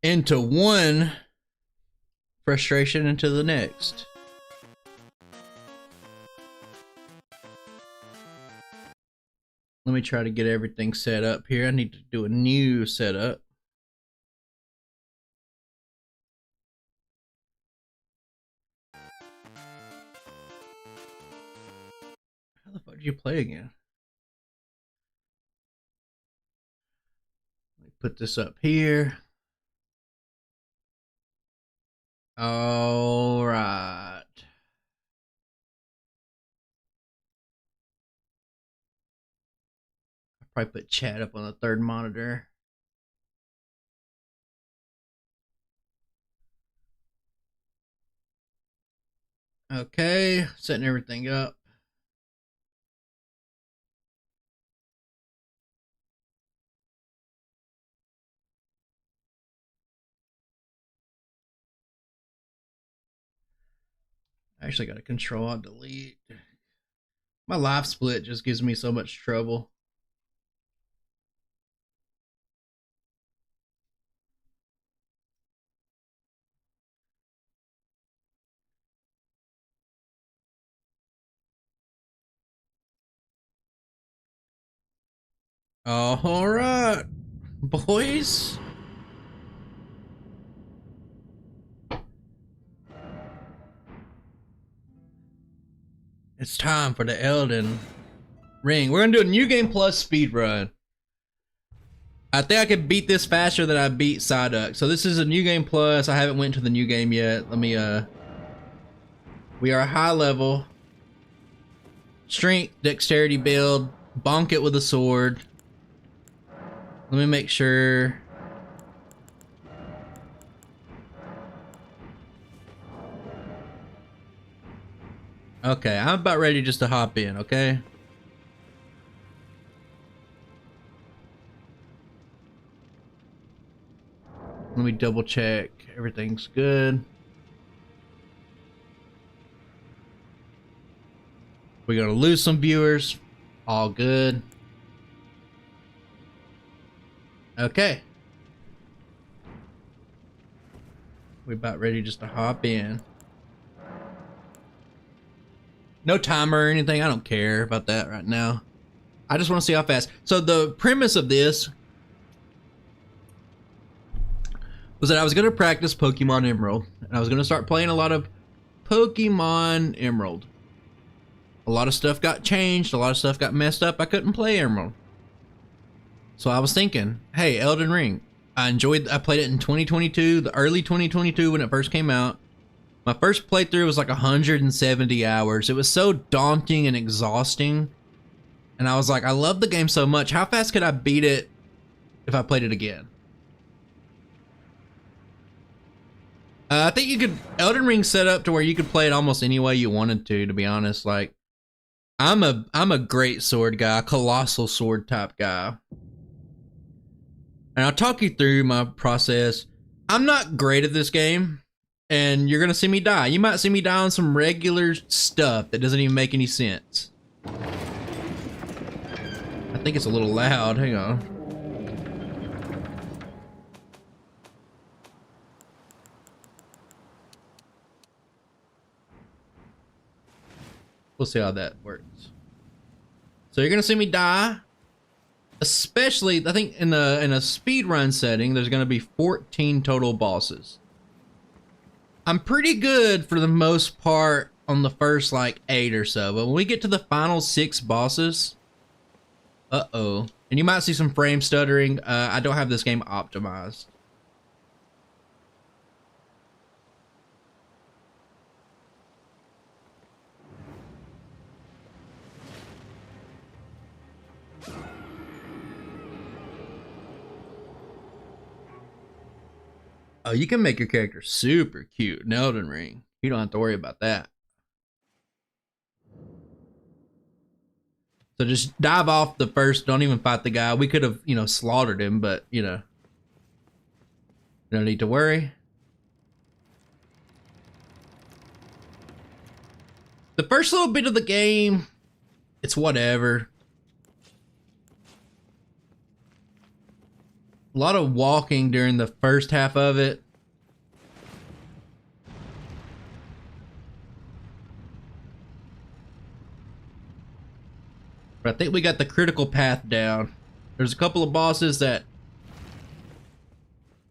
Into one frustration into the next. Let me try to get everything set up here. I need to do a new setup. How the fuck did you play again? Let me put this up here. All right. I'll probably put chat up on the third monitor. Okay, setting everything up. I actually got to control alt delete. My live split just gives me so much trouble. All right, boys. It's time for the Elden Ring. We're gonna do a new game plus speed run. I think I could beat this faster than I beat Psyduck. So this is a new game plus. I haven't went to the new game yet. Let me we are high level. Strength, dexterity build, bonk it with a sword. Let me make sure. Okay, I'm about ready just to hop in, okay? Let me double check. Everything's good. We're gonna lose some viewers. All good. Okay. We're about ready just to hop in. No timer or anything. I don't care about that right now. I just want to see how fast. So the premise of this was that I was going to practice Pokemon Emerald. And I was going to start playing a lot of Pokemon Emerald. A lot of stuff got changed. A lot of stuff got messed up. I couldn't play Emerald. So I was thinking, hey, Elden Ring. I played it in 2022, the early 2022 when it first came out. My first playthrough was like 170 hours. It was so daunting and exhausting. And I was like, I love the game so much. How fast could I beat it if I played it again? I think you could, Elden Ring set up to where you could play it almost any way you wanted to be honest. Like, I'm a great sword guy, colossal sword type guy. And I'll talk you through my process. I'm not great at this game. And you're gonna see me die. You might see me die on some regular stuff that doesn't even make any sense. I think it's a little loud. Hang on. We'll see how that works. So you're gonna see me die. Especially, I think in a speedrun setting, there's gonna be 14 total bosses. I'm pretty good for the most part on the first like 8 or so, but when we get to the final 6 bosses, uh-oh. And you might see some frame stuttering. I don't have this game optimized. Oh, you can make your character super cute in Elden Ring. You don't have to worry about that. So just dive off the first, don't even fight the guy. We could have, slaughtered him, but, no need to worry. The first little bit of the game, it's whatever. A lot of walking during the first half of it. But I think we got the critical path down. There's a couple of bosses that...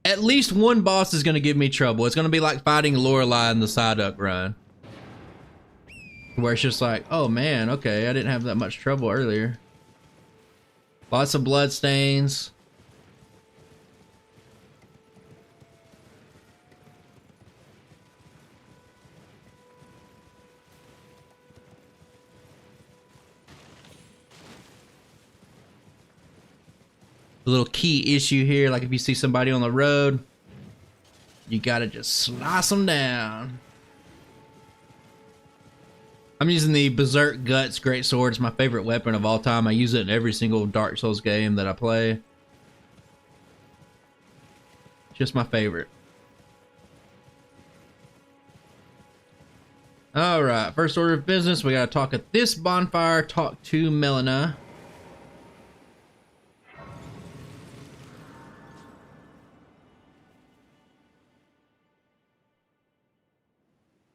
At least one boss is going to give me trouble. It's going to be like fighting Lorelei in the Psyduck run. Where it's just like, oh man, okay, I didn't have that much trouble earlier. Lots of blood stains. A little key issue here, like if you see somebody on the road, you gotta just slice them down. I'm using the Berserk Guts Great Sword. It's my favorite weapon of all time. I use it in every single Dark Souls game that I play. Just my favorite. Alright, first order of business, we gotta talk at this bonfire, talk to Melina.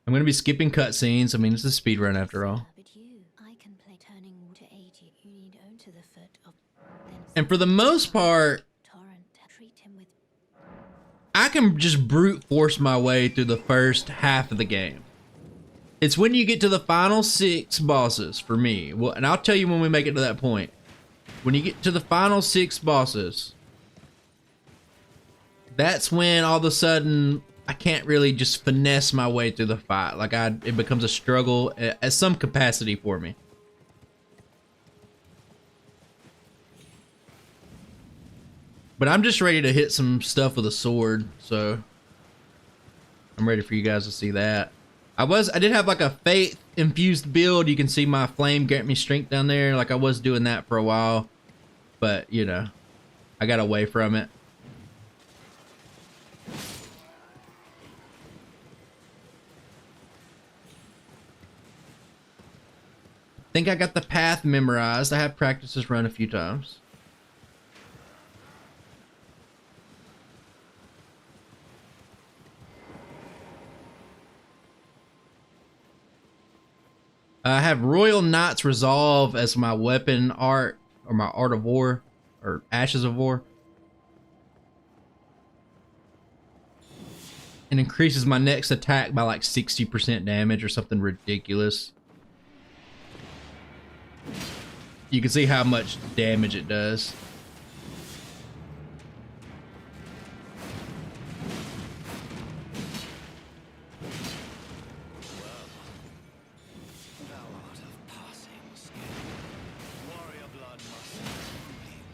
I'm gonna be skipping cutscenes. I mean, it's a speedrun after all. And for the most part, I can just brute force my way through the first half of the game. It's when you get to the final 6 bosses for me. Well, and I'll tell you when we make it to that point. When you get to the final 6 bosses, that's when all of a sudden I can't really just finesse my way through the fight. Like it becomes a struggle at some capacity for me. But I'm just ready to hit some stuff with a sword, so I'm ready for you guys to see that. I did have like a faith infused build. You can see my flame grant me strength down there. Like I was doing that for a while, but you know, I got away from it. I think I got the path memorized. I have practiced this run a few times. I have Royal Knight's Resolve as my weapon art, or my Art of War, or Ashes of War. It increases my next attack by like 60% damage or something ridiculous. You can see how much damage it does.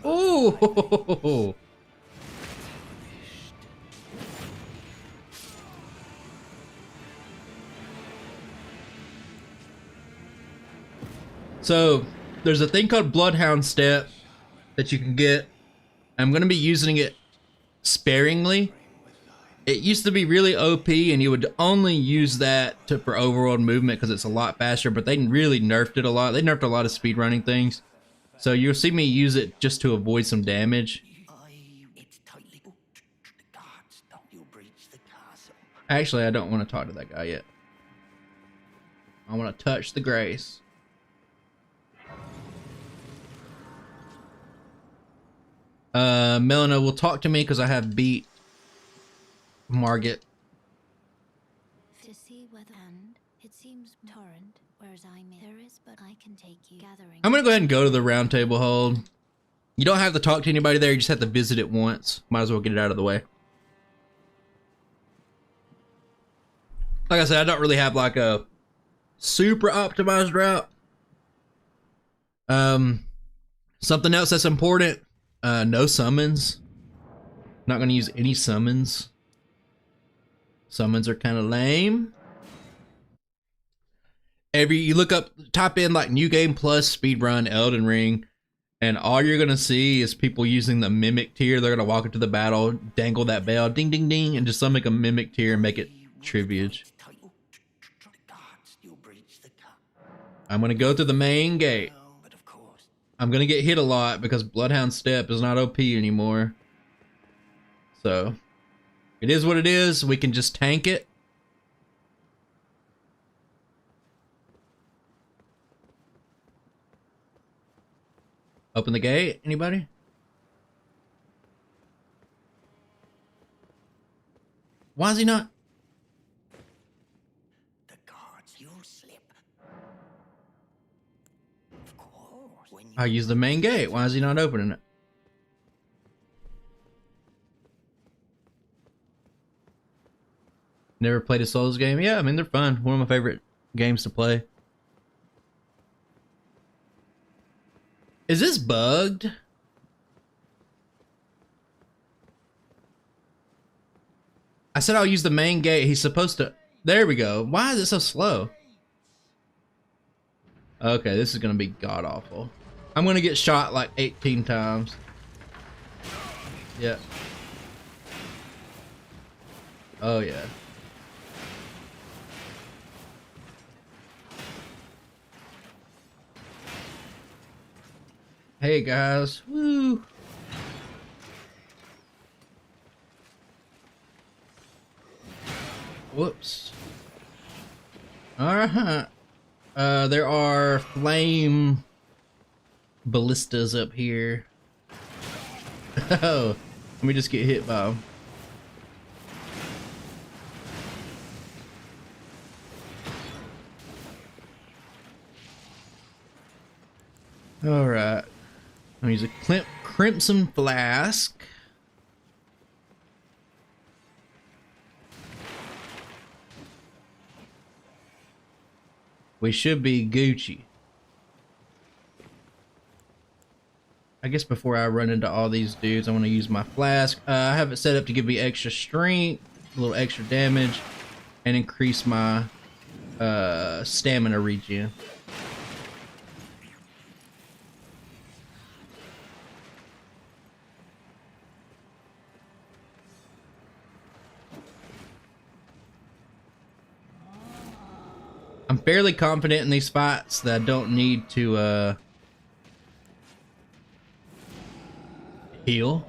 Ooh! So, there's a thing called Bloodhound Step that you can get. I'm going to be using it sparingly. It used to be really OP, and you would only use that for overworld movement because it's a lot faster, but they really nerfed it a lot. They nerfed a lot of speedrunning things. So you'll see me use it just to avoid some damage. Actually, I don't want to talk to that guy yet. I want to touch the grace. Melina will talk to me because I have beat Margit. To see whether it seems torrent, whereas there is, but I can take you gathering. I'm gonna go ahead and go to the round table hold. You don't have to talk to anybody there, you just have to visit it once. Might as well get it out of the way. Like I said, I don't really have like a super optimized route. Something else that's important, no summons. Not gonna use any summons. Summons are kind of lame. You look up, type in like New Game Plus Speedrun Elden Ring, and all you're gonna see is people using the mimic tier. They're gonna walk into the battle, dangle that bell, ding ding ding, and just summon a mimic tier and make it tribuge. I'm gonna go through the main gate. I'm gonna get hit a lot because Bloodhound Step is not OP anymore. So it is what it is. We can just tank it. Open the gate. Anybody? Why is he not? The gods, you slip. Of course. When you I use the main gate. Why is he not opening it? Never played a Souls game? Yeah, I mean, they're fun. One of my favorite games to play. Is this bugged? I said I'll use the main gate. He's supposed to... There we go. Why is it so slow? Okay, this is going to be god-awful. I'm going to get shot like 18 times. Yeah. Oh, yeah. Hey, guys. Woo. Whoops. Alright. There are flame ballistas up here. Oh, let me just get hit by them. Alright. I'm gonna use a crimson flask. We should be Gucci. I guess before I run into all these dudes, I want to use my flask. I have it set up to give me extra strength, a little extra damage, and increase my stamina regen. I'm fairly confident in these fights that I don't need to heal.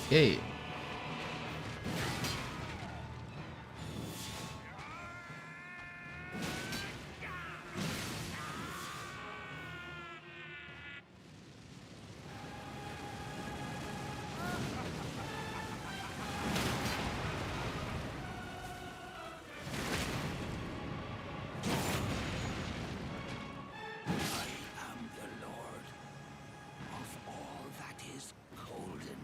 Okay. am the Lord of all that is golden,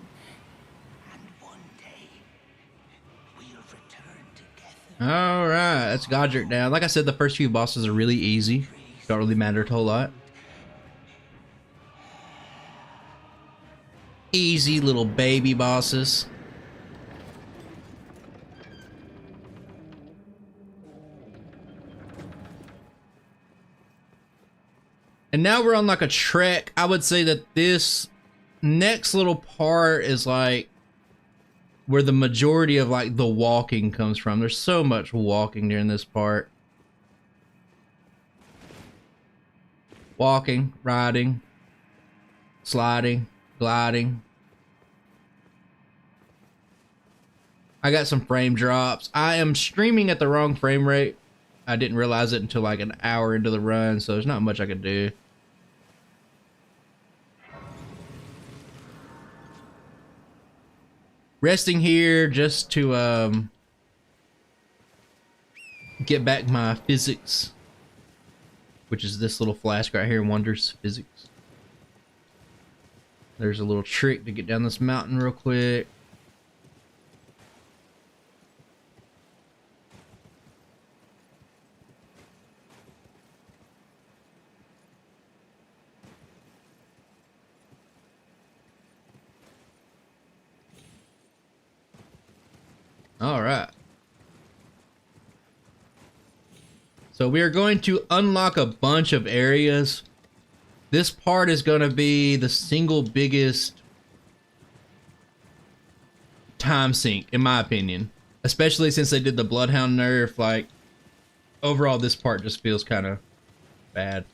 and one day we'll return together. All right, that's Godric down. Like I said, the first few bosses are really easy. Don't really matter a whole lot. Easy little baby bosses. And now we're on like a trek. I would say that this next little part is like where the majority of like the walking comes from. There's so much walking during this part. Walking, riding, sliding, gliding. I got some frame drops. I am streaming at the wrong frame rate. I didn't realize it until like an hour into the run, so there's not much I could do. Resting here just to get back my physics, which is this little flask right here, Wonders Physics. There's a little trick to get down this mountain real quick. All right. So we are going to unlock a bunch of areas This part is going to be the single biggest time sink, in my opinion. Especially since they did the Bloodhound nerf. Like, overall, this part just feels kind of bad.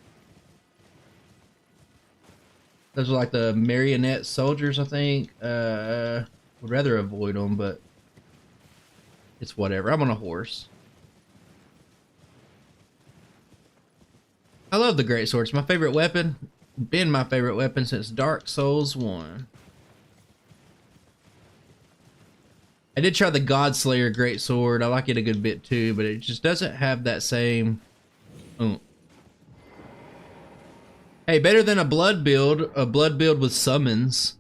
Those are like the marionette soldiers, I think. Would rather avoid them, but it's whatever. I'm on a horse. I love the greatsword. It's my favorite weapon. Been my favorite weapon since Dark Souls 1. I did try the Godslayer greatsword. I like it a good bit too, but it just doesn't have that same oomph. Hey, better than a blood build with summons.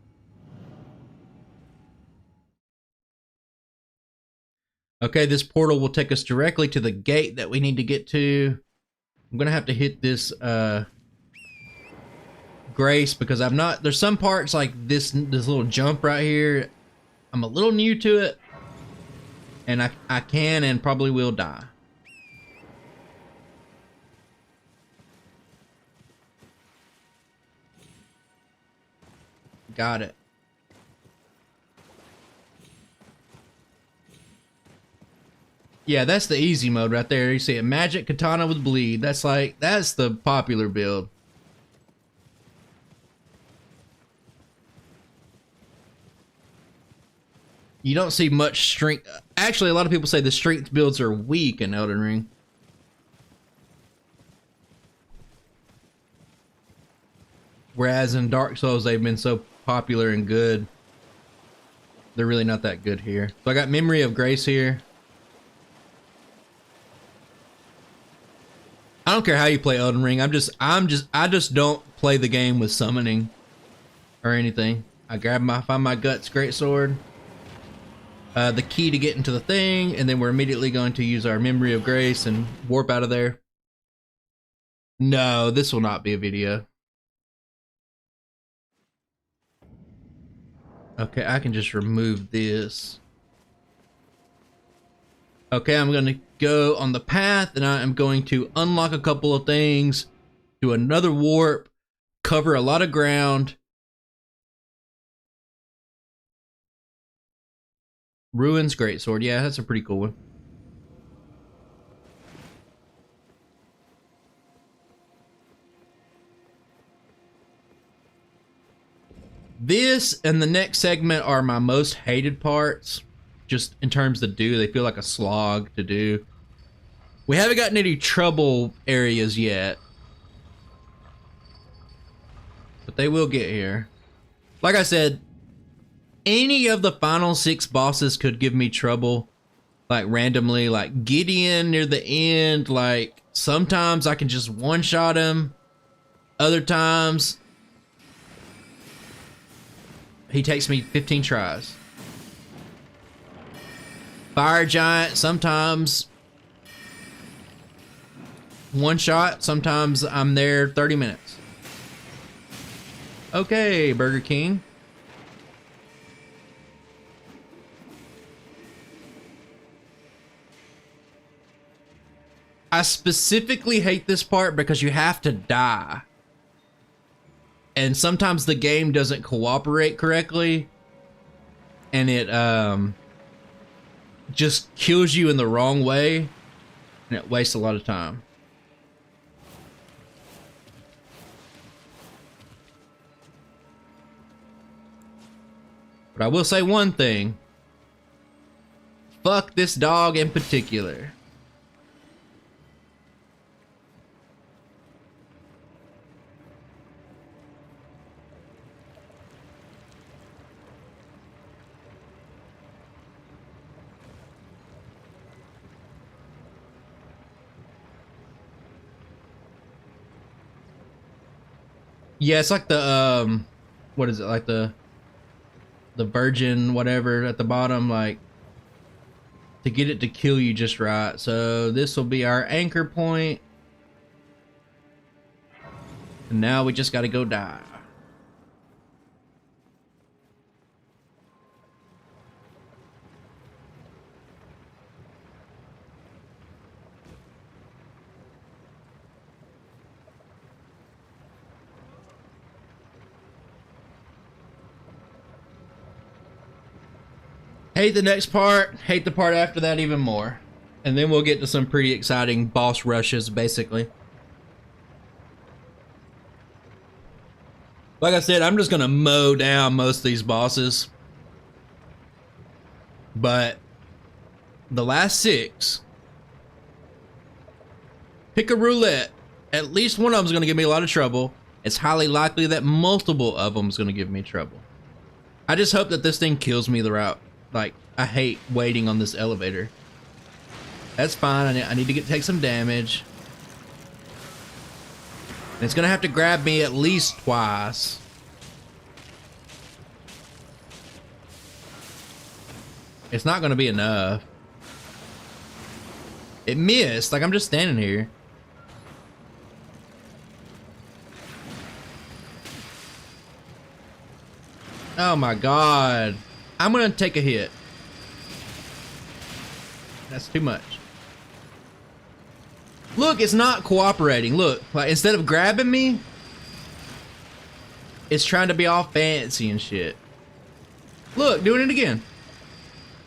Okay, this portal will take us directly to the gate that we need to get to. I'm gonna have to hit this grace because I'm not, there's some parts like this little jump right here. I'm a little new to it, and I can and probably will die. Got it. Yeah, that's the easy mode right there. You see it, magic katana with bleed. That's the popular build. You don't see much strength. Actually, a lot of people say the strength builds are weak in Elden Ring. Whereas in Dark Souls, they've been so popular and good. They're really not that good here. So I got Memory of Grace here. I don't care how you play Elden Ring. I just don't play the game with summoning or anything. I find my guts greatsword. The key to get into the thing, and then we're immediately going to use our Memory of Grace and warp out of there. No, this will not be a video. Okay, I can just remove this. Okay, I'm going to go on the path, and I am going to unlock a couple of things, do another warp, cover a lot of ground. Ruins greatsword. Yeah, that's a pretty cool one. This and the next segment are my most hated parts, just in terms of do. They feel like a slog to do. We haven't gotten any trouble areas yet, but they will get here. Like I said, any of the final 6 bosses could give me trouble, like randomly, like Gideon near the end. Like sometimes I can just one-shot him. Other times he takes me 15 tries. Fire Giant, sometimes one shot, sometimes I'm there 30 minutes. Okay, Burger King. I specifically hate this part because you have to die. And sometimes the game doesn't cooperate correctly. And it just kills you in the wrong way. And it wastes a lot of time. But I will say one thing. Fuck this dog in particular. Yeah, it's like the what is it, like the virgin whatever at the bottom, like to get it to kill you just right. So this will be our anchor point. And now we just got to go die. Hate the next part, hate the part after that even more. And then we'll get to some pretty exciting boss rushes, basically. Like I said, I'm just gonna mow down most of these bosses. But the last 6, pick a roulette. At least one of them is gonna give me a lot of trouble. It's highly likely that multiple of them is gonna give me trouble. I just hope that this thing kills me the route. Like, I hate waiting on this elevator. That's fine. I need to take some damage. And it's gonna have to grab me at least twice. It's not gonna be enough. It missed. Like, I'm just standing here. Oh my god. I'm gonna take a hit. That's too much. Look, it's not cooperating. Look, like, instead of grabbing me, it's trying to be all fancy and shit. Look, doing it again.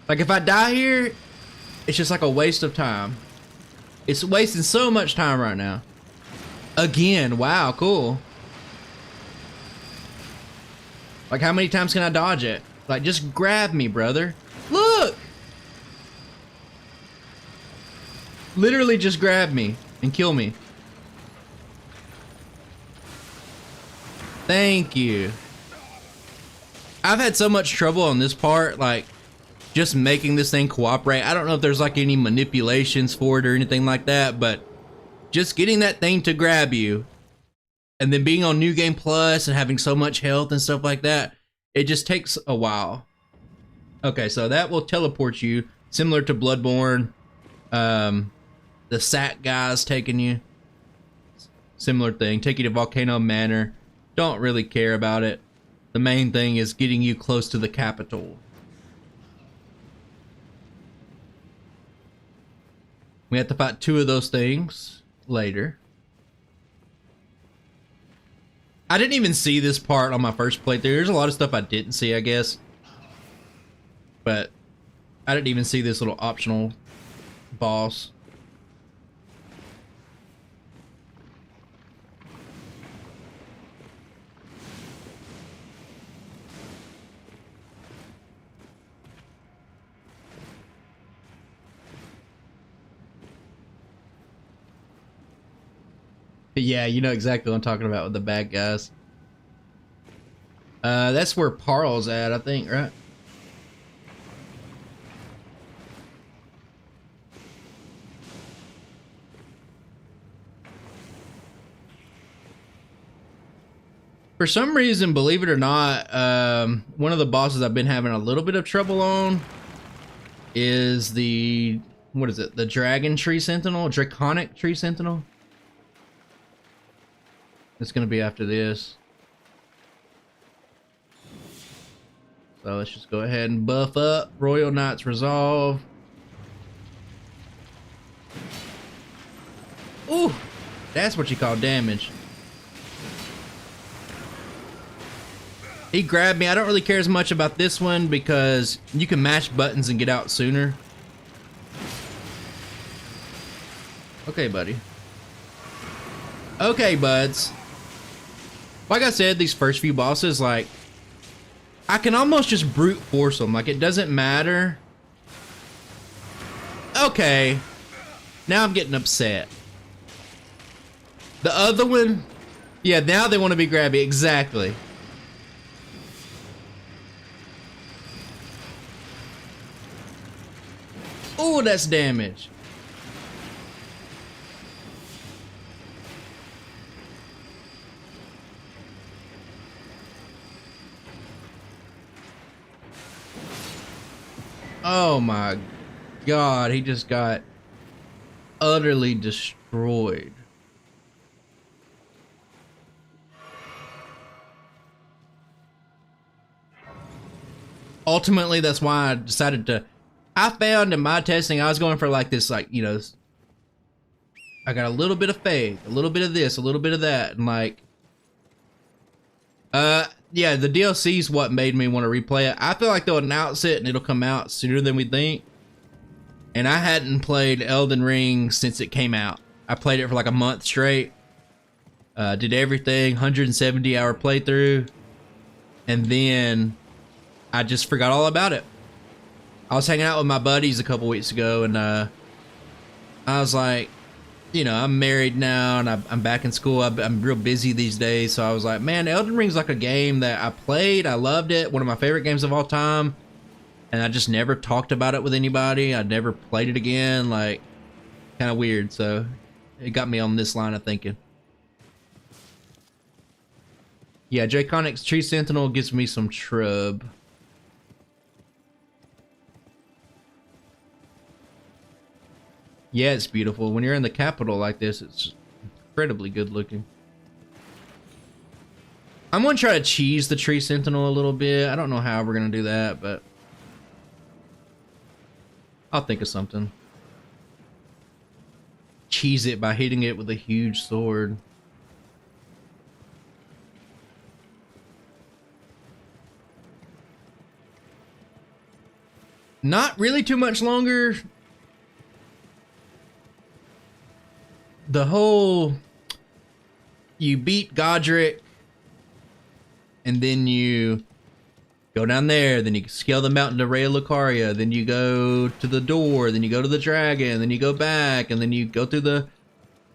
Like, if I die here, it's just like a waste of time. It's wasting so much time right now. Again, wow, cool. Like, how many times can I dodge it? Like, just grab me, brother. Look! Literally just grab me and kill me. Thank you. I've had so much trouble on this part, like, just making this thing cooperate. I don't know if there's like any manipulations for it or anything like that, but just getting that thing to grab you and then being on New Game Plus and having so much health and stuff like that, it just takes a while. Okay, so that will teleport you, similar to Bloodborne. The sack guys taking you. Similar thing. Take you to Volcano Manor. Don't really care about it. The main thing is getting you close to the capital. We have to fight 2 of those things later. I didn't even see this part on my first playthrough. There's a lot of stuff I didn't see, I guess. But I didn't even see this little optional boss. But yeah, you know exactly what I'm talking about with the bad guys. That's where Parl's at, I think, right? For some reason, believe it or not, one of the bosses I've been having a little bit of trouble on is the, what is it? The Dragon Tree Sentinel? Draconic Tree Sentinel? It's gonna be after this. So let's just go ahead and buff up. Royal Knight's Resolve. Ooh, that's what you call damage. He grabbed me. I don't really care as much about this one because you can mash buttons and get out sooner. Okay, buddy. Okay, buds. Like I said, these first few bosses, like, I can almost just brute force them. Like, it doesn't matter. Okay. Now I'm getting upset. The other one, yeah, now they want to be grabby. Exactly. Oh, that's damage. Oh my god, he just got utterly destroyed. Ultimately, that's why I decided to, I found in my testing, I was going for like this, like, you know, I got a little bit of faith, a little bit of this, a little bit of that, and like, Yeah, the DLC is what made me want to replay it. I feel like they'll announce it and it'll come out sooner than we think. And I hadn't played Elden Ring since it came out. I played it for like a month straight. Did everything, 170-hour playthrough. And then I just forgot all about it. I was hanging out with my buddies a couple weeks ago, and I was like, you know, I'm married now, and I'm back in school. I'm real busy these days, so I was like, man, Elden Ring's like a game that I played. I loved it. One of my favorite games of all time. And I just never talked about it with anybody. I never played it again. Like, kind of weird. So it got me on this line of thinking. Yeah, Draconic's Tree Sentinel gives me some shrub. Yeah, it's beautiful. When you're in the capital like this, it's incredibly good looking. I'm going to try to cheese the Tree Sentinel a little bit. I don't know how we're going to do that, but I'll think of something. Cheese it by hitting it with a huge sword. Not really too much longer. The whole, you beat Godric, and then you go down there, then you scale the mountain to Raya Lucaria, then you go to the door, then you go to the dragon, then you go back, and then you go through the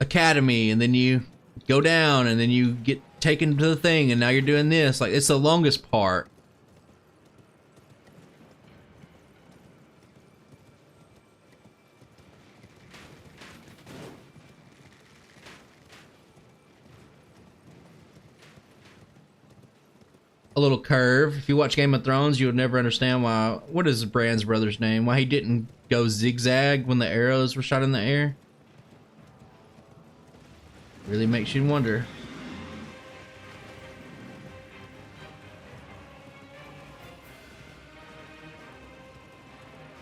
academy, and then you go down, and then you get taken to the thing, and now you're doing this. Like, it's the longest part. A little curve. If you watch Game of Thrones, you would never understand why. What is Bran's brother's name? Why he didn't go zigzag when the arrows were shot in the air? Really makes you wonder.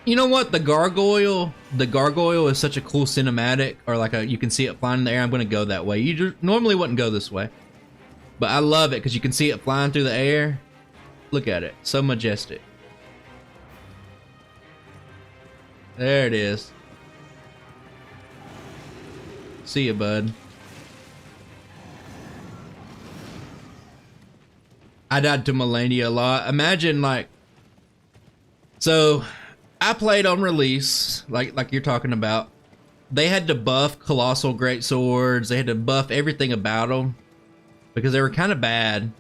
You know what? The gargoyle is such a cool cinematic, or like you can see it flying in the air. I'm gonna go that way. You just normally wouldn't go this way. But I love it because you can see it flying through the air. Look at it. So majestic. There it is. See ya, bud. I died to Melania a lot. Imagine, like... So, I played on release, like you're talking about. They had to buff Colossal Greatswords. They had to buff everything about them, because they were kind of bad.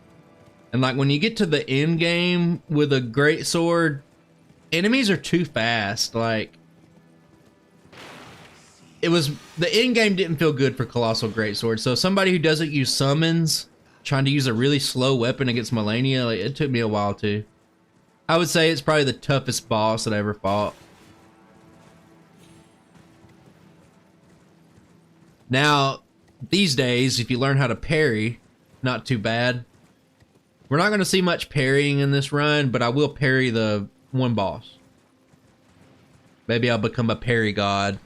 And like when you get to the end game with a great sword, enemies are too fast. Like, the end game didn't feel good for Colossal Greatsword. So somebody who doesn't use summons, trying to use a really slow weapon against Melania, like, it took me a while too. I would say it's probably the toughest boss that I ever fought. Now, these days, if you learn how to parry, not too bad. We're not going to see much parrying in this run, but I will parry the one boss. Maybe I'll become a parry god.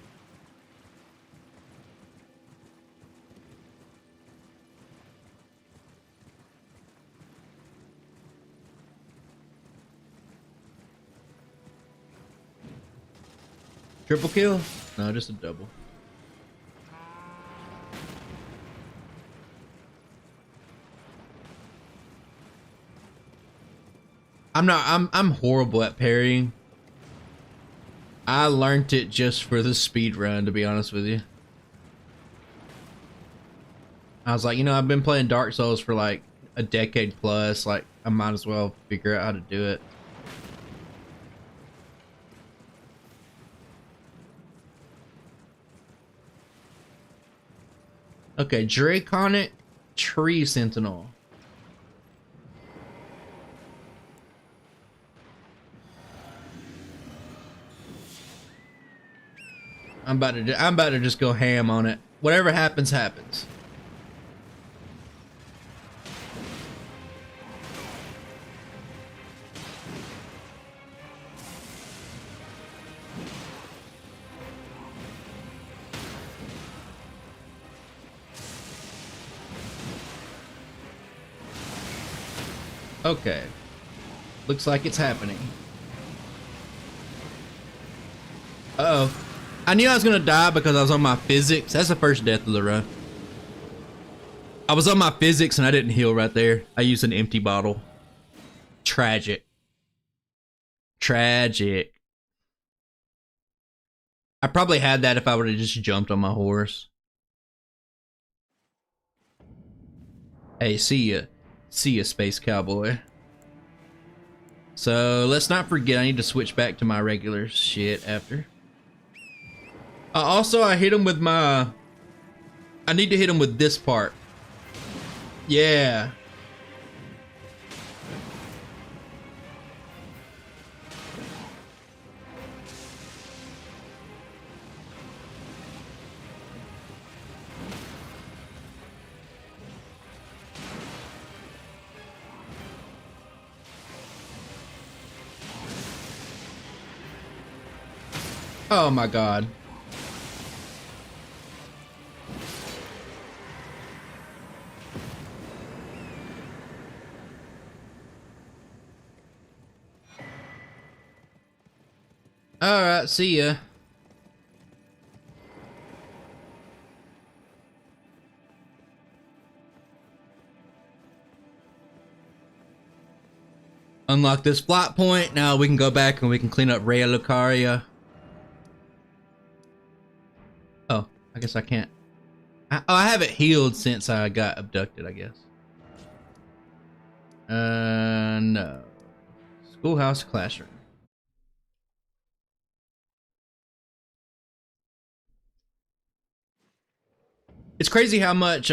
Triple kill? No, just a double. I'm horrible at parrying. I learned it just for the speed run, to be honest with you. I was like, you know, I've been playing Dark Souls for like a decade plus, like I might as well figure out how to do it. Okay, Draconic Tree Sentinel. I'm about to just go ham on it. Whatever happens, happens. Okay. Looks like it's happening. Uh-oh. I knew I was gonna die because I was on my physics. That's the first death of the run. I was on my physics and I didn't heal right there. I used an empty bottle. Tragic. Tragic. I probably had that if I would have just jumped on my horse. Hey, see ya. See ya, Space Cowboy. So, let's not forget I need to switch back to my regular shit after. Also, I hit him with my... I need to hit him with this part. Yeah. Oh my god. Alright, see ya. Unlock this plot point. Now we can go back and we can clean up Rhea Lucaria. Oh, I guess I can't. I haven't healed since I got abducted, I guess. No. Schoolhouse classroom. It's crazy how much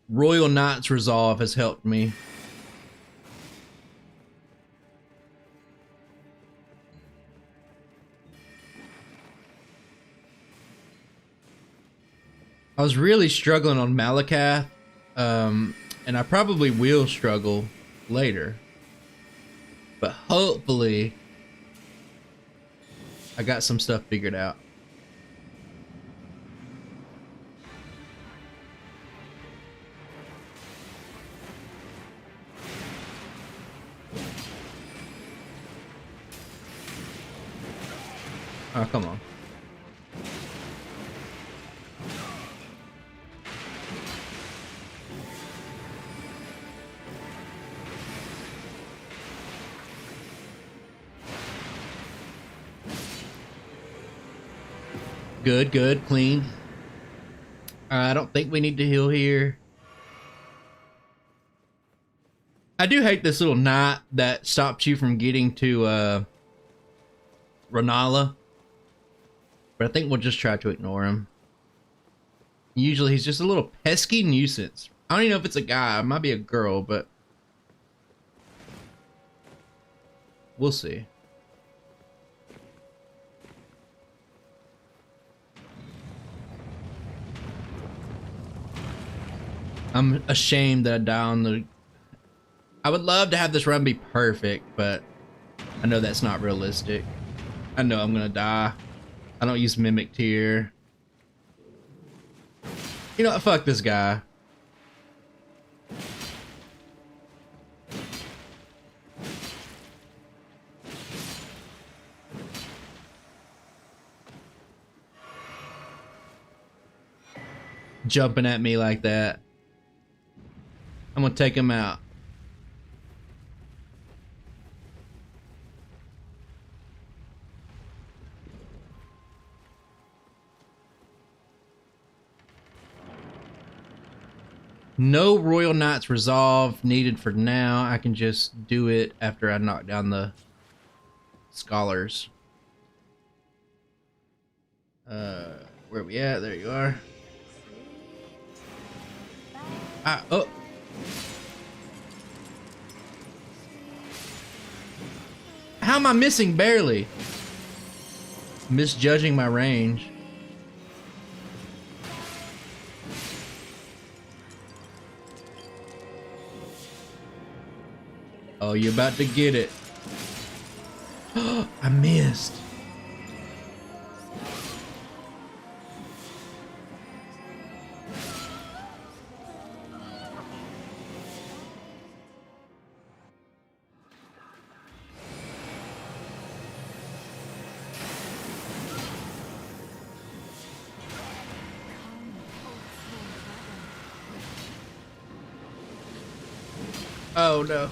Royal Knight's Resolve has helped me. I was really struggling on Malakath, and I probably will struggle later. But hopefully, I got some stuff figured out. Oh, come on. Good, good, clean. I don't think we need to heal here. I do hate this little knot that stops you from getting to Renala. But I think we'll just try to ignore him. Usually he's just a little pesky nuisance. I don't even know if it's a guy. It might be a girl, but we'll see. I'm ashamed that I die on the... I would love to have this run be perfect, but I know that's not realistic. I know I'm gonna die. I don't use Mimic Tier. You know what? Fuck this guy. Jumping at me like that. I'm gonna take him out. No Royal Knight's Resolve needed for now. I can just do it after I knock down the scholars. Where we at? There you are. Oh. How am I missing barely? Misjudging my range. Oh, you're about to get it. I missed. Oh no.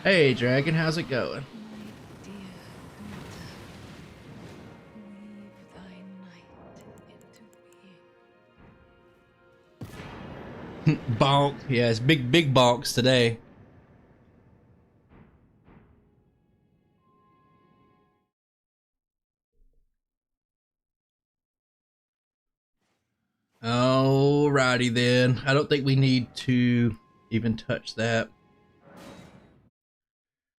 Hey Dragon, how's it going? Bonk. Yeah, it's big bonks today. Alrighty then. I don't think we need to even touch that.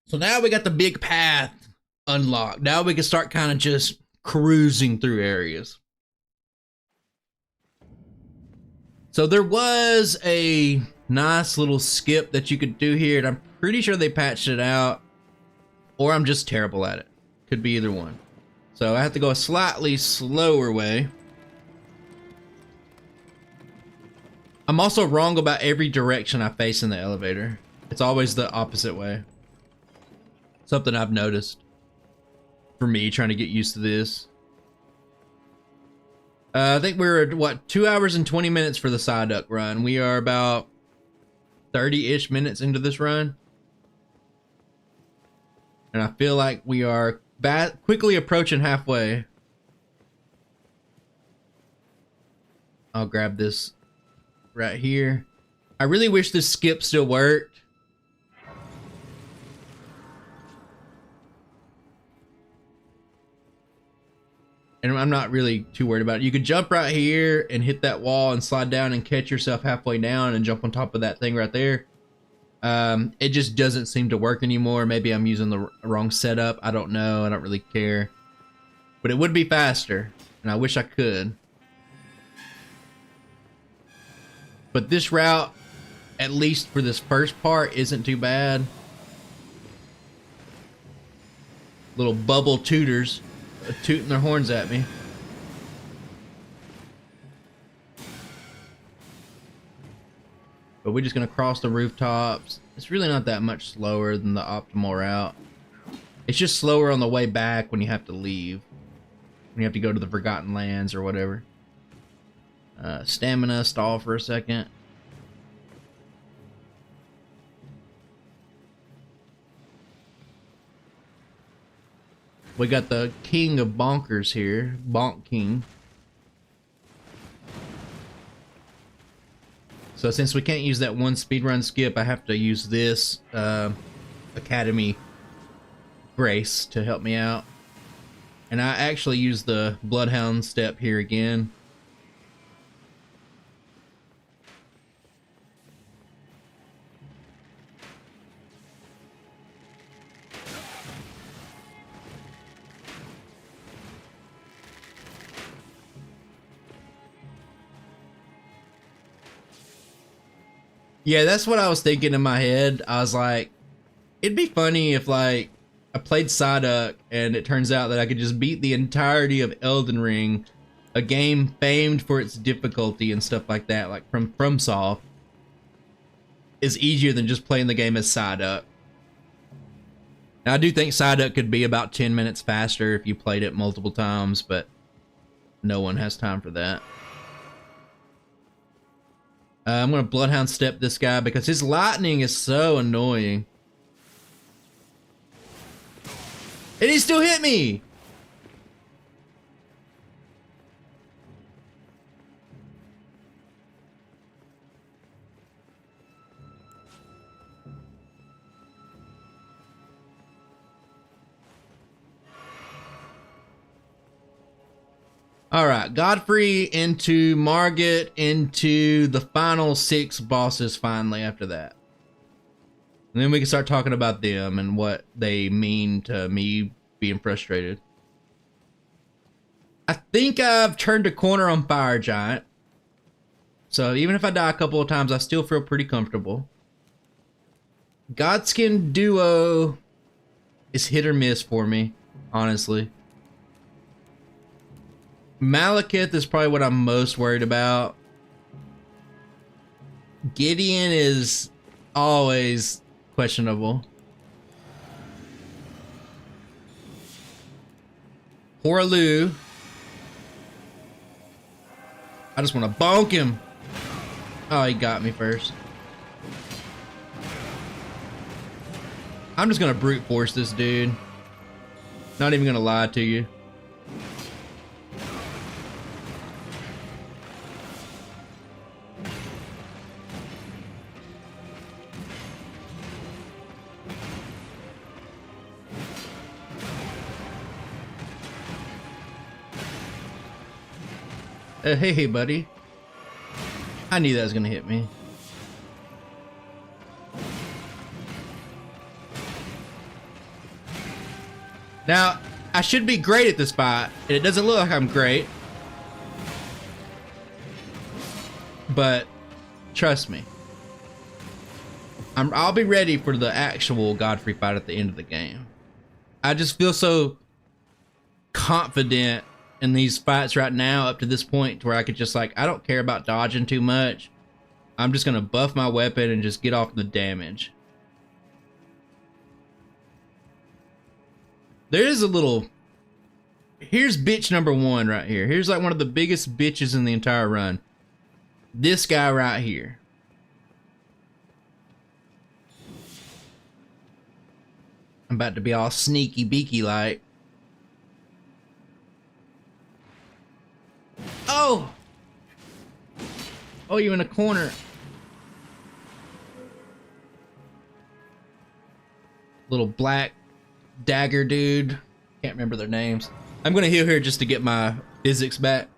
So now we got the big path unlocked. Now we can start kind of just cruising through areas. So there was a nice little skip that you could do here, and I'm pretty sure they patched it out, or I'm just terrible at it. Could be either one. So I have to go a slightly slower way. I'm also wrong about every direction I face in the elevator. It's always the opposite way. Something I've noticed for me trying to get used to this. I think we're, what, 2 hours and 20 minutes for the Psyduck run. We are about 30-ish minutes into this run. And I feel like we are quickly approaching halfway. I'll grab this right here. I really wish this skip still worked. And I'm not really too worried about it. You could jump right here and hit that wall and slide down and catch yourself halfway down and jump on top of that thing right there. It just doesn't seem to work anymore. Maybe I'm using the wrong setup. I don't know. I don't really care. But it would be faster, and I wish I could. But this route, at least for this first part, isn't too bad. Little bubble tutors tooting their horns at me. But we're just gonna cross the rooftops. It's really not that much slower than the optimal route. It's just slower on the way back when you have to leave. When you have to go to the Forgotten Lands or whatever. Stamina, stall for a second. We got the king of bonkers here, Bonk King. So since we can't use that one speedrun skip, I have to use this Academy Grace to help me out. And I actually use the Bloodhound step here again. Yeah, that's what I was thinking in my head. I was like, it'd be funny if, like, I played Psyduck and it turns out that I could just beat the entirety of Elden Ring, a game famed for its difficulty and stuff like that, like from FromSoft, is easier than just playing the game as Psyduck. Now, I do think Psyduck could be about 10 minutes faster if you played it multiple times, but no one has time for that. I'm gonna Bloodhound step this guy because his lightning is so annoying. And he still hit me! Alright, Godfrey into Margit into the final 6 bosses finally after that. And then we can start talking about them and what they mean to me being frustrated. I think I've turned a corner on Fire Giant. So even if I die a couple of times, I still feel pretty comfortable. Godskin Duo is hit or miss for me, honestly. Malekith is probably what I'm most worried about. Gideon is always questionable. Horaloo. I just want to bonk him. Oh, he got me first. I'm just gonna brute force this dude. Not even gonna lie to you. Hey, buddy. I knew that was gonna hit me. Now, I should be great at this fight, and it doesn't look like I'm great. But, trust me. I'll be ready for the actual Godfrey fight at the end of the game. I just feel so confident in these fights right now up to this point to where I could just like, I don't care about dodging too much. I'm just gonna buff my weapon and just get off the damage. There is a little... Here's bitch number one right here. Here's like one of the biggest bitches in the entire run. This guy right here. I'm about to be all sneaky beaky like. Oh! Oh, you in a corner. Little black dagger dude. Can't remember their names. I'm gonna heal here just to get my physics back.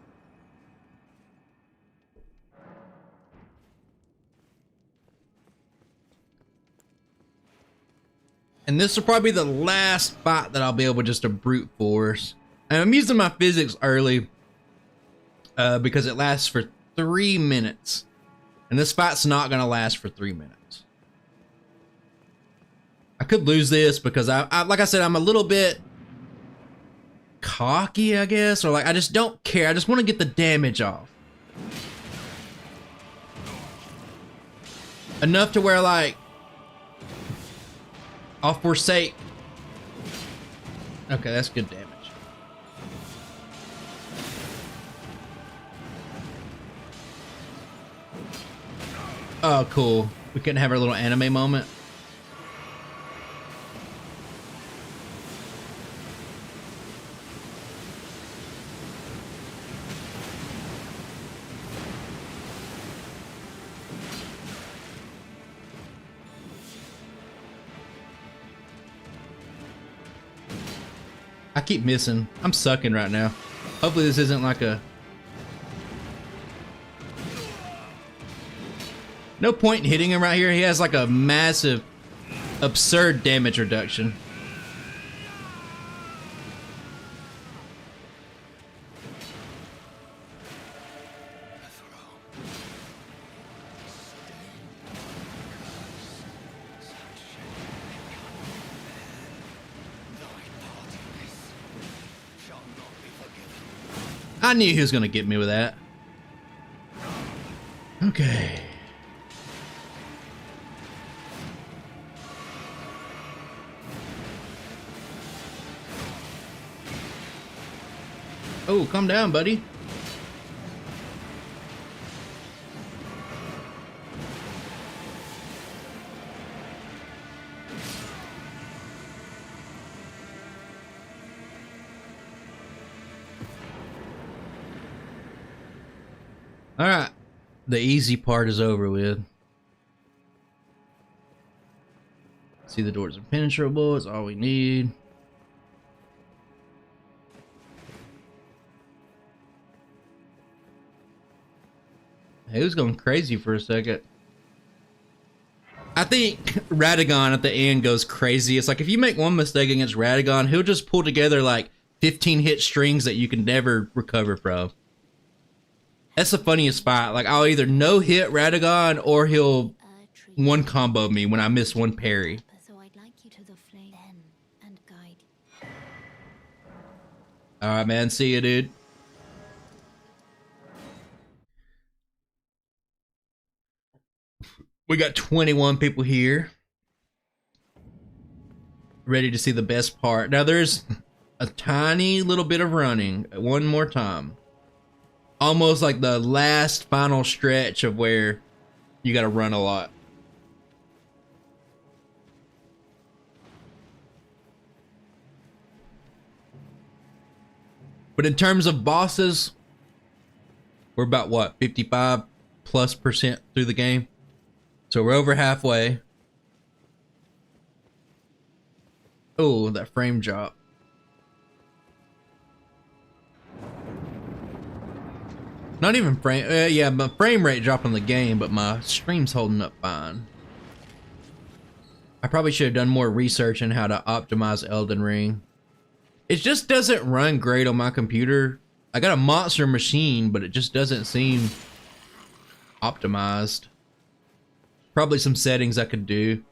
And this will probably be the last fight that I'll be able just to brute force. And I'm using my physics early because it lasts for 3 minutes. And this fight's not gonna last for 3 minutes. I could lose this because I like I said, I'm a little bit cocky, I guess, or like I just don't care. I just want to get the damage off. Enough to where like I'll forsake. Okay, that's good damage. Oh, cool. We couldn't have our little anime moment. I keep missing. I'm sucking right now. Hopefully this isn't like a... No point in hitting him right here. He has like a massive, absurd damage reduction. I knew he was gonna get me with that. Okay. Oh, calm down, buddy. All right, the easy part is over with. See, the doors are impenetrable. It's all we need. He was going crazy for a second. I think Radagon at the end goes crazy. It's like if you make one mistake against Radagon, he'll just pull together like 15 hit strings that you can never recover from. That's the funniest fight. Like I'll either no hit Radagon or he'll one combo me when I miss one parry. So I'd like you to the flame and guide. All right, man. See you, dude. We got 21 people here. Ready to see the best part. Now there's a tiny little bit of running. One more time. Almost like the last final stretch of where You gotta run a lot. But in terms of bosses, we're about what, 55+% through the game? So we're over halfway. Oh, that frame drop. Not even frame, yeah, my frame rate dropped on the game, but my stream's holding up fine. I probably should have done more research on how to optimize Elden Ring. It just doesn't run great on my computer. I got a monster machine, but it just doesn't seem optimized. Probably some settings I could do.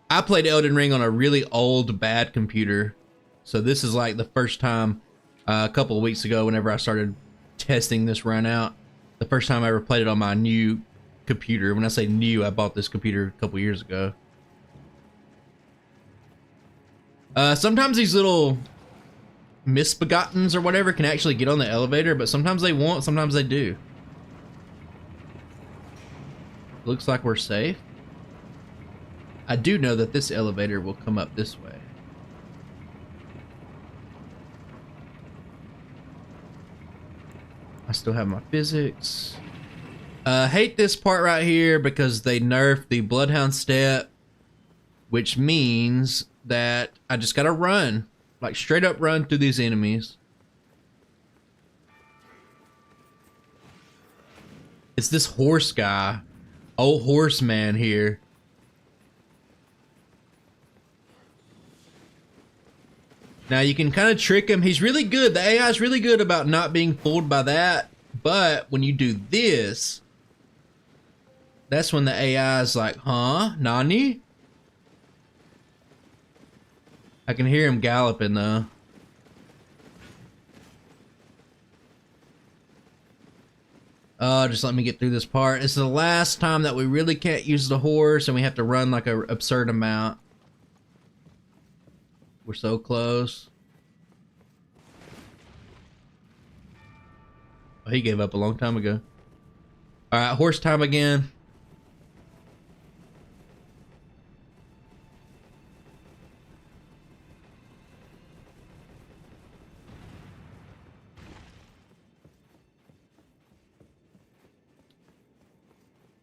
I played Elden Ring on a really old, bad computer. So this is like the first time a couple of weeks ago, whenever I started testing this run out, the first time I ever played it on my new computer. When I say new, I bought this computer a couple years ago. Sometimes these little misbegottens or whatever can actually get on the elevator, but sometimes they won't, sometimes they do. Looks like we're safe. I do know that this elevator will come up this way. I still have my physics. Hate this part right here because they nerfed the Bloodhound step, which means that I just gotta run, like straight up run through these enemies. It's this horse guy, old horse man here. Now you can kind of trick him. He's really good. The AI is really good about not being fooled by that. But when you do this, that's when the AI is like, huh? Nani? I can hear him galloping though. Oh, just let me get through this part. It's the last time that we really can't use the horse and we have to run like an absurd amount. We're so close. Oh, he gave up a long time ago. All right, horse time again.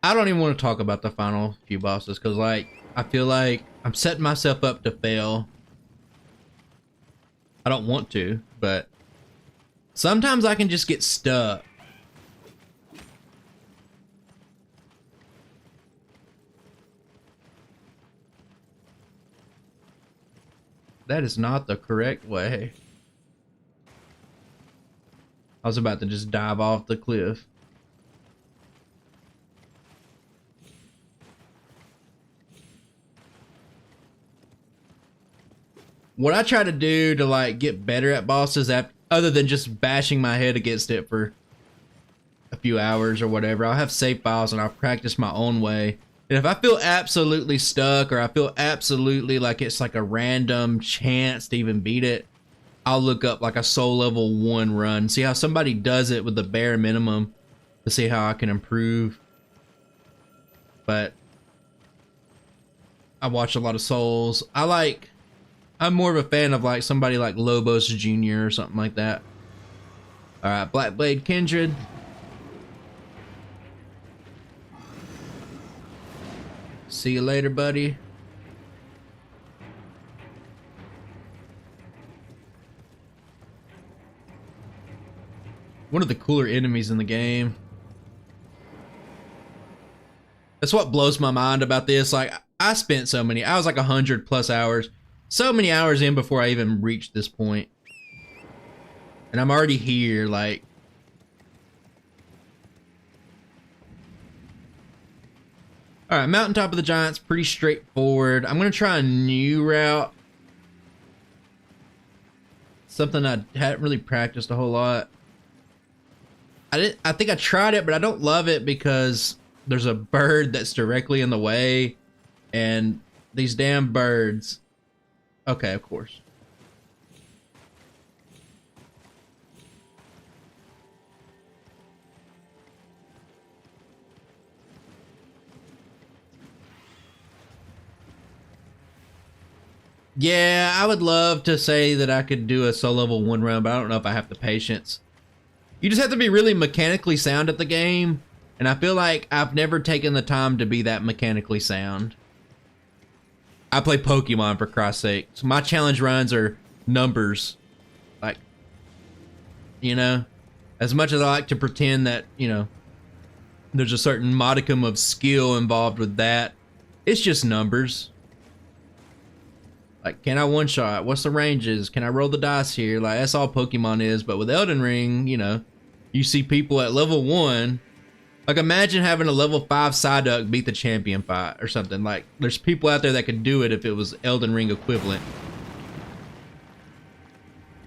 I don't even want to talk about the final few bosses because, like, I feel like I'm setting myself up to fail. I don't want to, but sometimes I can just get stuck. That is not the correct way. I was about to just dive off the cliff. What I try to do to like get better at bosses, other than just bashing my head against it for a few hours or whatever, I'll have save files and I'll practice my own way. And if I feel absolutely stuck or I feel absolutely like it's like a random chance to even beat it, I'll look up like a soul level 1 run, see how somebody does it with the bare minimum to see how I can improve. But I watch a lot of souls. I'm more of a fan of like somebody like Lobos Jr. or something like that. All right, Black Blade Kindred. See you later, buddy. One of the cooler enemies in the game. That's what blows my mind about this. Like, I spent so many, I was like 100+ hours. So many hours in before I even reached this point. And I'm already here, like. Alright, Mountaintop of the Giants, pretty straightforward. I'm gonna try a new route. Something I hadn't really practiced a whole lot. I think I tried it, but I don't love it because there's a bird that's directly in the way. And these damn birds. Okay, of course. Yeah, I would love to say that I could do a solo level 1 run, but I don't know if I have the patience. You just have to be really mechanically sound at the game, and I feel like I've never taken the time to be that mechanically sound. I play Pokemon, for Christ's sake. So my challenge runs are numbers. Like, you know, as much as I like to pretend that, you know, there's a certain modicum of skill involved with that, it's just numbers. Like, can I one-shot? What's the ranges? Can I roll the dice here? Like, that's all Pokemon is. But with Elden Ring, you know, you see people at level 1. Like, imagine having a level 5 Psyduck beat the champion fight or something. Like, there's people out there that could do it if it was Elden Ring equivalent.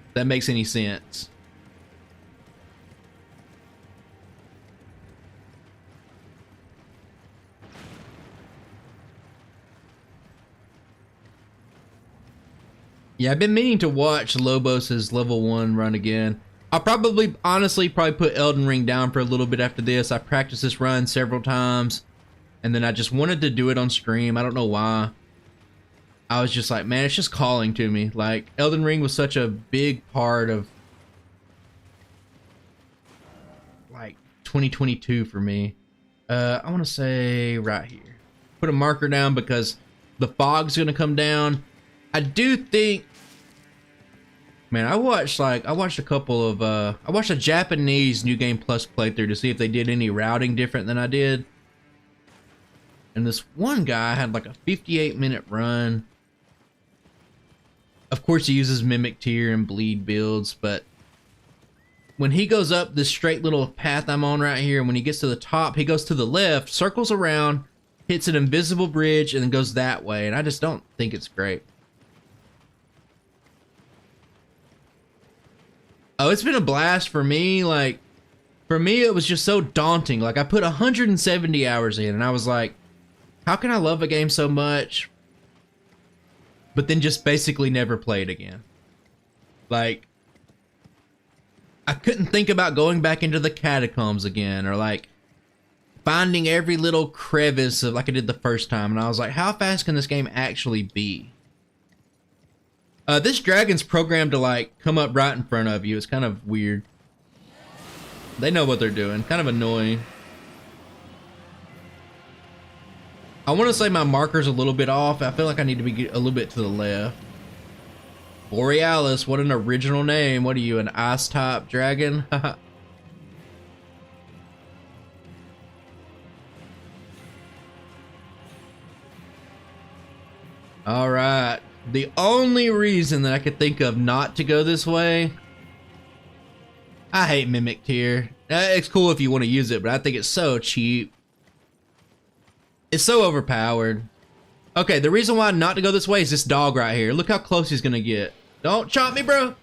If that makes any sense. Yeah, I've been meaning to watch Lobos's level 1 run again. I'll probably, honestly, put Elden Ring down for a little bit after this. I practiced this run several times, and then I just wanted to do it on stream. I don't know why. I was just like, man, it's just calling to me. Like, Elden Ring was such a big part of, like, 2022 for me. I want to say right here. Put a marker down because the fog's going to come down. I do think, man, I watched a couple of, I watched a Japanese New Game Plus playthrough to see if they did any routing different than I did. And this one guy had like a 58-minute run. Of course, he uses Mimic Tear and Bleed builds, but when he goes up this straight little path I'm on right here, when he gets to the top, he goes to the left, circles around, hits an invisible bridge, and then goes that way. And I just don't think it's great. Oh, it's been a blast for me. Like, for me, it was just so daunting. Like, I put 170 hours in, and I was like, how can I love a game so much, but then just basically never play it again? Like, I couldn't think about going back into the catacombs again, or like finding every little crevice of like I did the first time. And I was like, how fast can this game actually be? This dragon's programmed to like come up right in front of you. It's kind of weird. They know what they're doing. Kind of annoying. I want to say my marker's a little bit off. I feel like I need to be a little bit to the left. Borealis, what an original name. What are you, an ice type dragon? All right. The only reason that I could think of not to go this way, I hate Mimic Tear. It's cool if you want to use it, but I think it's so cheap. It's so overpowered. Okay, the reason why not to go this way is this dog right here. Look how close he's gonna get. Don't chomp me, bro.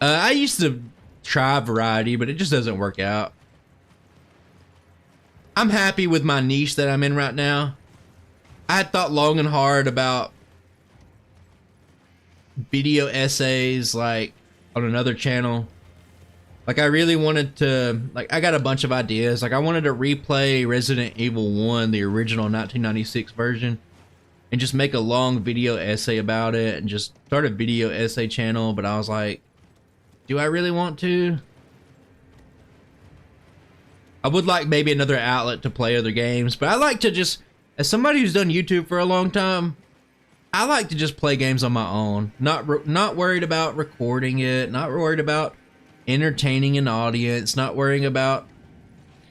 I used to try variety, but it just doesn't work out. I'm happy with my niche that I'm in right now. I had thought long and hard about video essays like on another channel. Like, I really wanted to, like, I got a bunch of ideas. Like, I wanted to replay Resident Evil 1, the original 1996 version, and just make a long video essay about it and just start a video essay channel. But I was like, do I really want to? I would like maybe another outlet to play other games, but I like to just, as somebody who's done YouTube for a long time, I like to just play games on my own. Not worried about recording it, not worried about entertaining an audience, not worrying about,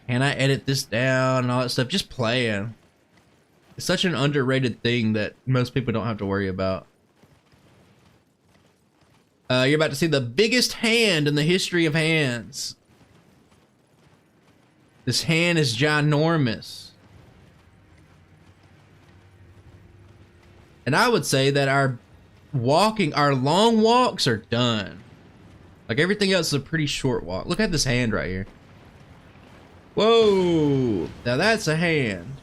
can I edit this down and all that stuff, just playing. It's such an underrated thing that most people don't have to worry about. You're about to see the biggest hand in the history of hands. This hand is ginormous. And I would say that our long walks are done. Like, everything else is a pretty short walk. Look at this hand right here. Whoa! Now that's a hand.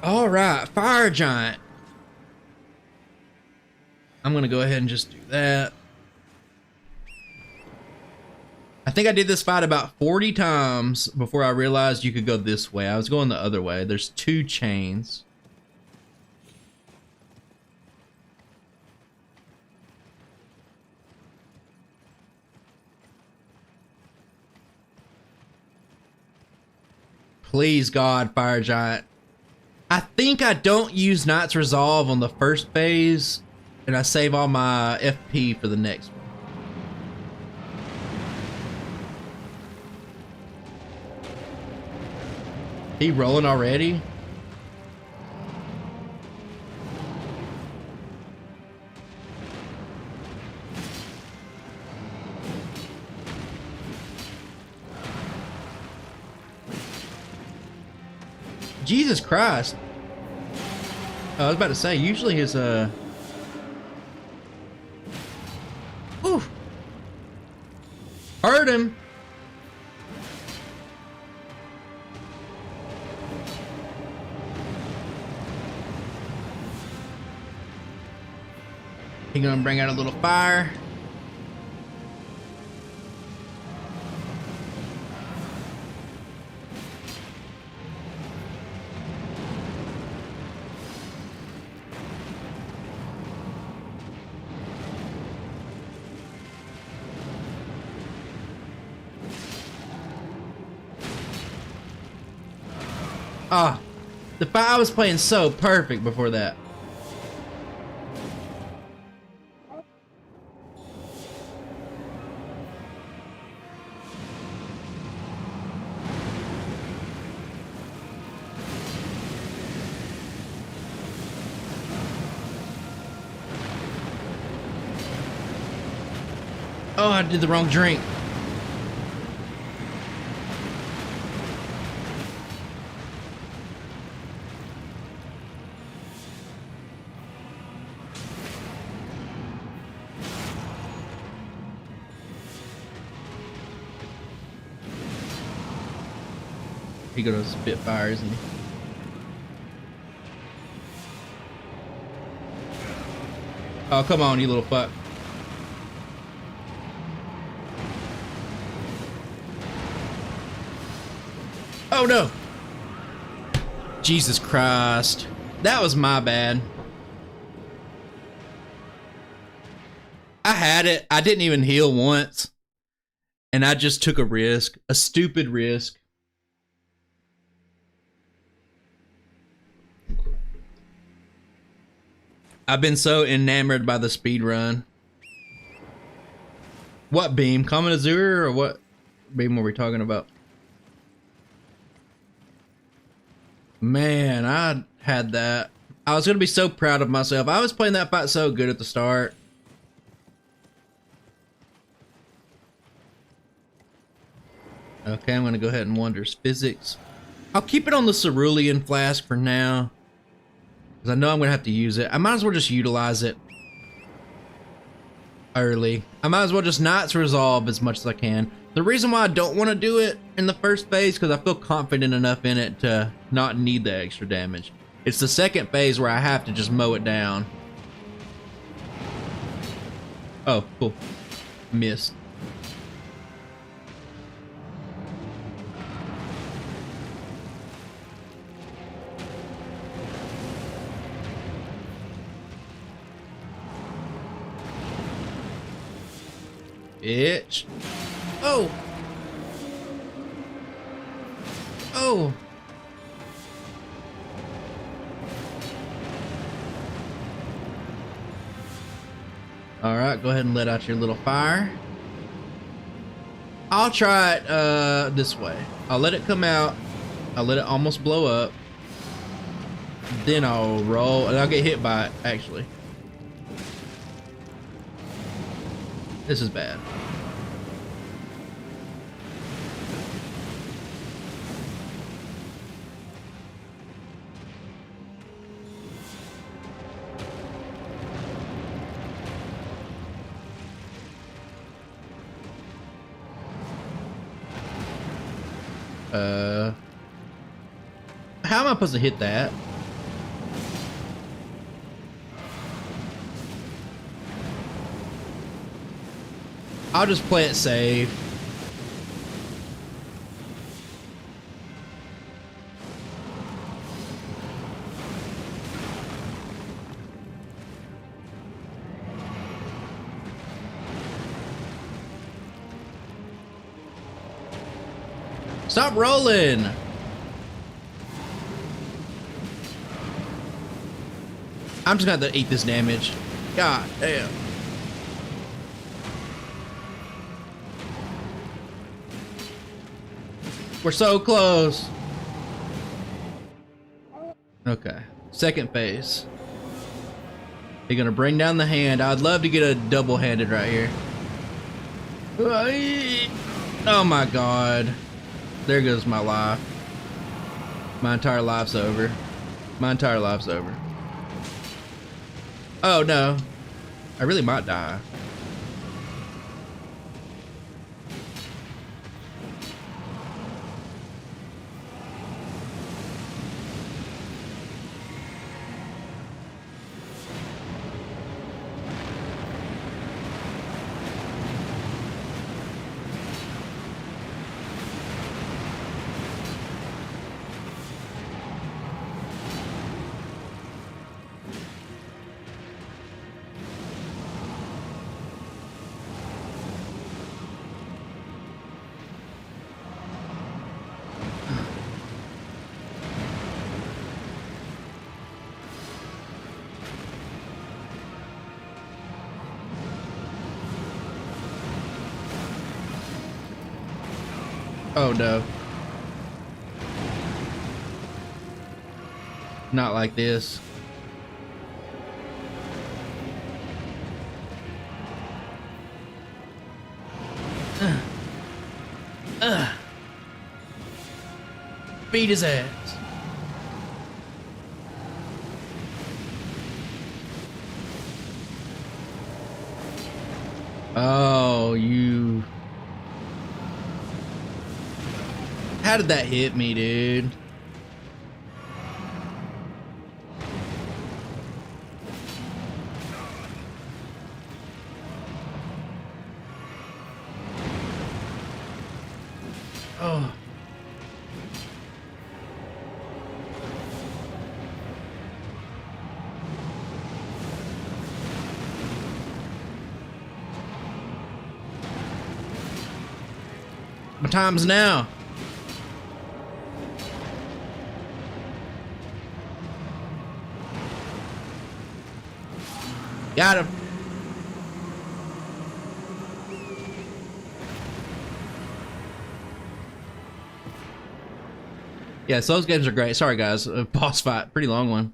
All right, fire giant. I'm gonna go ahead and just do that. I think I did this fight about 40 times before I realized you could go this way. I was going the other way. There's 2 chains. Please, God, Fire Giant. I think I don't use Knight's Resolve on the first phase, and I save all my FP for the next one. He rolling already? Jesus Christ. Oh, I was about to say, usually his, Ooh. Hurt him. He gonna bring out a little fire. Ah, the fire was playing so perfect before that. Oh, I did the wrong drink. He gonna spit fire, isn't he? Oh, come on, you little fuck. Oh no! Jesus Christ. That was my bad. I had it. I didn't even heal once. And I just took a risk. A stupid risk. I've been so enamored by the speedrun. What beam? Common Azure or what beam were we talking about? Man, I had that. I was going to be so proud of myself. I was playing that fight so good at the start. Okay, I'm going to go ahead and Wonders Physics. I'll keep it on the Cerulean Flask for now, because I know I'm going to have to use it. I might as well just utilize it early. I might as well just Knight's Resolve as much as I can. The reason why I don't want to do it in the first phase, because I feel confident enough in it to not need the extra damage. It's the second phase where I have to just mow it down. Oh, cool. Missed. Bitch. Oh. Oh. All right, go ahead and let out your little fire. I'll try it this way. I'll let it come out. I'll let it almost blow up. Then I'll roll, and I'll get hit by it, actually. This is bad. How am I supposed to hit that? I'll just play it safe. Stop rolling. I'm just gonna have to eat this damage. God damn. We're so close. Okay, second phase. You're gonna bring down the hand. I'd love to get a double-handed right here. Oh my God. There goes my life. My entire life's over. My entire life's over. Oh no. I really might die. Oh no. Not like this. Beat his ass. Oh, you. How did that hit me, dude? Oh. My time's now. Got him. Yeah, so those games are great. Sorry guys, boss fight, pretty long one.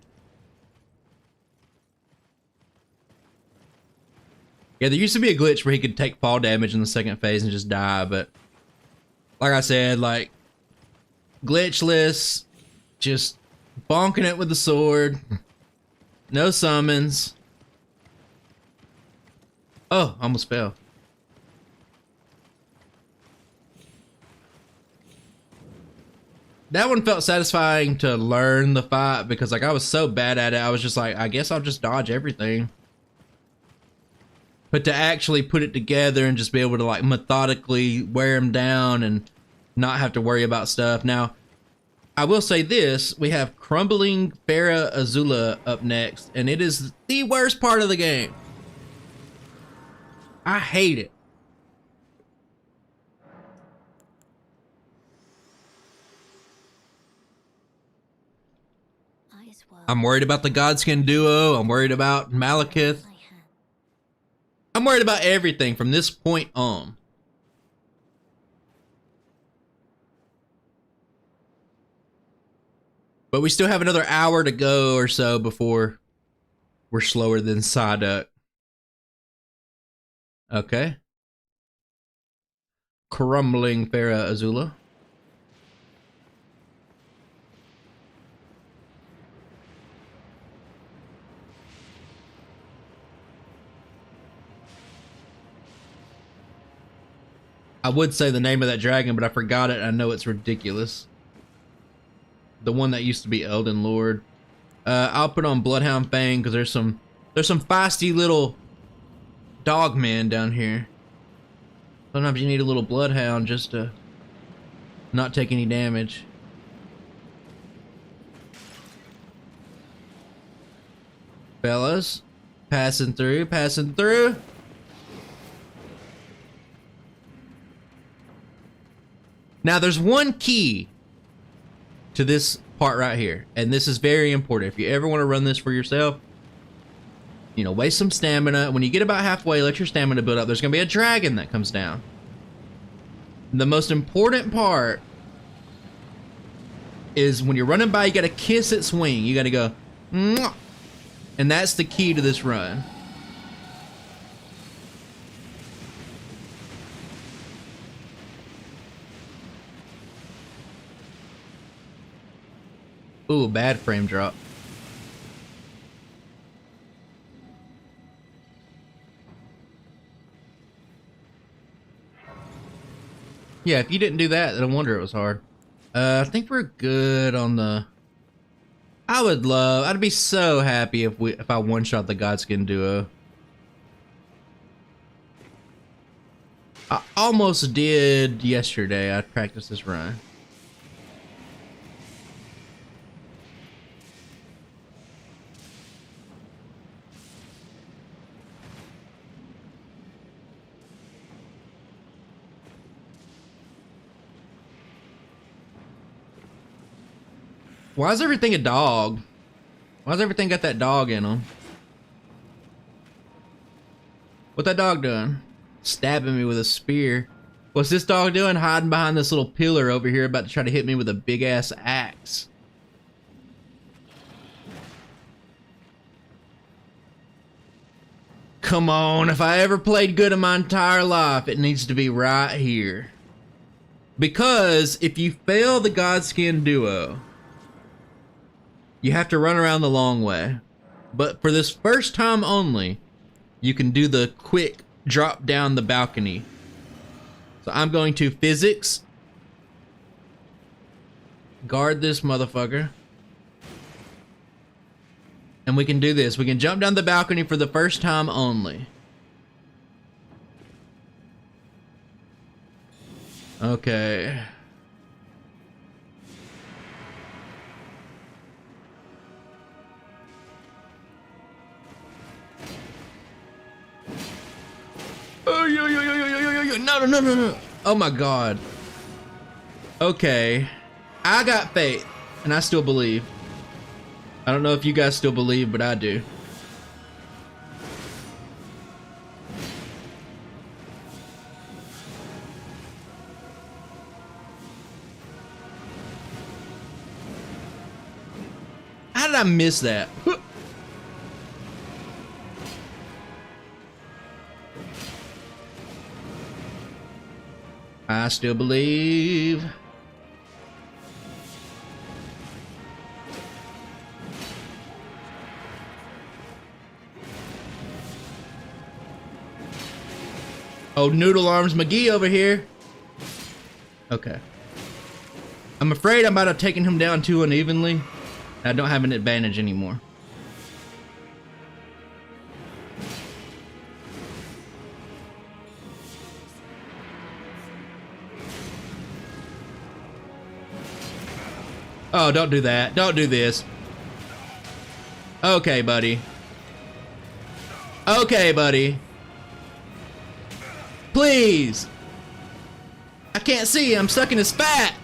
Yeah, there used to be a glitch where he could take fall damage in the second phase and just die, but like I said, like glitchless, just bonking it with the sword, no summons. Oh, almost fell. That one felt satisfying to learn the fight because like I was so bad at it, I was just like, I guess I'll just dodge everything. But to actually put it together and just be able to like methodically wear him down and not have to worry about stuff. Now, I will say this, we have Crumbling Farah Azula up next, and it is the worst part of the game. I hate it. I'm worried about the Godskin duo. I'm worried about Malekith. I'm worried about everything from this point on. But we still have another hour to go or so before we're slower than Psyduck. Okay. Crumbling Farah Azula. I would say the name of that dragon, but I forgot it. I know it's ridiculous. The one that used to be Elden Lord. I'll put on Bloodhound Fang because there's some feisty little dog men down here. Sometimes you need a little bloodhound just to not take any damage. Fellas, passing through, passing through. Now there's one key to this part right here, and this is very important. If you ever want to run this for yourself, you know, waste some stamina. When you get about halfway, let your stamina build up. There's gonna be a dragon that comes down. The most important part is when you're running by, you gotta kiss its wing. You gotta go, mwah. And that's the key to this run. Ooh, bad frame drop. Yeah, if you didn't do that, then I wonder it was hard. I think we're good on the... I'd be so happy if I one-shot the Godskin duo. I almost did yesterday. I practiced this run. Why is everything a dog? Why's everything got that dog in them? What that dog doing? Stabbing me with a spear. What's this dog doing? Hiding behind this little pillar over here, about to try to hit me with a big ass axe. Come on, if I ever played good in my entire life, it needs to be right here. Because if you fail the Godskin duo, you have to run around the long way. But for this first time only, you can do the quick drop down the balcony. So I'm going to physics. Guard this motherfucker. And we can do this. We can jump down the balcony for the first time only. Okay. Oh, no. Oh my god. Okay. I got faith, and I still believe. I don't know if you guys still believe, but I do. How did I miss that? I still believe. Oh, Noodle Arms McGee over here. Okay. I'm afraid I'm about to have taken him down too unevenly. I don't have an advantage anymore. Oh, don't do that. Don't do this. Okay, buddy. Okay, buddy. Please. I can't see. I'm stuck in his fat.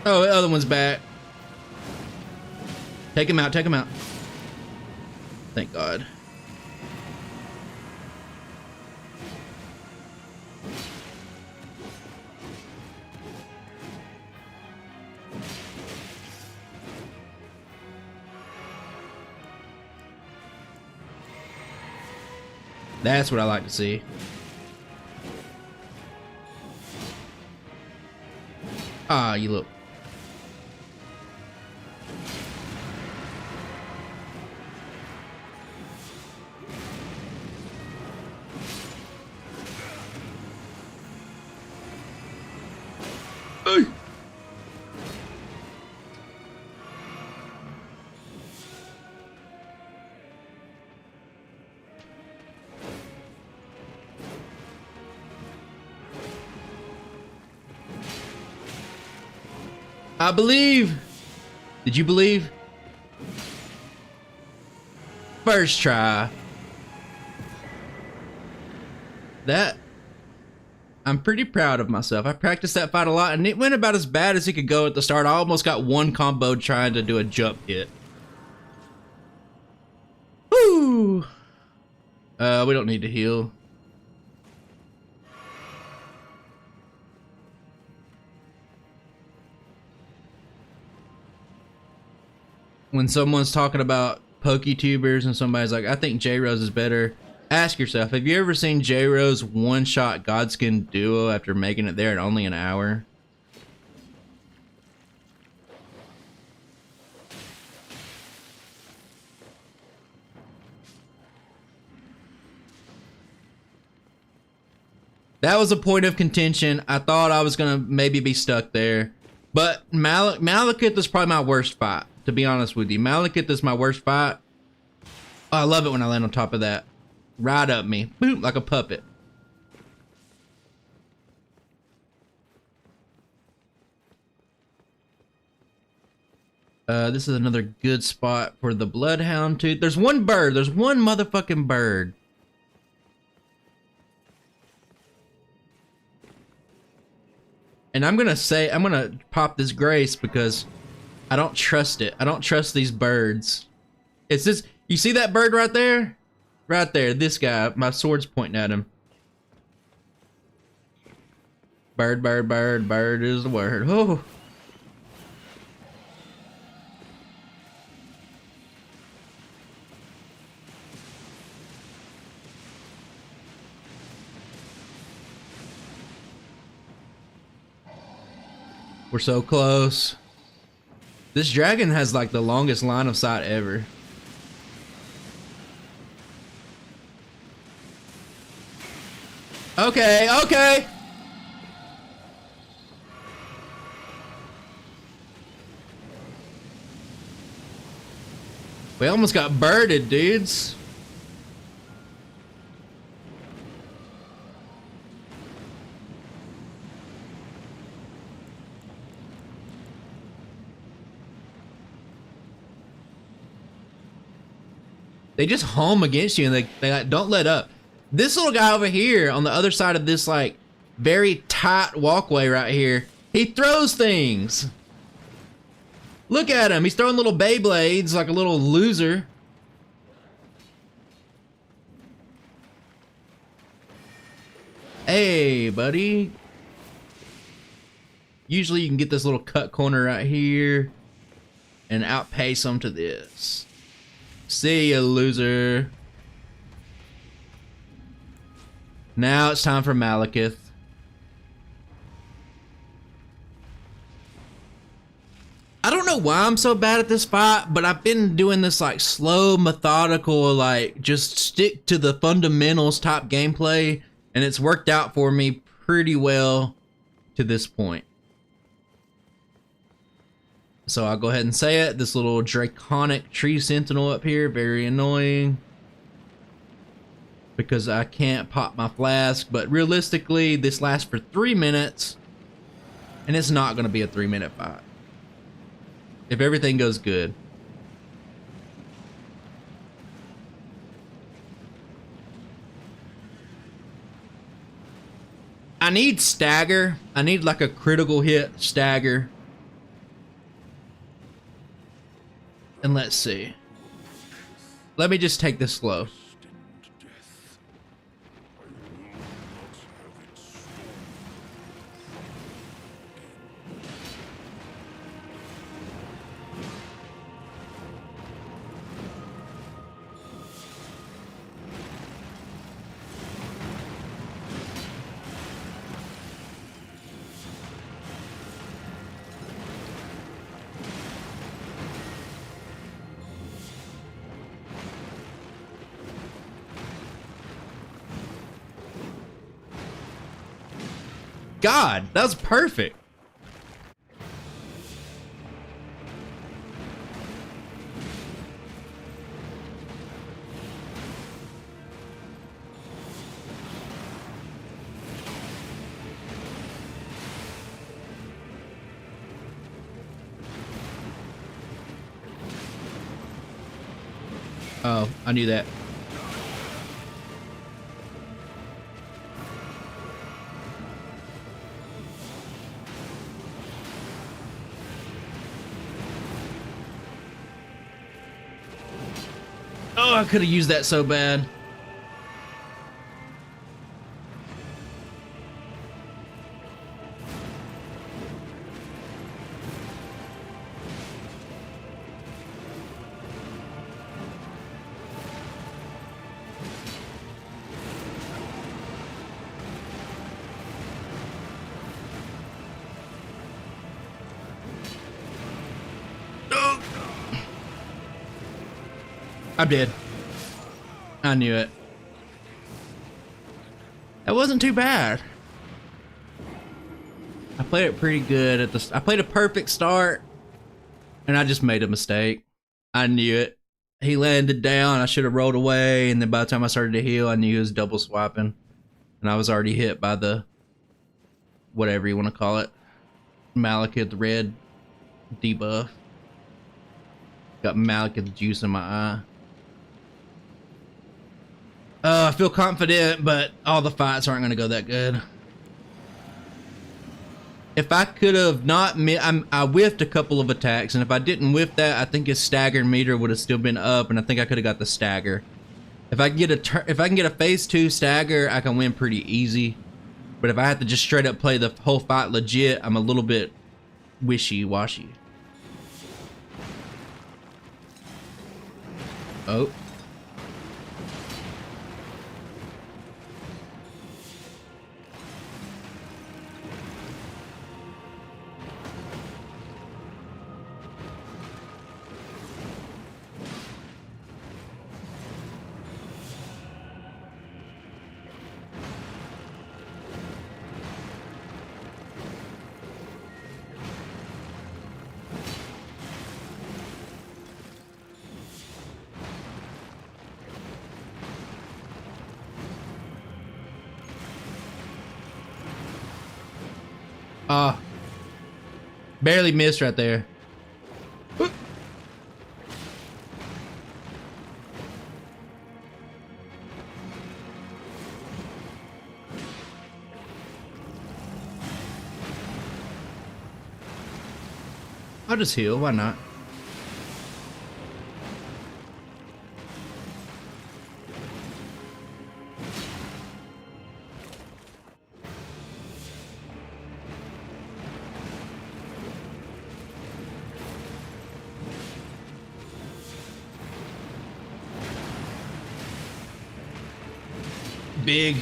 Oh, the other one's back. Take him out. Take him out. Thank God. That's what I like to see. Ah, you look. Hey. I believe. Did you believe? First try. That, I'm pretty proud of myself. I practiced that fight a lot, and it went about as bad as it could go at the start. I almost got one combo trying to do a jump hit. Woo! We don't need to heal. When someone's talking about PokeTubers and somebody's like, I think J-Rose is better, ask yourself, have you ever seen J-Rose one-shot Godskin duo after making it there in only an hour? That was a point of contention. I thought I was gonna maybe be stuck there. But Malekith is probably my worst fight, to be honest with you. Malekith is my worst fight. Oh, I love it when I land on top of that. Right up me. Boom, like a puppet. This is another good spot for the Bloodhound too. There's one bird. There's one motherfucking bird. And I'm gonna pop this Grace because I don't trust it. I don't trust these birds. It's this, you see that bird right there? Right there, this guy, my sword's pointing at him. Bird, bird, bird, bird is the word. Oh. We're so close. This dragon has like the longest line of sight ever. Okay, okay. We almost got birded, dudes. They just home against you and they like, don't let up. This little guy over here on the other side of this like very tight walkway right here, he throws things. Look at him. He's throwing little Beyblades like a little loser. Hey, buddy. Usually you can get this little cut corner right here and outpace him to this. See ya, loser. Now it's time for Malekith. I don't know why I'm so bad at this fight, but I've been doing this like slow, methodical, like just stick to the fundamentals type gameplay, and it's worked out for me pretty well to this point. So I'll go ahead and say it. This little draconic tree sentinel up here, very annoying. Because I can't pop my flask, but realistically, this lasts for 3 minutes. And it's not going to be a 3-minute fight. If everything goes good. I need stagger. I need like a critical hit stagger. And let's see. Let me just take this slow. God, that was perfect. Oh, I knew that. Oh, I could have used that so bad. I'm dead. I knew it. That wasn't too bad. I played it pretty good at the. I played a perfect start, and I just made a mistake. I knew it. He landed down. I should have rolled away, and then by the time I started to heal, I knew he was double swiping, and I was already hit by the whatever you want to call it, Malekith red debuff. Got Malekith juice in my eye. I feel confident, but all the fights aren't going to go that good. If I could have not, I whiffed a couple of attacks, and if I didn't whiff that, I think his stagger meter would have still been up, and I think I could have got the stagger. If I can get a phase 2 stagger, I can win pretty easy. But if I have to just straight up play the whole fight legit, I'm a little bit wishy-washy. Oh. Barely missed right there. I'll just heal, why not? Big.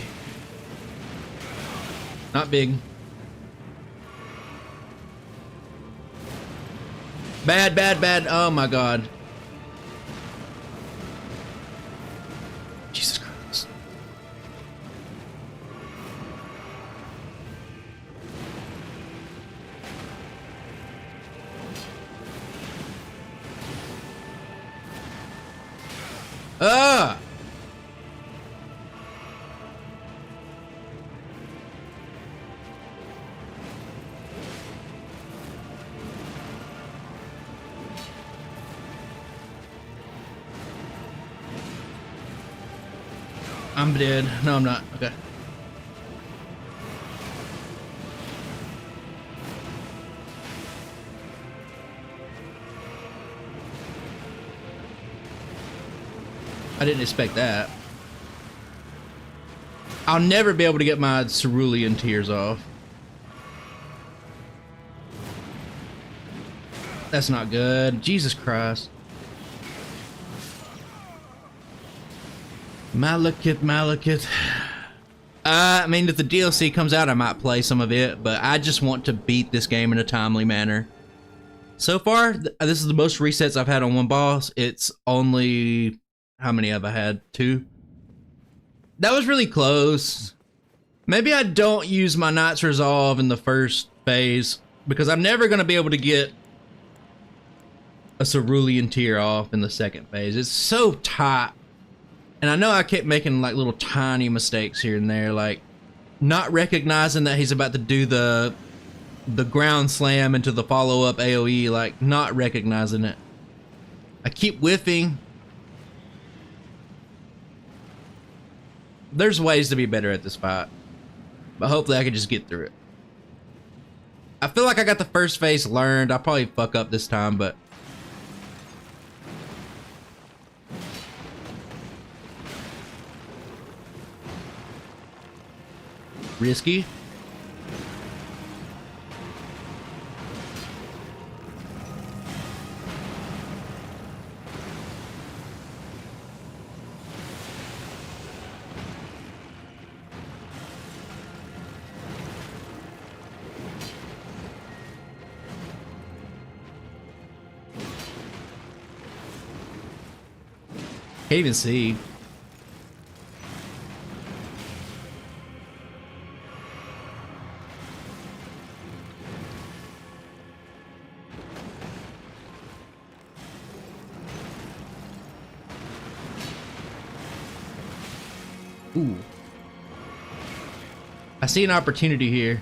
Not big. Bad, bad, bad. Oh my god. Jesus Christ. Ah! I'm dead. No, I'm not. Okay. I didn't expect that. I'll never be able to get my cerulean tears off. That's not good. Jesus Christ. Malekith. I mean, if the DLC comes out, I might play some of it, but I just want to beat this game in a timely manner. So far, this is the most resets I've had on one boss. It's only... How many have I had? 2? That was really close. Maybe I don't use my Knight's Resolve in the first phase, because I'm never going to be able to get a cerulean tear off in the second phase. It's so tight. And I know I kept making like little tiny mistakes here and there, like not recognizing that he's about to do the ground slam into the follow-up AoE, like not recognizing it. I keep whiffing. There's ways to be better at this fight, but hopefully I can just get through it. I feel like I got the first phase learned. I'll probably fuck up this time, but risky. Can't even see. Ooh. I see an opportunity here.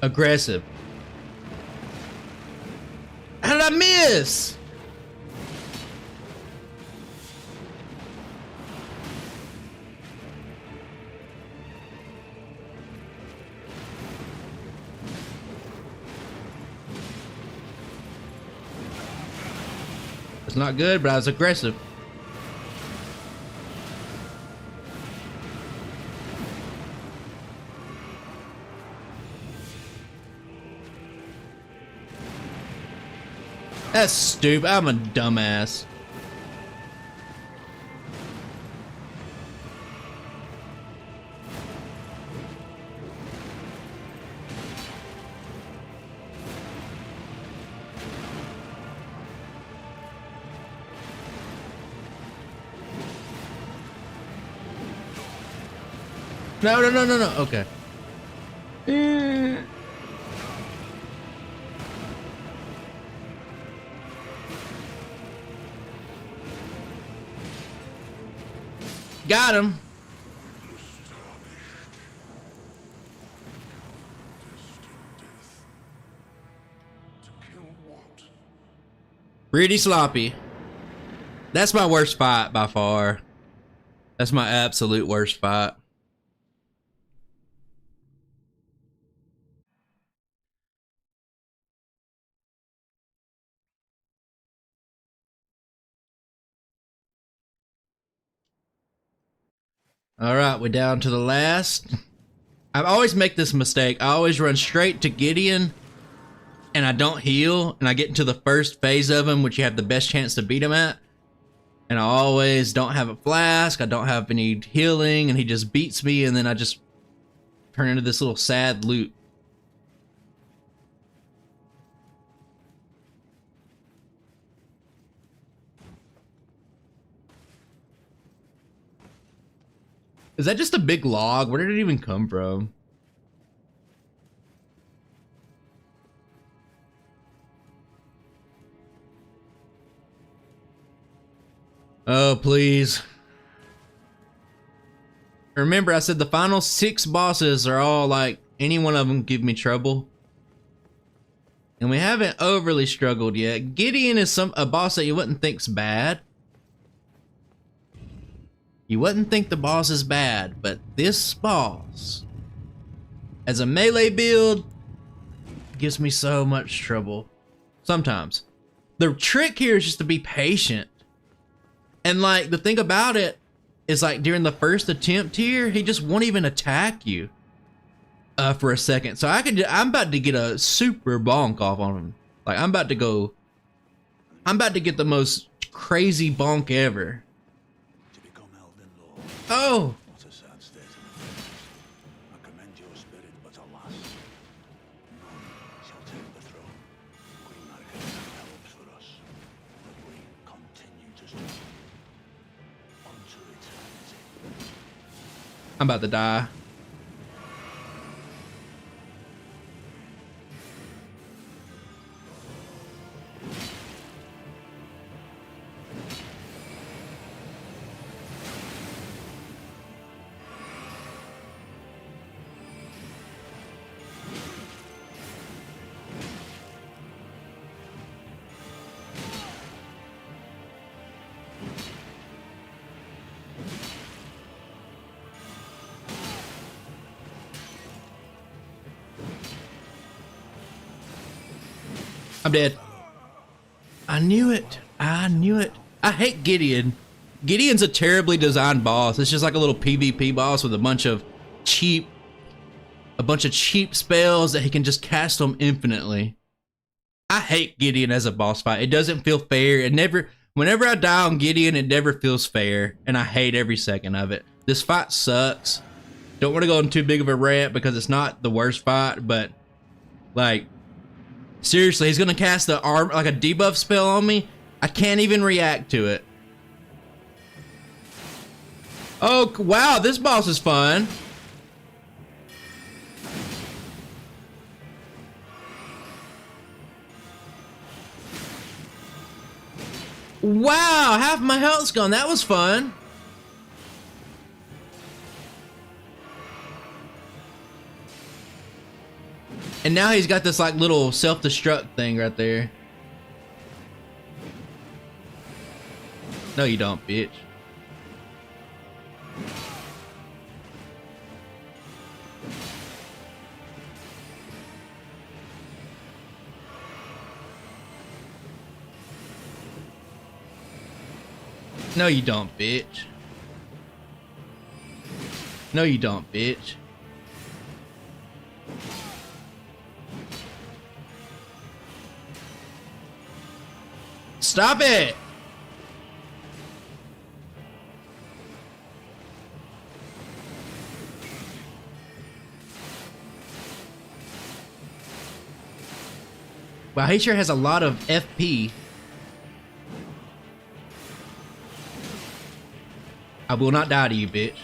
Aggressive. How did I miss? It's not good, but I was aggressive. That's stupid. I'm a dumbass. No, no, no, no, no. Okay. Got him. Pretty sloppy. That's my worst fight by far. That's my absolute worst fight. All right, we're down to the last. I always make this mistake. I always run straight to Gideon and I don't heal, and I get into the first phase of him, which you have the best chance to beat him at. And I always don't have a flask, I don't have any healing, and he just beats me, and then I just turn into this little sad loop. Is that just a big log? Where did it even come from? Oh, please. Remember, I said the final 6 bosses are all like, any one of them give me trouble. And we haven't overly struggled yet. Gideon is a boss that you wouldn't think's bad. You wouldn't think the boss is bad, but this boss, as a melee build, gives me so much trouble. Sometimes. The trick here is just to be patient. And like, the thing about it is like during the first attempt here, he just won't even attack you for a second. So I'm about to get a super bonk off on him. Like I'm about to get the most crazy bonk ever. To become Elden Lord. Oh! What a sad state of affairs. I commend your spirit, but alas, none shall take the throne. Queen Margaret helps for us, but we continue to struggle unto eternity. I'm about to die. I'm dead. I knew it. I knew it. I hate Gideon. Gideon's a terribly designed boss. It's just like a little PvP boss with a bunch of cheap spells that he can just cast them infinitely. I hate Gideon as a boss fight. It doesn't feel fair. Whenever I die on Gideon, it never feels fair, and I hate every second of it. This fight sucks. Don't want to go on too big of a rant because it's not the worst fight, but like, seriously, he's gonna cast the arm like a debuff spell on me. I can't even react to it. Oh wow, this boss is fun. Wow, half my health's gone. That was fun. And now he's got this like little self-destruct thing right there. No, you don't, bitch. No, you don't, bitch. No, you don't, bitch. Stop it! Wow, he sure has a lot of FP. I will not die to you, bitch.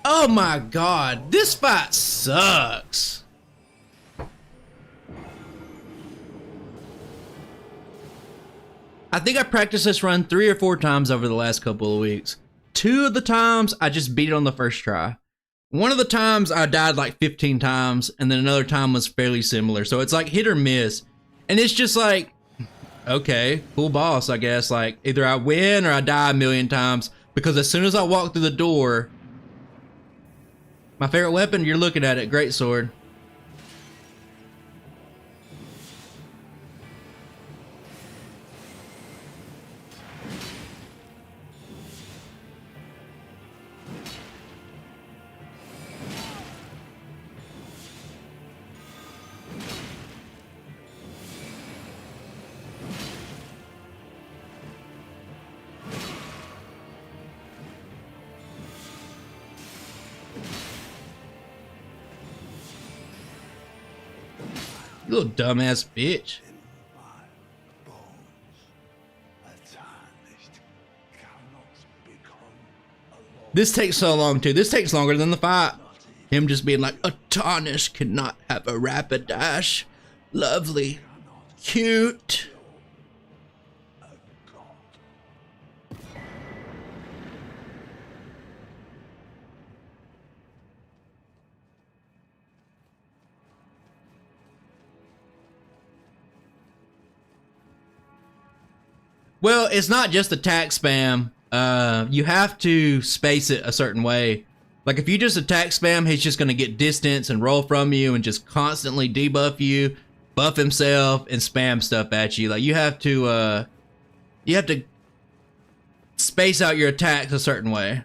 Oh my god, this fight sucks. I think I practiced this run 3 or 4 times over the last couple of weeks. 2 of the times I just beat it on the first try. One of the times I died like 15 times, and then another time was fairly similar. So it's like hit or miss. And it's just like, okay, cool boss, I guess. Like, either I win or I die a million times. Because as soon as I walk through the door, my favorite weapon, you're looking at it, greatsword. You little dumbass bitch. This takes so long too. This takes longer than the fight. Him just being like, a tarnish cannot have a rapid dash. Lovely. Cute. Well, it's not just attack spam. You have to space it a certain way. Like if you just attack spam, he's just gonna get distance and roll from you and just constantly debuff you, buff himself, and spam stuff at you. Like you have to space out your attacks a certain way.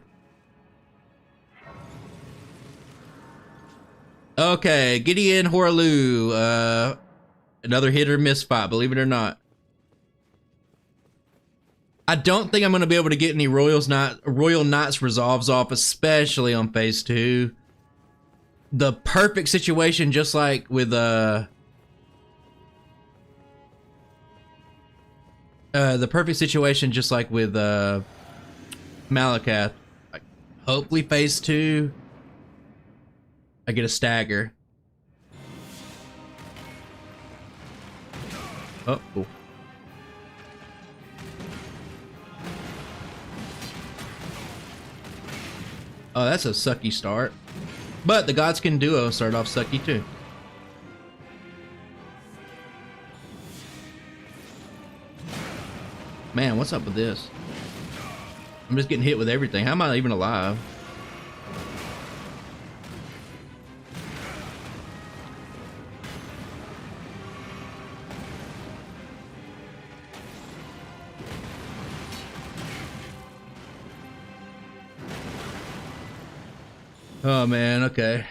Okay, Gideon Horaloo, another hit or miss fight, believe it or not. I don't think I'm going to be able to get any Royal Knights resolves off, especially on phase 2. The perfect situation, just like with Malakath. Like, hopefully phase 2, I get a stagger. Oh, cool. Oh, that's a sucky start. But the Godskin duo started off sucky too. Man, what's up with this? I'm just getting hit with everything. How am I even alive? Oh man, okay.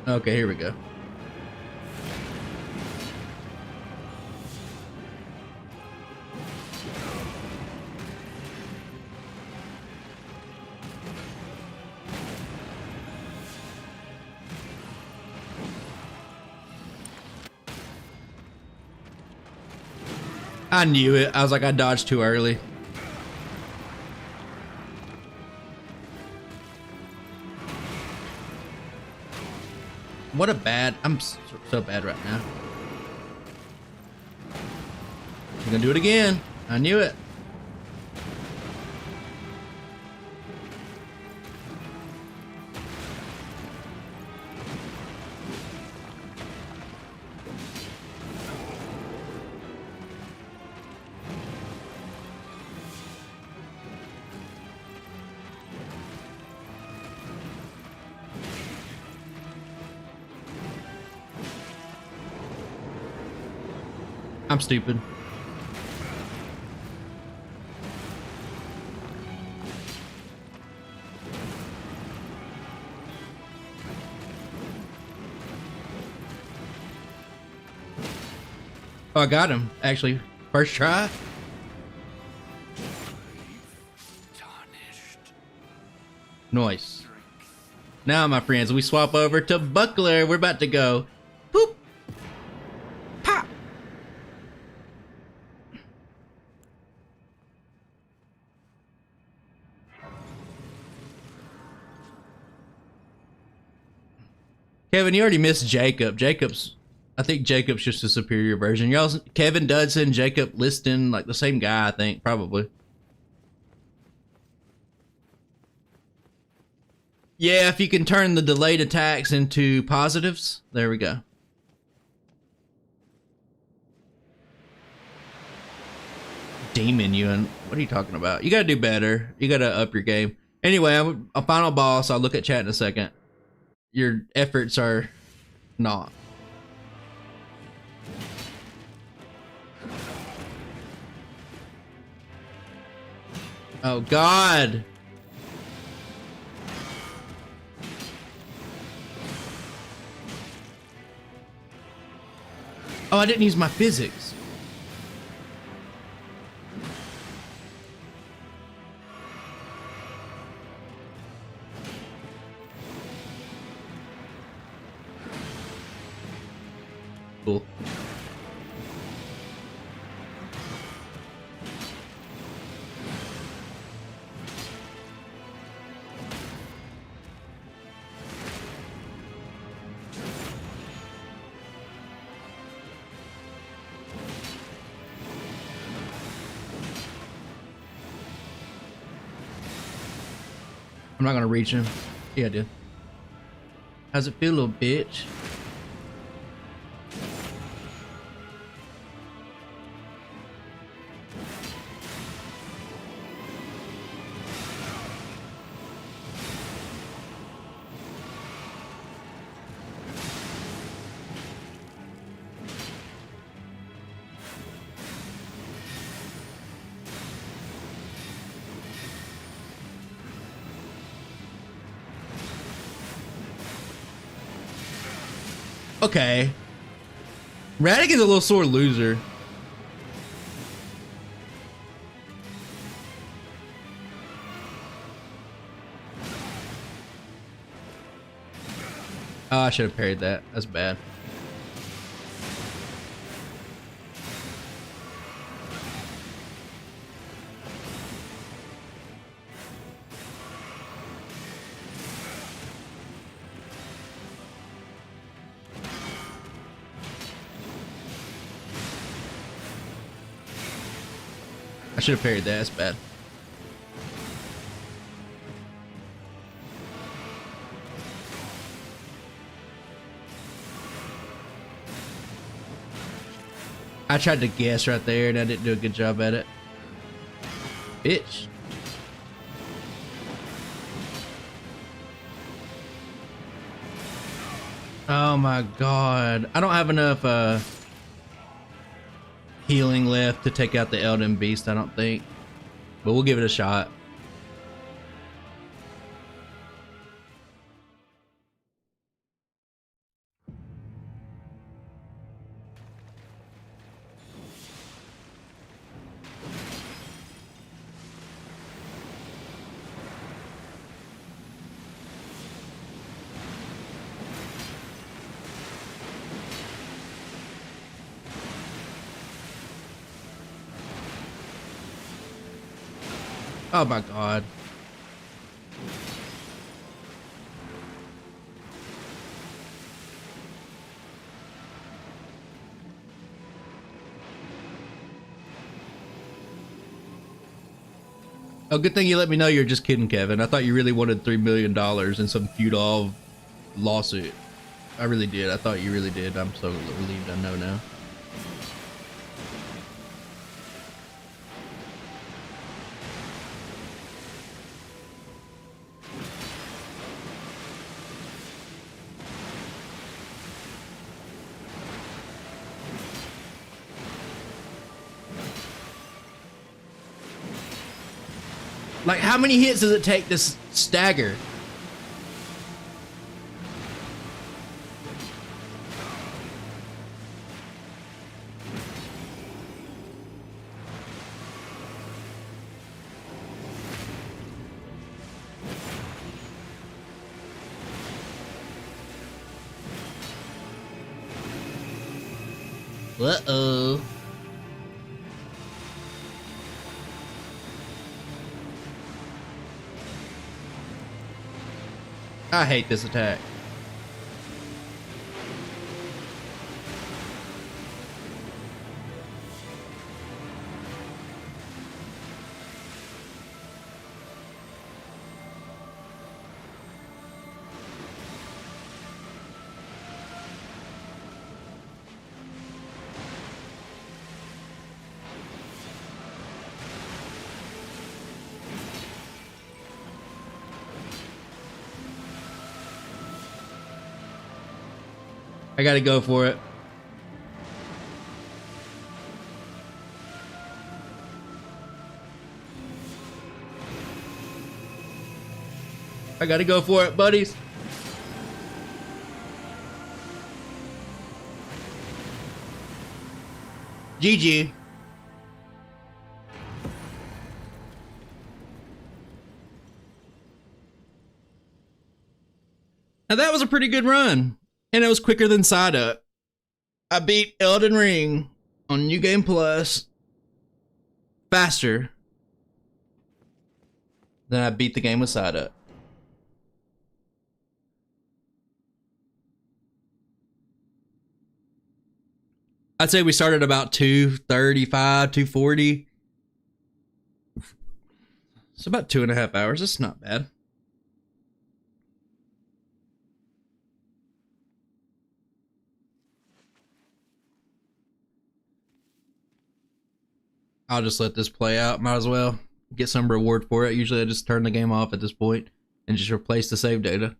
Okay, here we go. I knew it. I was like, I dodged too early. What a bad... I'm so bad right now. I'm gonna do it again. I knew it. I'm stupid. Oh, I got him. Actually, first try. Nice. Now, my friends, we swap over to Buckler. We're about to go. Boop. Pop. Kevin, you already missed Jacob. I think Jacob's just a superior version. Y'all, Kevin Dudson, Jacob Liston, like the same guy, I think, probably. Yeah, if you can turn the delayed attacks into positives. There we go. Demon, what are you talking about? You gotta do better. You gotta up your game. Anyway, I'm a final boss. I'll look at chat in a second. Your efforts are not. Oh, God. Oh, I didn't use my physics. Cool. I'm not gonna reach him. Yeah, I did. How's it feel, little bitch? Okay. Radic is a little sore loser. Oh, I should have parried that. That's bad. I should have parried that. That's bad. I tried to guess right there and I didn't do a good job at it. Bitch. Oh my God. I don't have enough healing left to take out the Elden Beast, I don't think. But we'll give it a shot. Oh my god. Oh, good thing you let me know you're just kidding, Kevin. I thought you really wanted $3 million in some feudal lawsuit. I really did. I thought you really did. I'm so relieved I know now. Like, how many hits does it take to stagger? Uh-oh. I hate this attack. I gotta go for it. I gotta go for it, buddies. GG. Now that was a pretty good run. And it was quicker than Psyduck. I beat Elden Ring on New Game Plus faster than I beat the game with Psyduck. I'd say we started about 235, 240. It's about 2.5 hours. It's not bad. I'll just let this play out. Might as well get some reward for it. Usually I just turn the game off at this point and just replace the save data.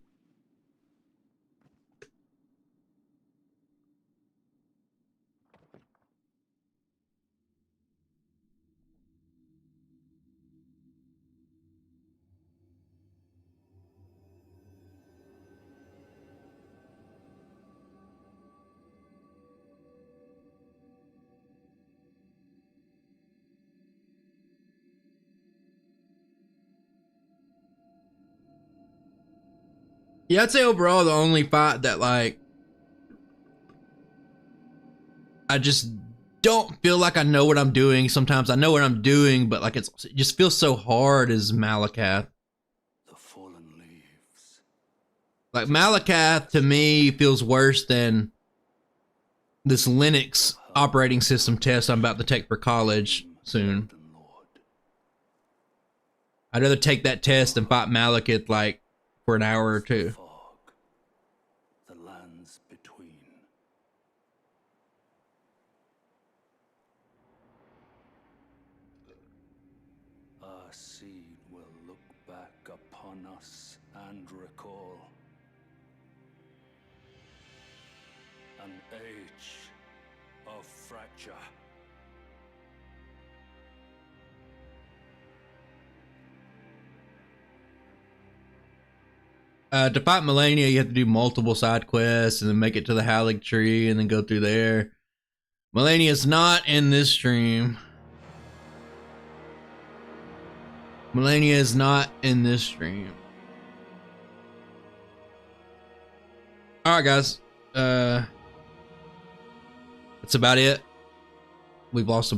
Yeah, I'd say overall the only fight that like I just don't feel like I know what I'm doing. Sometimes I know what I'm doing, but like it just feels so hard is Malakath. The fallen leaves. Like Malakath to me feels worse than this Linux operating system test I'm about to take for college soon. I'd rather take that test than fight Malakath like for an hour or two. Fog. The lands between. Our seed will look back upon us and recall an age of fracture. To fight Melania, you have to do multiple side quests and then make it to the Hallig tree and then go through there. Melania's not in this stream. Melania is not in this stream. Alright guys. That's about it. We've lost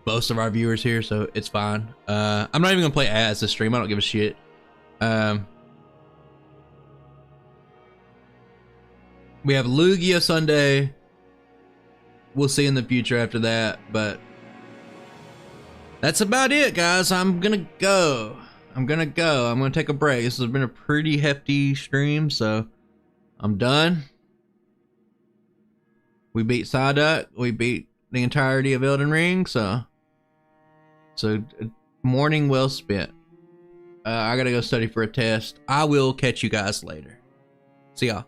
most of our viewers here, so it's fine. I'm not even gonna play ads this stream. I don't give a shit. We have Lugia Sunday. We'll see in the future after that, but that's about it, guys. I'm gonna go. I'm gonna take a break. This has been a pretty hefty stream, so I'm done. We beat Psyduck. We beat the entirety of Elden Ring, so morning well spent. I gotta go study for a test. I will catch you guys later. See y'all.